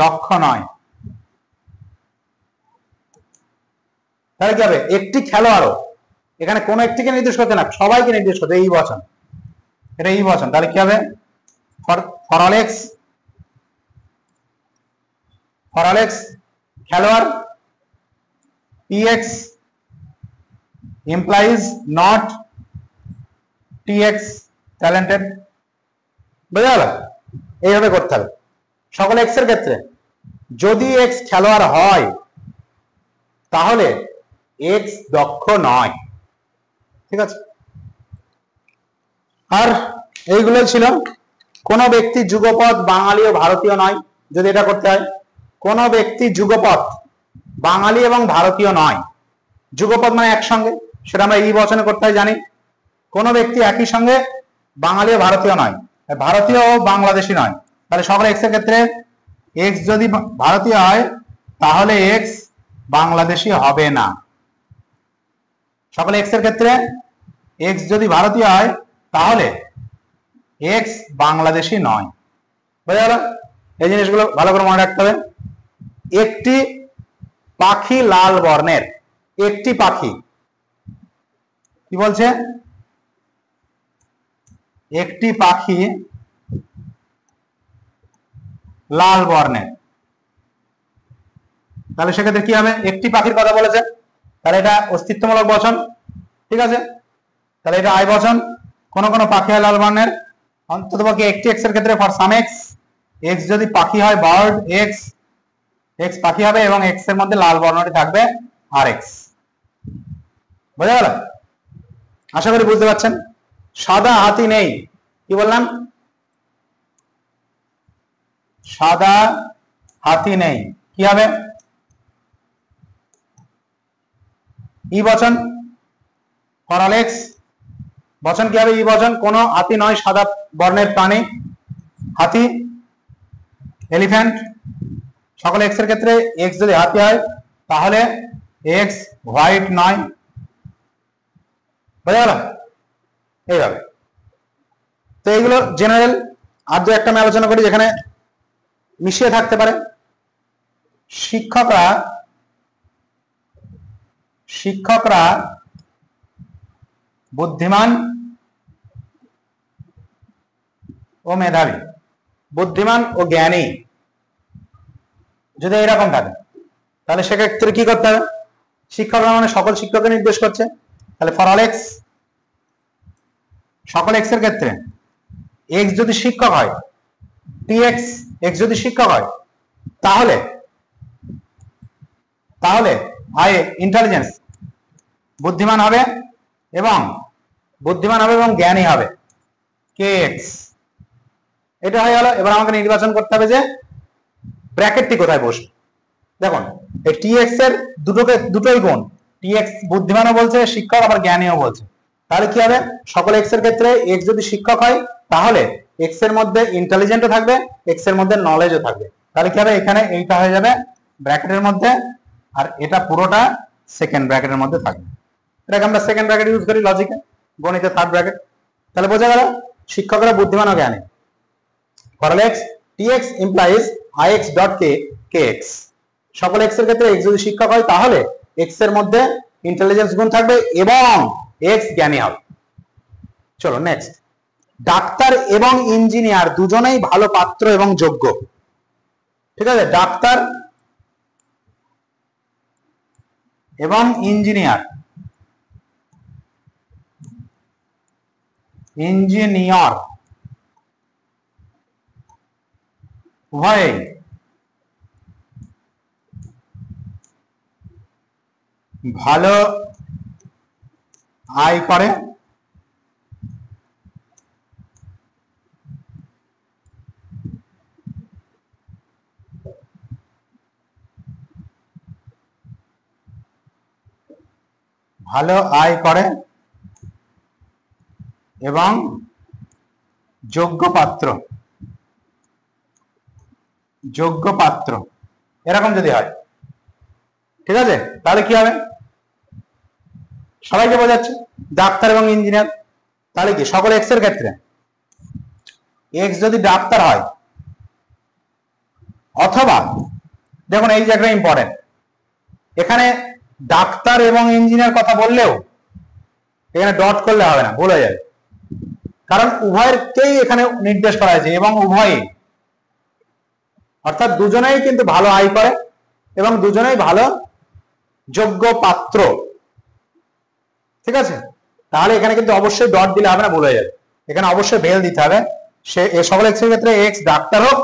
দক্ষ নয়, তাহলে কি হবে? একটি খেলোয়াড়ও, এখানে কোন একটিকে নির্দেশ করতে না, সবাইকে নির্দেশ করতে, এই বচন, এটা এই বচন। তাহলে কি হবে? ফর অল এক্স খেলোয়াড়, px implies not tx talented। বুঝা গেল? এইভাবে করতে হবে সকল এক্স এর ক্ষেত্রে। যদি এক্স খেলোয়াড় হয় তাহলে এক্স দক্ষ নয়। ঠিক আছে, আর এইগুলো ছিল। কোন ব্যক্তি যুগপৎ বাঙালি ও ভারতীয় নয়, যদি এটা করতে হয়। কোন ব্যক্তি যুগপৎ বাঙালি এবং ভারতীয় নয়, যুগপৎ মানে একসঙ্গে, সেটা আমরা এই বচনে করতে হয় জানি। কোন ব্যক্তি একই সঙ্গে বাঙালি ও ভারতীয় নয়, ভারতীয় ও বাংলাদেশি নয়। তাহলে সকল এক্স এর ক্ষেত্রে এক্স যদি ভারতীয় হয় তাহলে এক্স বাংলাদেশি হবে না। সকল এক্স এর ক্ষেত্রে এক্স যদি ভারতীয় হয় তাহলে এক্স বাংলাদেশি নয়। বুঝা গেল? এই জিনিসগুলো ভালো করে মনে রাখতে হবে। একটি পাখি লাল বর্ণের, একটি পাখি কি বলছে? একটি পাখি লাল বর্ণের, তাহলে সেক্ষেত্রে কি হবে? একটি পাখির কথা বলেছে, তাহলে এটা অস্তিত্বমূলক বচন। ঠিক আছে, তাহলে এটা আই বচন। কোন কোন পাখি হয় লাল বর্ণের, অন্ততপক্ষে একটি এক্স এর ক্ষেত্রে ফর সাম এক্স, এক্স যদি পাখি হয় বার্ড এক্স, এক্স পাখি হবে এবং এক্স এর মধ্যে লাল বর্ণটি থাকবে আর এক্স। বুঝা গেল? আশা করি বুঝতে পারছেন। সাদা হাতি নেই, কি বললাম? সাদা হাতি নেই, কি হবে? ই বচন। ফর অল এক্স বচন কি হবে? ই বচন। কোন হাতি নয় সাদা বর্ণের প্রাণী, হাতি এলিফ্যান্ট। সকল এক্স এর ক্ষেত্রে এক্স যদি হাতি হয় তাহলে এক্স হোয়াইট নয়। বুঝা গেল? এইভাবে। তো এইগুলো জেনারেল। আর দু একটা আমি আলোচনা করি যেখানে মিশিয়ে থাকতে পারে। শিক্ষকরা বুদ্ধিমান ও মেধাবী, বুদ্ধিমান ও জ্ঞানী যদি এরকম থাকে তাহলে সেক্ষেত্রে কি করতে হবে? শিক্ষকরা মানে সকল শিক্ষককে নির্দেশ করছে। তাহলে ফর অল এক্স, সকল এক্স এর ক্ষেত্রে এক্স যদি শিক্ষক হয়, টি এক্স এক্স যদি শিক্ষক হয় তাহলে আই ইন্টেলিজেন্স বুদ্ধিমান হবে এবং জ্ঞানী হবে, কে এক্স। এটা হয়ে গেল। এবার আমাকে নির্বাচন করতে হবে যে ব্র্যাকেটটি কোথায় বসবে। দেখুন এই টি এক্স এর দুটোই গুণ, টি এক্স বুদ্ধিমানও বলছে শিক্ষক, আবার জ্ঞানীও বলছে। তাহলে কি হবে, সকল এক্স এর ক্ষেত্রে এক্স যদি শিক্ষক হয় তাহলে এক্স এর মধ্যে ইন্টেলিজেন্টও থাকবে, এক্স এর মধ্যে নলেজও থাকবে। তাহলে কি হবে, এখানে এইটা হয়ে যাবে ব্র্যাকেটের মধ্যে, আর এটা পুরোটা সেকেন্ড ব্র্যাকেটের মধ্যে থাকবে। এটাকে আমরা সেকেন্ড ব্র্যাকেট ইউজ করি লজিকে, গণিতে থার্ড ব্র্যাকেট। তাহলে বোঝা গেল শিক্ষকরা বুদ্ধিমান ও জ্ঞানী। For all x tx implies ix dot kx, সকল এক্স এর ক্ষেত্রে এক্স যদি শিক্ষক হয় তাহলে এক্স এর মধ্যে ইন্টেলিজেন্স গুণ থাকবে এবং এক্স জ্ঞানী হবে। চলো নেক্সট, ডাক্তার এবং ইঞ্জিনিয়ার দুজনেই ভালো পাত্র এবং যোগ্য। ঠিক আছে, ডাক্তার এবং ইঞ্জিনিয়ার উভয়ে ভালো আয় করে এবং যোগ্য পাত্র এরকম যদি হয়, ঠিক আছে, তাহলে কি হবে, সবাইকে বোঝাচ্ছে ডাক্তার এবং ইঞ্জিনিয়ার। তাহলে কি সকল এক্স এর ক্ষেত্রে এক্স যদি ডাক্তার হয় অথবা, দেখুন এই জায়গাটা ইম্পর্টেন্ট, এখানে ডাক্তার এবং ইঞ্জিনিয়ার কথা বললেও এখানে ডট করলে হবে না, ভুল হয়ে যাবে, কারণ উভয়েরকেই এখানে নির্দেশ করা হয়েছে এবং উভয়ই, অর্থাৎ দুজনেই কিন্তু ভালো আয় করে এবং দুজনেই ভালো যোগ্য পাত্র। ঠিক আছে, তাহলে এখানে কিন্তু অবশ্যই ডট দিলে হবে না, ভুল হয়ে যাবে, এখানে অবশ্যই ভেল দিতে হবে। সে সকল এক্স এর ক্ষেত্রে এক্স ডাক্তার হোক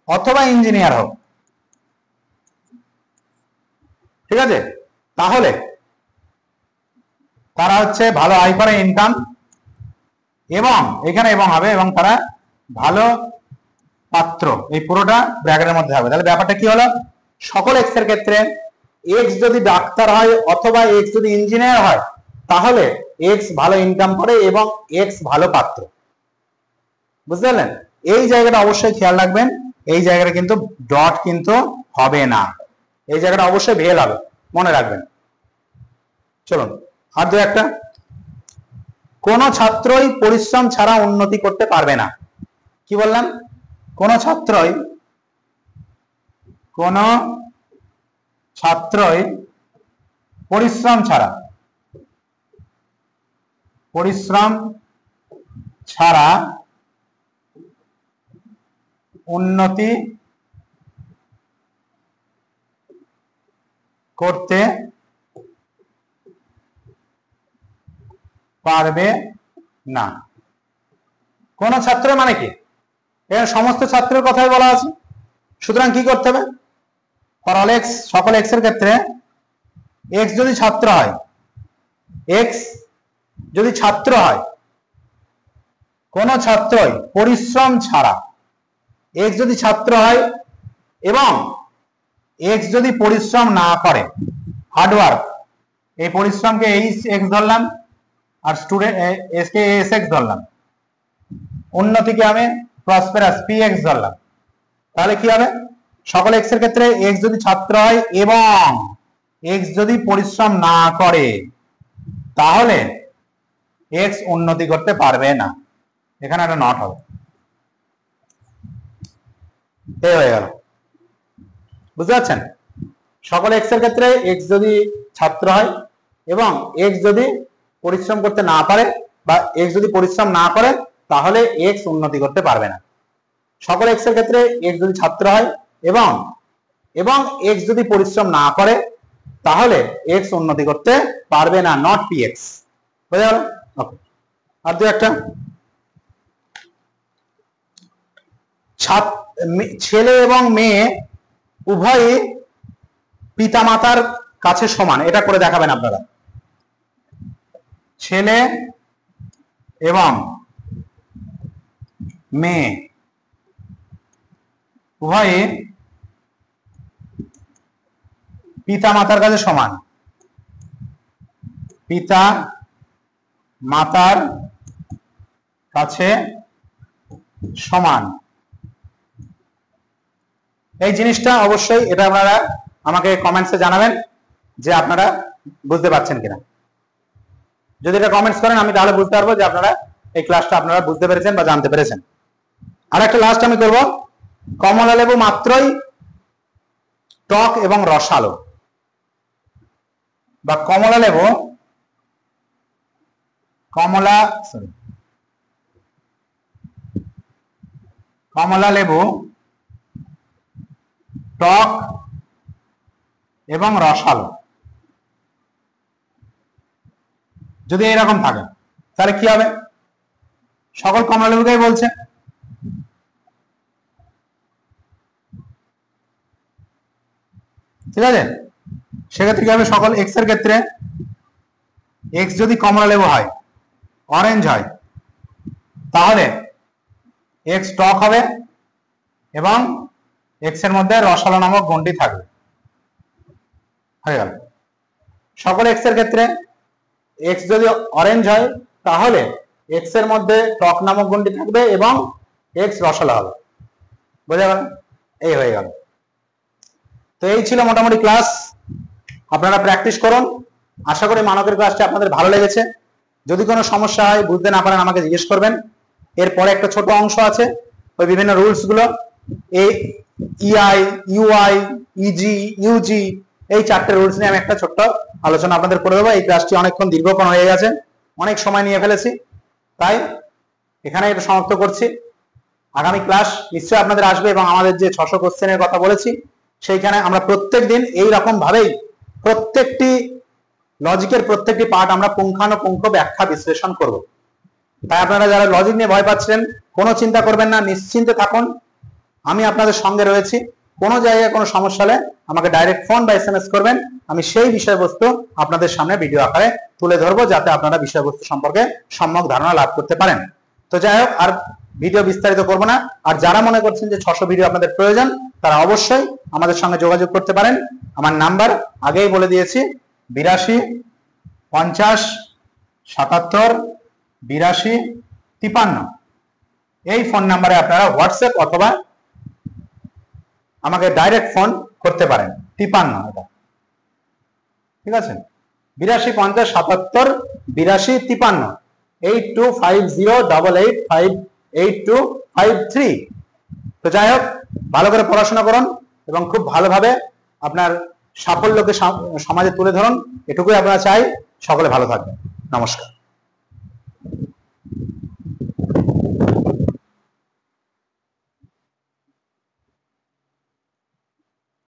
অথবা ইঞ্জিনিয়ার হোক। ঠিক আছে, তাহলে তারা হচ্ছে ভালো আয় করে, ইনকাম, এবং এখানে এবং হবে, এবং তারা ভালো পাত্র, এই পুরোটা ব্র্যাকেটের মধ্যে হবে। তাহলে ব্যাপারটা কি হলো, সকল এক্স এর ক্ষেত্রে এক্স যদি ডাক্তার হয় অথবা এক্স যদি ইঞ্জিনিয়ার হয় তাহলে এক্স ভালো ইনকাম করে এবং এক্স ভালো পাত্র। বুঝতে পারলেন, এই জায়গাটা অবশ্যই খেয়াল রাখবেন, এই জায়গাটা কিন্তু ডট কিন্তু হবে না, এই জায়গাটা অবশ্যই ভেল হবে, মনে রাখবেন। চলুন আর দু একটা, কোন ছাত্রই পরিশ্রম ছাড়া উন্নতি করতে পারবে না। কি বললাম, কোন ছাত্রই পরিশ্রম ছাড়া উন্নতি করতে পারবে না। কোন ছাত্র মানে কি, এখানে সমস্ত ছাত্রের কথাই বলা আছে, সুতরাং কি করতে হবে, ফর অল এক্স সকল এক্স এর ক্ষেত্রে এক্স যদি ছাত্র হয়, কোন ছাত্রই পরিশ্রম ছাড়া, এক্স যদি ছাত্র হয় এবং এক্স যদি পরিশ্রম না করে, হার্ডওয়ার্ক, এই পরিশ্রমকে এইচ এক্স ধরলাম আর স্টুডেন্ট এস কে এস এক্স ধরলাম, উন্নতিকে আমি প্রসপেরাস পি এক্স ধরলাম। তাহলে কি হবে, সকল এক্স এর ক্ষেত্রে এক্স যদি ছাত্র হয় এবং এক্স যদি পরিশ্রম না করে তাহলে এক্স উন্নতি করতে পারবে না, এখানে একটা নট হবে, এই হয়ে গেল। বুঝতে পারছেন, সকল এক্স এর ক্ষেত্রে এক্স যদি ছাত্র হয় এবং এক্স যদি পরিশ্রম করতে না পারে বা এক্স যদি পরিশ্রম না করে তাহলে এক্স উন্নতি করতে পারবে না। সকল এক্স এর ক্ষেত্রে এক্স যদি ছাত্র হয় এবং এক্স যদি পরিশ্রম না করে তাহলে এক্স উন্নতি করতে পারবে না, নট পি এক্স। বুঝা গেল? ওকে, আর দু একটা, ছেলে এবং মেয়ে উভয়ই পিতামাতার কাছে সমান, এটা করে দেখাবেন আপনারা। ছেলে এবং মেয়ে উভয়ই পিতা মাতার কাছে সমান, পিতা মাতার কাছে সমান। এই জিনিসটা অবশ্যই এটা আপনারা আমাকে কমেন্টসে জানাবেন যে আপনারা বুঝতে পারছেন কিনা। যদি এটা কমেন্টস করেন আমি তাহলে বুঝতে পারবো যে আপনারা এই ক্লাসটা আপনারা বুঝতে পেরেছেন বা জানতে পেরেছেন। আর একটা লাস্ট আমি করব, কমলা লেবু মাত্রই টক এবং রসালো, বা কমলা লেবু টক এবং রসালো যদি এরকম থাকে তাহলে কি হবে? সকল কমলা লেবুকেই বলছে। ঠিক আছে, সেক্ষেত্রে কি হবে? সকল এক্স এর ক্ষেত্রে এক্স যদি কমলা লেবু হয়, অরেঞ্জ হয়, তাহলে এক্স টক হবে এবং এক্স এর মধ্যে রসালো নামক গুণটি থাকবে। হয়ে গেল। সকল এক্স এর ক্ষেত্রে এক্স যদি অরেঞ্জ হয় তাহলে এক্স এর মধ্যে টক নামক গুণটি থাকবে এবং এক্স রসালো হবে। বোঝা গেল? এই হয়ে গেল। তো এই ছিল মোটামুটি ক্লাস। আপনারা প্র্যাকটিস করুন। আশা করি মানকের ক্লাসটি আপনাদের ভালো লেগেছে। যদি কোনো সমস্যা হয়, বুঝতে না পারেন, আমাকে জিজ্ঞেস করবেন। এরপরে একটা ছোট অংশ আছে, ওই বিভিন্ন রুলস গুলো, ইআই, ইউআই, ইজি, ইউজি, এই চারটে রুলস নিয়ে আমি একটা ছোট্ট আলোচনা আপনাদের করে দেবো। এই ক্লাসটি অনেকক্ষণ দীর্ঘক্ষণ হয়ে গেছে, অনেক সময় নিয়ে ফেলেছি, তাই এখানে এটা সমাপ্ত করছি। আগামী ক্লাস নিশ্চয়ই আপনাদের আসবে এবং আমাদের যে 600 কোশ্চেনের কথা বলেছি সেইখানে আমরা প্রত্যেক দিন এইরকম ভাবেই প্রত্যেকটি লজিকের প্রত্যেকটি পার্ট আমরা পুঙ্খানুপুঙ্খ ব্যাখ্যা বিশ্লেষণ করব। তাই আপনারা যারা লজিক নিয়ে ভয় পাচ্ছেন, কোনো চিন্তা করবেন না, নিশ্চিন্তে থাকুন, আমি আপনাদের সঙ্গে রয়েছি। কোনো জায়গায় কোনো সমস্যা হলে আমাকে ডাইরেক্ট ফোন বা SMS করবেন, আমি সেই বিষয়বস্তু আপনাদের সামনে ভিডিও আকারে তুলে ধরবো, যাতে আপনারা বিষয়বস্তু সম্পর্কে সম্যক ধারণা লাভ করতে পারেন। তো যাই হোক, আর ভিডিও বিস্তারিত করব না। আর যারা মনে করছেন যে 600 ভিডিও আপনাদের প্রয়োজন, তারা অবশ্যই আমাদের সঙ্গে যোগাযোগ করতে পারেন। আমার নাম্বার আগেই বলে দিয়েছি, 82 50 77 82 53। এই ফোন নাম্বারে আপনারা হোয়াটসঅ্যাপ অথবা আমাকে ডাইরেক্ট ফোন করতে পারেন। 53 এটা, ঠিক আছে? 82 50 77 82 53, 825088588253। তো যাই হোক, ভালো করে পড়াশোনা করুন এবং খুব ভালোভাবে আপনার সাফল্যকে সমাজে তুলে ধরুন, এটুকুই আপনারা চাই। সকলে ভালো থাকবেন। নমস্কার।